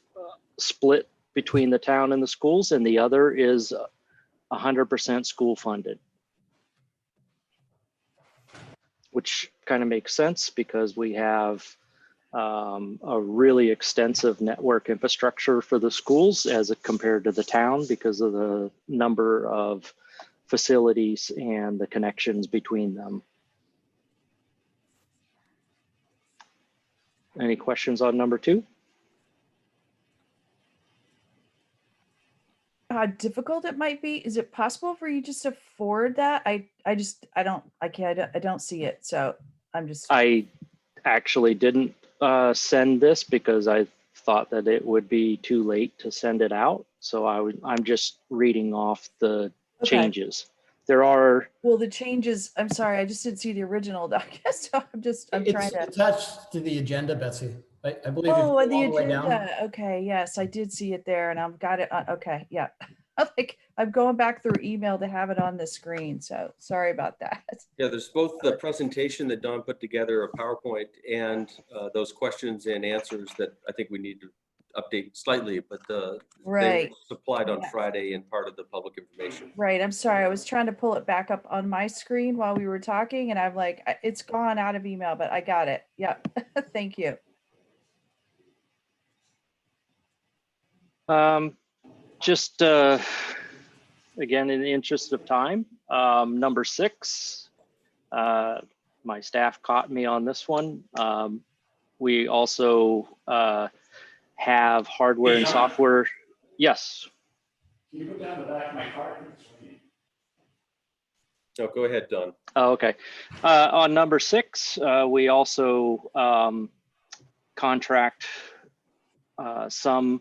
split between the town and the schools, and the other is 100% school funded, which kind of makes sense because we have a really extensive network infrastructure for the schools as compared to the town because of the number of facilities and the connections between them. Any questions on number 2? How difficult it might be. Is it possible for you just to forward that? I don't see it. So I actually didn't send this because I thought that it would be too late to send it out. So I'm just reading off the changes. There are. Well, the changes, I'm sorry, I just didn't see the original document. So I'm trying to. Attached to the agenda, Betsy. I believe. Oh, it's the all way down. agenda. Okay, yes, I did see it there and I've got it on. Okay, yeah. I'm going back through email to have it on the screen. So sorry about that. Yeah, there's both the presentation that Don put together, a PowerPoint, and those questions and answers that I think we need to update slightly, but they were supplied on Friday and part of the public information. Right. I'm sorry. I was trying to pull it back up on my screen while we were talking and I'm like, it's gone out of email, but I got it. Yeah. Thank you. Just again, in the interest of time, number 6, my staff caught me on this one. We also have hardware and Hey, John? software. Yes. Can you go down the back of my car? No, go ahead, Don. Oh, okay. On number 6, we also contract some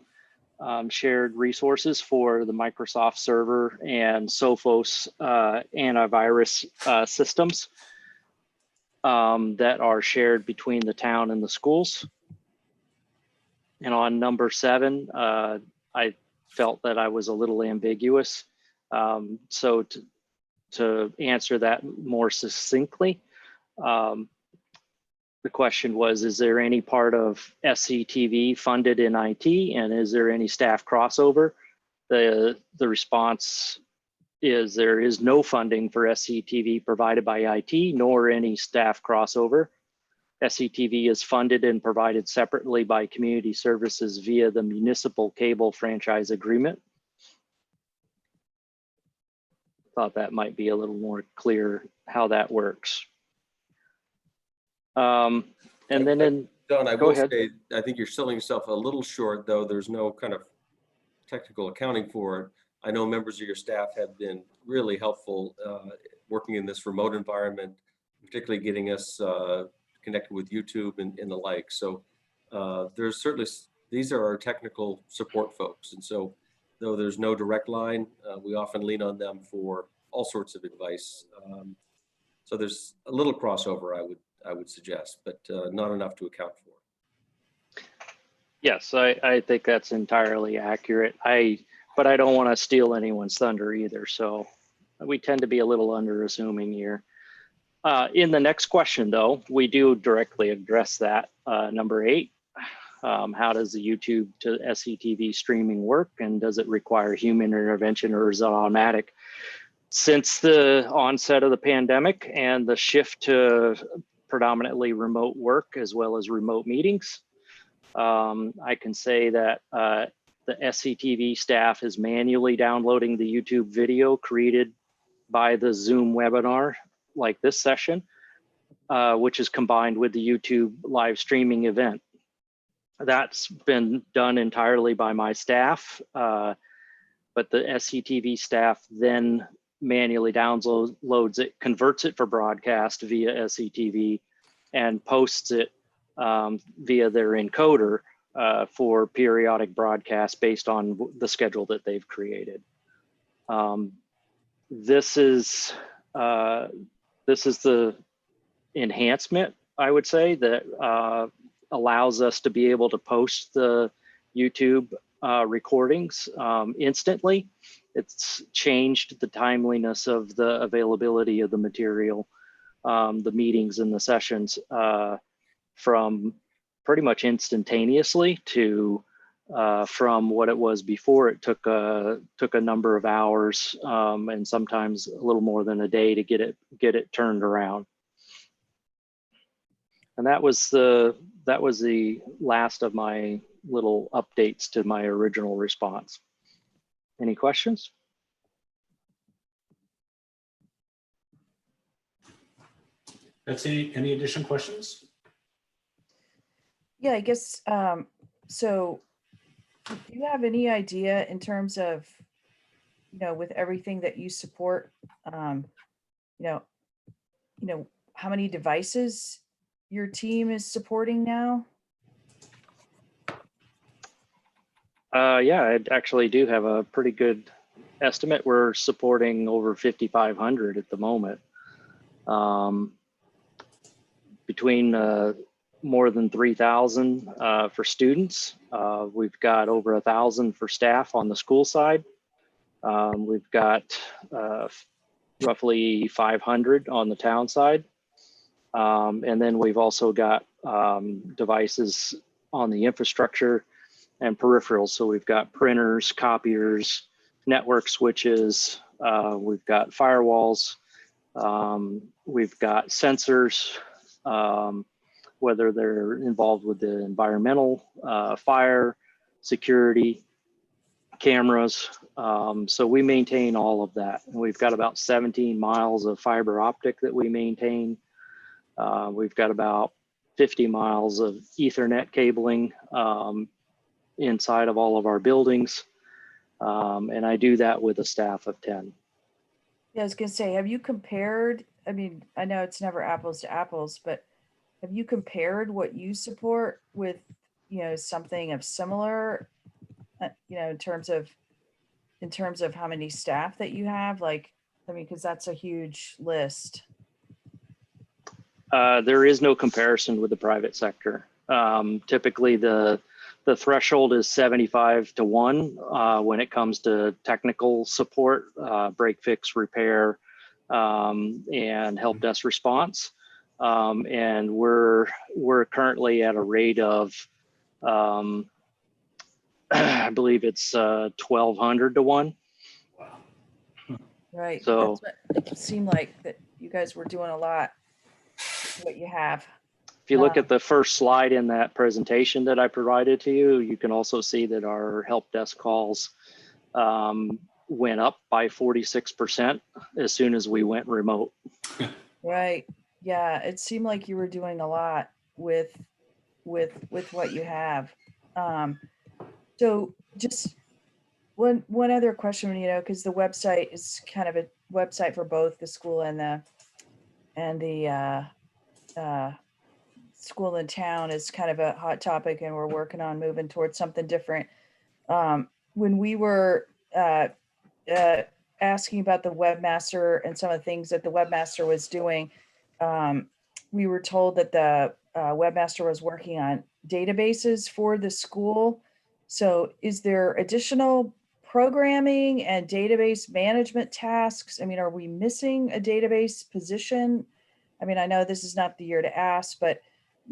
shared resources for the Microsoft Server and Sophos antivirus systems that are shared between the town and the schools. And on number 7, I felt that I was a little ambiguous. So to answer that more succinctly, the question was, is there any part of SCTV funded in IT, and is there any staff crossover? The response is there is no funding for SCTV provided by IT, nor any staff crossover. SCTV is funded and provided separately by Community Services via the Municipal Cable Franchise Agreement. Thought that might be a little more clear how that works. And then Don, I Go will ahead. say, I think you're selling yourself a little short, though. There's no kind of technical accounting for it. I know members of your staff have been really helpful working in this remote environment, particularly getting us connected with YouTube and the like. So there's certainly, these are our technical support folks. And so though there's no direct line, we often lean on them for all sorts of advice. So there's a little crossover, I would suggest, but not enough to account for. yes, I think that's entirely accurate. But I don't want to steal anyone's thunder either. So we tend to be a little under-assuming here. In the next question, though, we do directly address that. Number 8, how does the YouTube to SCTV streaming work, and does it require human intervention, or is it automatic? Since the onset of the pandemic and the shift to predominantly remote work as well as remote meetings, I can say that the SCTV staff is manually downloading the YouTube video created by the Zoom webinar, like this session, which is combined with the YouTube live streaming event. That's been done entirely by my staff, but the SCTV staff then manually downloads it, converts it for broadcast via SCTV, and posts it via their encoder for periodic broadcast based on the schedule that they've created. This is the enhancement, I would say, that allows us to be able to post the YouTube recordings instantly. It's changed the timeliness of the availability of the material, the meetings and the sessions from pretty much instantaneously to from what it was before. It took a number of hours and sometimes a little more than a day to get it turned around. And that was the last of my little updates to my original response. Any questions? That's any additional questions? Yeah, I guess, so do you have any idea in terms of, with everything that you support, how many devices your team is supporting now? Yeah, I actually do have a pretty good estimate. We're supporting over 5,500 at the moment. Between more than 3,000 for students. We've got over 1,000 for staff on the school side. We've got roughly 500 on the town side. And then we've also got devices on the infrastructure and peripherals. So we've got printers, copiers, network switches, we've got firewalls, we've got sensors, whether they're involved with the environmental, fire, security, cameras. So we maintain all of that. And we've got about 17 miles of fiber optic that we maintain. We've got about 50 miles of Ethernet cabling inside of all of our buildings. And I do that with a staff of 10. Yeah, I was gonna say, have you compared, I mean, I know it's never apples to apples, but have you compared what you support with, something of similar, in terms of how many staff that you have? Like, I mean, because that's a huge list. There is no comparison with the private sector. Typically, the threshold is 75 to 1 when it comes to technical support, break, fix, repair, and help desk response. And we're currently at a rate of, I believe it's 1,200 to 1. Right. So- That's what it seemed like that you guys were doing a lot with what you have. If you look at the first slide in that presentation that I provided to you, you can also see that our help desk calls went up by 46% as soon as we went remote. Right. Yeah. It seemed like you were doing a lot with what you have. So just one other question, because the website is kind of a website for both the school and the school and town is kind of a hot topic, and we're working on moving towards something different. When we were asking about the webmaster and some of the things that the webmaster was doing, we were told that the webmaster was working on databases for the school. So is there additional programming and database management tasks? I mean, are we missing a database position? I mean, I know this is not the year to ask, but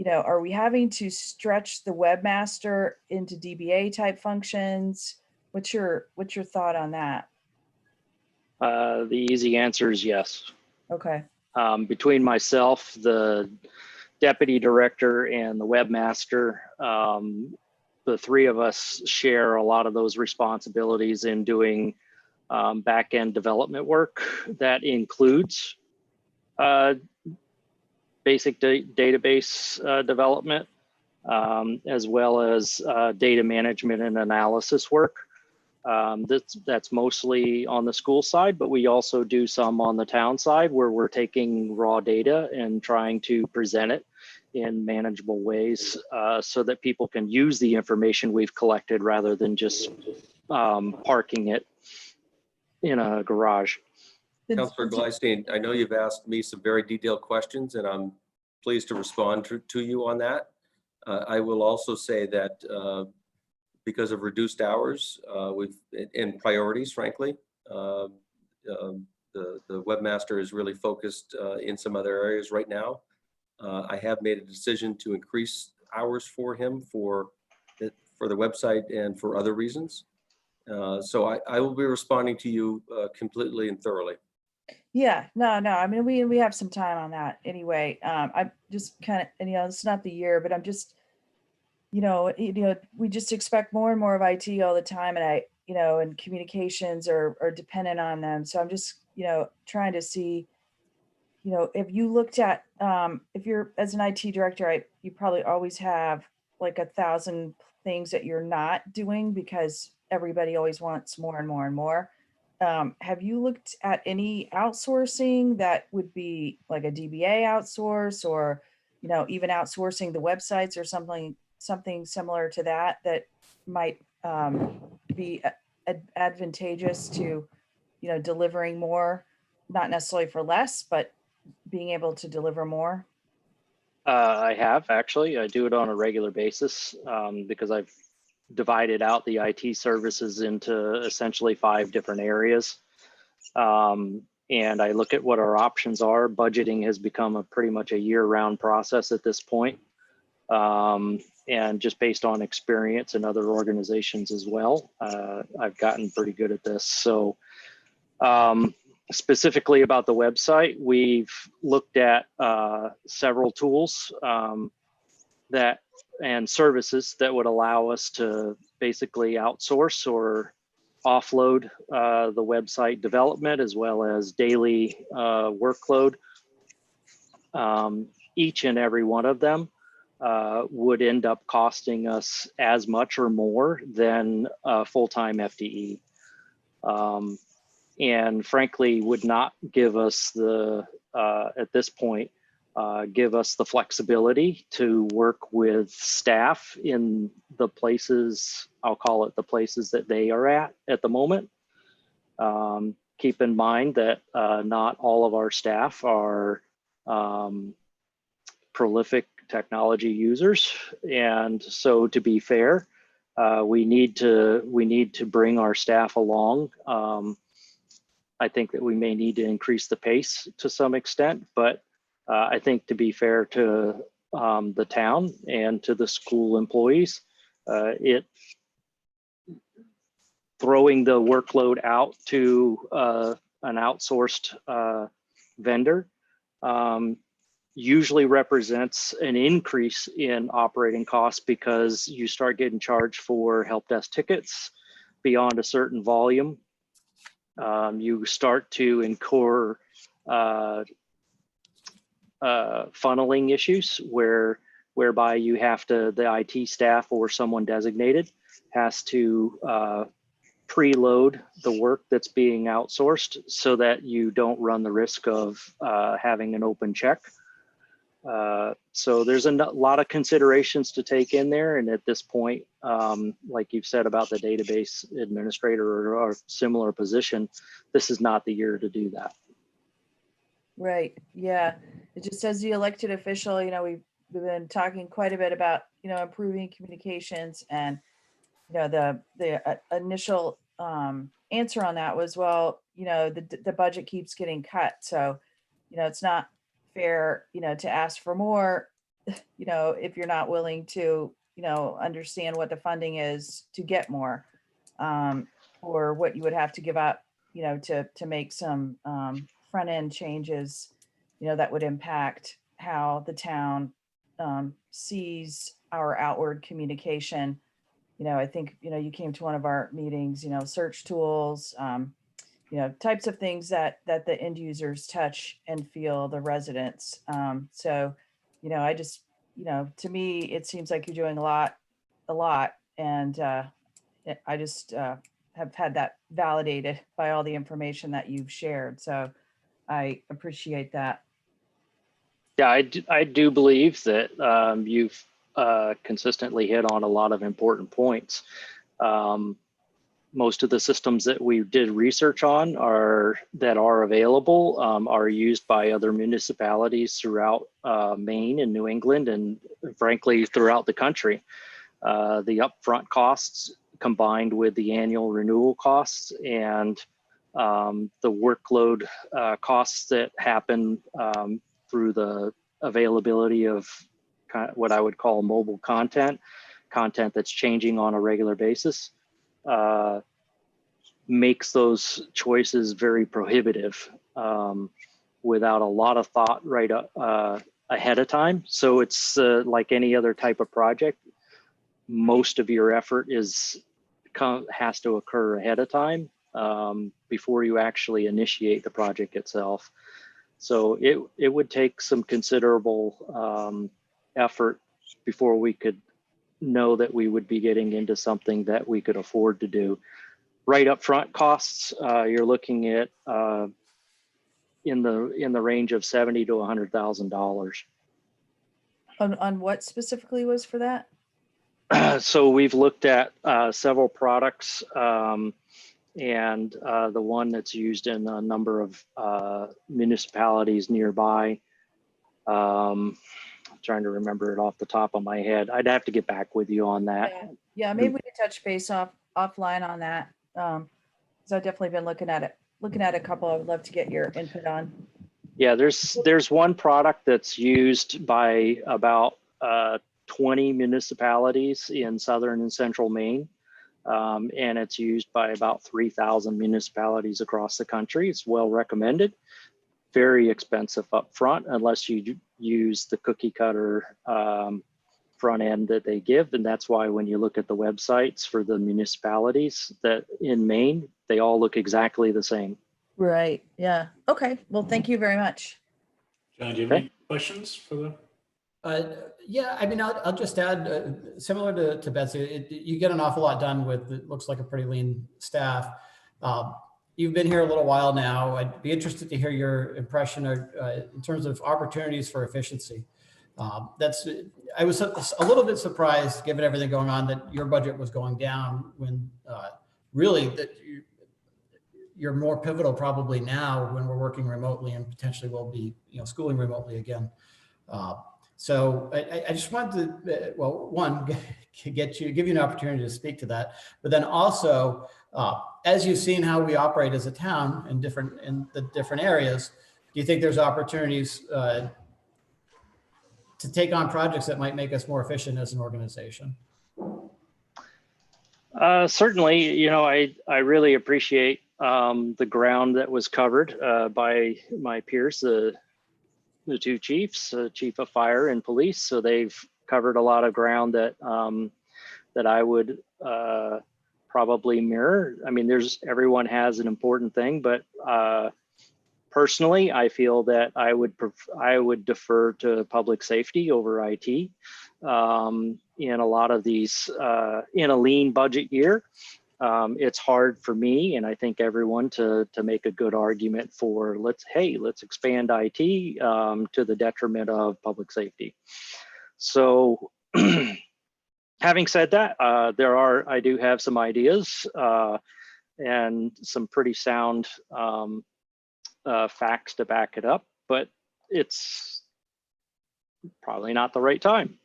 are we having to stretch the webmaster into DBA type functions? What's your thought on that? The easy answer is yes. Okay. Between myself, the deputy director, and the webmaster, the three of us share a lot of those responsibilities in doing back-end development work that includes basic database development, as well as data management and analysis work. That's mostly on the school side, but we also do some on the town side where we're taking raw data and trying to present it in manageable ways so that people can use the information we've collected rather than just parking it in a garage. Councillor Gleisten, I know you've asked me some very detailed questions, and I'm pleased to respond to you on that. I will also say that because of reduced hours and priorities, frankly, the webmaster is really focused in some other areas right now. I have made a decision to increase hours for him for the website and for other reasons. So I will be responding to you completely and thoroughly. Yeah, no. I mean, we have some time on that anyway. I'm just kind of, it's not the year, but I'm just, we just expect more and more of IT all the time, and and communications are dependent on them. So I'm just, trying to see, if you looked at, if you're as an IT director, you probably always have like 1,000 things that you're not doing because everybody always wants more and more and more. Have you looked at any outsourcing that would be like a DBA outsource, or, even outsourcing the websites or something similar to that might be advantageous to, delivering more, not necessarily for less, but being able to deliver more? I have actually. I do it on a regular basis because I've divided out the IT services into essentially 5 different areas. And I look at what our options are. Budgeting has become pretty much a year-round process at this point. And just based on experience in other organizations as well, I've gotten pretty good at this. So specifically about the website, we've looked at several tools and services that would allow us to basically outsource or offload the website development as well as daily workload. Each and every one of them would end up costing us as much or more than a full-time FTE. And frankly, would not give us the, at this point, give us the flexibility to work with staff in the places, I'll call it the places that they are at the moment. Keep in mind that not all of our staff are prolific technology users. And so to be fair, we need to bring our staff along. I think that we may need to increase the pace to some extent, but I think to be fair to the town and to the school employees, throwing the workload out to an outsourced vendor usually represents an increase in operating costs because you start getting charged for help desk tickets beyond a certain volume. You start to incur funneling issues whereby you have to, the IT staff or someone designated has to preload the work that's being outsourced so that you don't run the risk of having an open check. So there's a lot of considerations to take in there. And at this point, like you've said about the database administrator or similar position, this is not the year to do that. Right. Yeah. It just says the elected official, we've been talking quite a bit about, improving communications, and, the initial answer on that was, well, the budget keeps getting cut. So, it's not fair, to ask for more, if you're not willing to, understand what the funding is to get more, or what you would have to give up, to make some front end changes, that would impact how the town sees our outward communication. I think, you came to one of our meetings, search tools, types of things that the end users touch and feel, the residents. So, I just, to me, it seems like you're doing a lot. And I just have had that validated by all the information that you've shared. So I appreciate that. Yeah, I do believe that you've consistently hit on a lot of important points. Most of the systems that we did research on that are available are used by other municipalities throughout Maine and New England, and frankly throughout the country. The upfront costs combined with the annual renewal costs and the workload costs that happen through the availability of what I would call mobile content that's changing on a regular basis, makes those choices very prohibitive without a lot of thought right ahead of time. So it's like any other type of project. Most of your effort has to occur ahead of time before you actually initiate the project itself. So it would take some considerable effort before we could know that we would be getting into something that we could afford to do. Right up front costs, you're looking at in the range of $70,000 to $100,000. On what specifically was for that? So we've looked at several products, and the one that's used in a number of municipalities nearby. I'm trying to remember it off the top of my head. I'd have to get back with you on that. Yeah, maybe we could touch base offline on that. So I've definitely been looking at a couple I would love to get your input on. Yeah, there's one product that's used by about 20 municipalities in southern and central Maine. And it's used by about 3,000 municipalities across the country. It's well recommended. Very expensive up front unless you use the cookie cutter front end that they give. And that's why when you look at the websites for the municipalities that in Maine, they all look exactly the same. Right. Yeah. Okay. Well, thank you very much. John, do you have any questions for the? Yeah, I mean, I'll just add, similar to Betsy, you get an awful lot done with, it looks like a pretty lean staff. You've been here a little while now. I'd be interested to hear your impression in terms of opportunities for efficiency. I was a little bit surprised, given everything going on, that your budget was going down when really that you're more pivotal probably now when we're working remotely and potentially will be, schooling remotely again. So I just wanted to, well, one, give you an opportunity to speak to that, but then also, as you've seen how we operate as a town in the different areas, do you think there's opportunities to take on projects that might make us more efficient as an organization? Certainly, I really appreciate the ground that was covered by my peers, the two chiefs, chief of fire and police. So they've covered a lot of ground that that I would probably mirror. I mean, everyone has an important thing, but personally, I feel that I would defer to public safety over IT in a lot of these in a lean budget year. It's hard for me, and I think everyone, to make a good argument for let's expand IT to the detriment of public safety. So having said that, I do have some ideas and some pretty sound facts to back it up, but it's probably not the right time.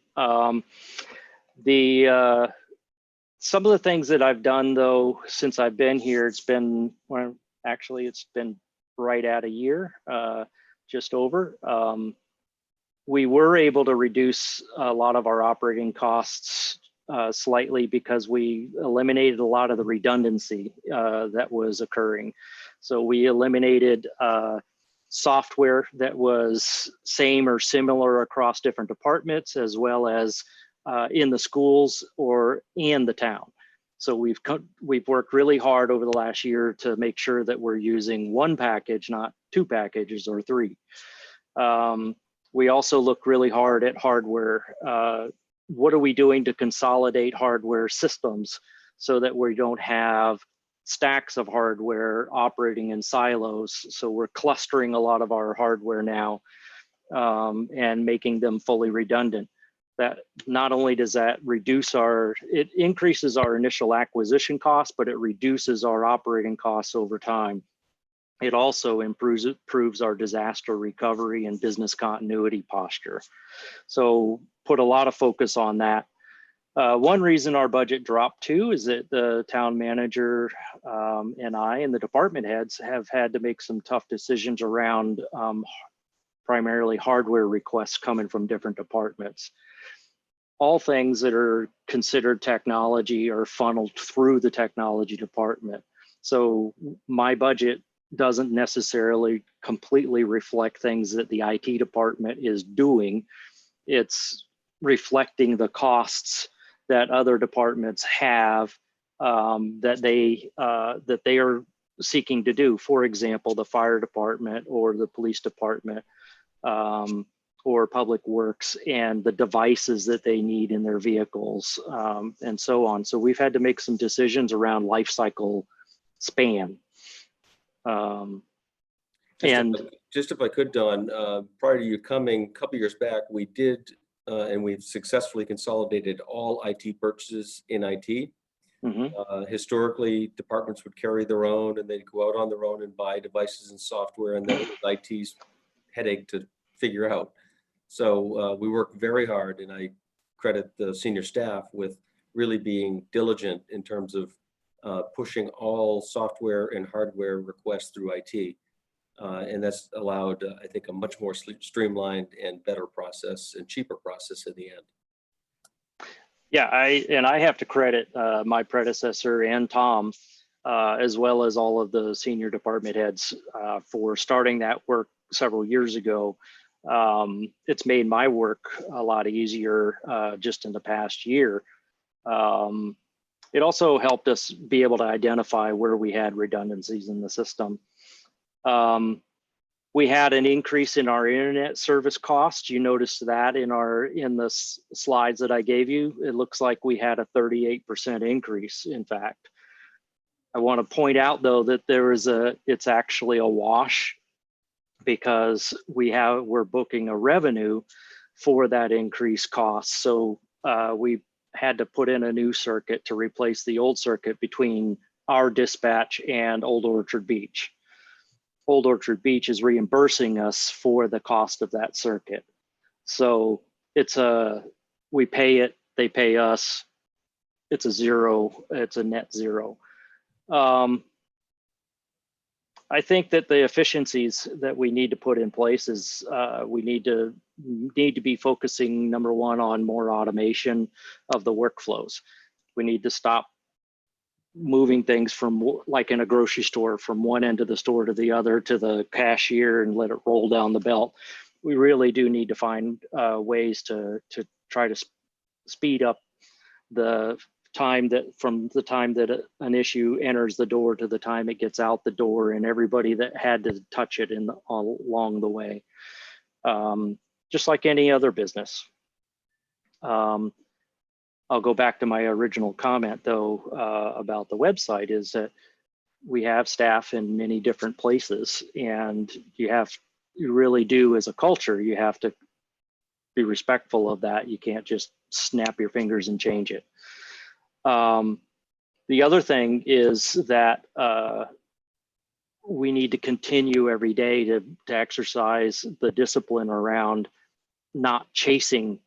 Some of the things that I've done, though, since I've been here, it's been right at a year, just over. We were able to reduce a lot of our operating costs slightly because we eliminated a lot of the redundancy that was occurring. So we eliminated software that was same or similar across different departments, as well as in the schools or in the town. So we've worked really hard over the last year to make sure that we're using one package, not two packages or three. We also look really hard at hardware. What are we doing to consolidate hardware systems so that we don't have stacks of hardware operating in silos? So we're clustering a lot of our hardware now and making them fully redundant. That not only does that it increases our initial acquisition costs, but it reduces our operating costs over time. It also improves our disaster recovery and business continuity posture. So put a lot of focus on that. One reason our budget dropped too is that the town manager and I and the department heads have had to make some tough decisions around primarily hardware requests coming from different departments. All things that are considered technology are funneled through the technology department. So my budget doesn't necessarily completely reflect things that the IT department is doing. It's reflecting the costs that other departments have that they are seeking to do. For example, the fire department or the police department or public works, and the devices that they need in their vehicles and so on. So we've had to make some decisions around life cycle span. Just if I could, Don, prior to you coming, a couple years back, we did, and we've successfully consolidated all IT purchases in IT. Mm-hmm. Historically, departments would carry their own, and they'd go out on their own and buy devices and software, and then it was IT's headache to figure out. So we worked very hard, and I credit the senior staff with really being diligent in terms of pushing all software and hardware requests through IT. And that's allowed, I think, a much more streamlined and better process and cheaper process in the end. Yeah, I have to credit my predecessor and Tom, as well as all of the senior department heads for starting that work several years ago. It's made my work a lot easier just in the past year. It also helped us be able to identify where we had redundancies in the system. We had an increase in our internet service costs. You noticed that in the slides that I gave you. It looks like we had a 38% increase, in fact. I want to point out though that it's actually a wash, because we're booking a revenue for that increased cost. So we had to put in a new circuit to replace the old circuit between our dispatch and Old Orchard Beach. Old Orchard Beach is reimbursing us for the cost of that circuit. So we pay it, they pay us. It's a net zero. I think that the efficiencies that we need to put in place is we need to be focusing, number one, on more automation of the workflows. We need to stop moving things from, like in a grocery store, from one end of the store to the other to the cashier and let it roll down the belt. We really do need to find ways to try to speed up the time from the time that an issue enters the door to the time it gets out the door, and everybody that had to touch it along the way, just like any other business. I'll go back to my original comment though about the website, is that we have staff in many different places, and you really do, as a culture, you have to be respectful of that. You can't just snap your fingers and change it. The other thing is that we need to continue every day to exercise the discipline around not chasing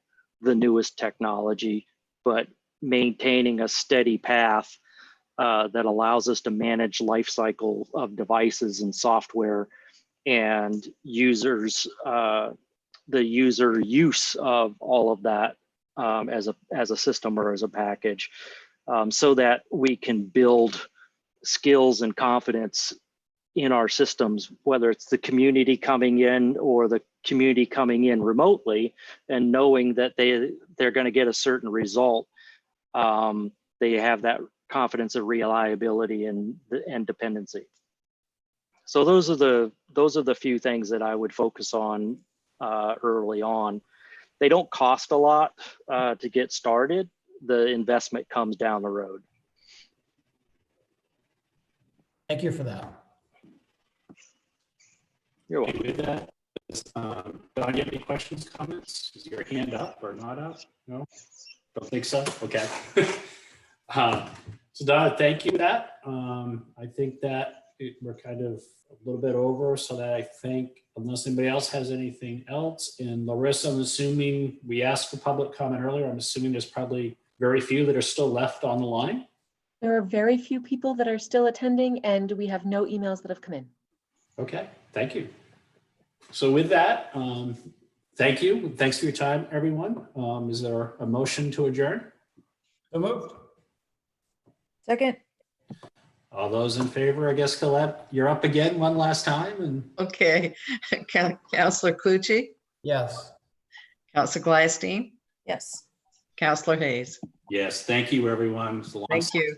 the newest technology, but maintaining a steady path that allows us to manage life cycle of devices and software and users, the user use of all of that as a system or as a package, so that we can build skills and confidence in our systems, whether it's the community coming in or the community coming in remotely, and knowing that they're going to get a certain result. They have that confidence of reliability and dependency. So those are the few things that I would focus on early on. They don't cost a lot to get started. The investment comes down the road. Thank you for that. You're welcome. With that, Don, you have any questions, comments? Is your hand up or not up? No? Don't think so? Okay. So Don, thank you for that. I think that we're kind of a little bit over, so that I think, unless anybody else has anything else, and Larissa, I'm assuming we asked for public comment earlier. I'm assuming there's probably very few that are still left on the line. There are very few people that are still attending, and we have no emails that have come in. Okay, thank you. So with that, thank you. Thanks for your time, everyone. Is there a motion to adjourn? So moved. Second, All those in favor? I guess Colette, you're up again one last time. And Okay. Counselor Clucci, Yes. Counselor Glystein, yes. Counselor Hayes. yes, thank you, everyone. It's a long Thank you.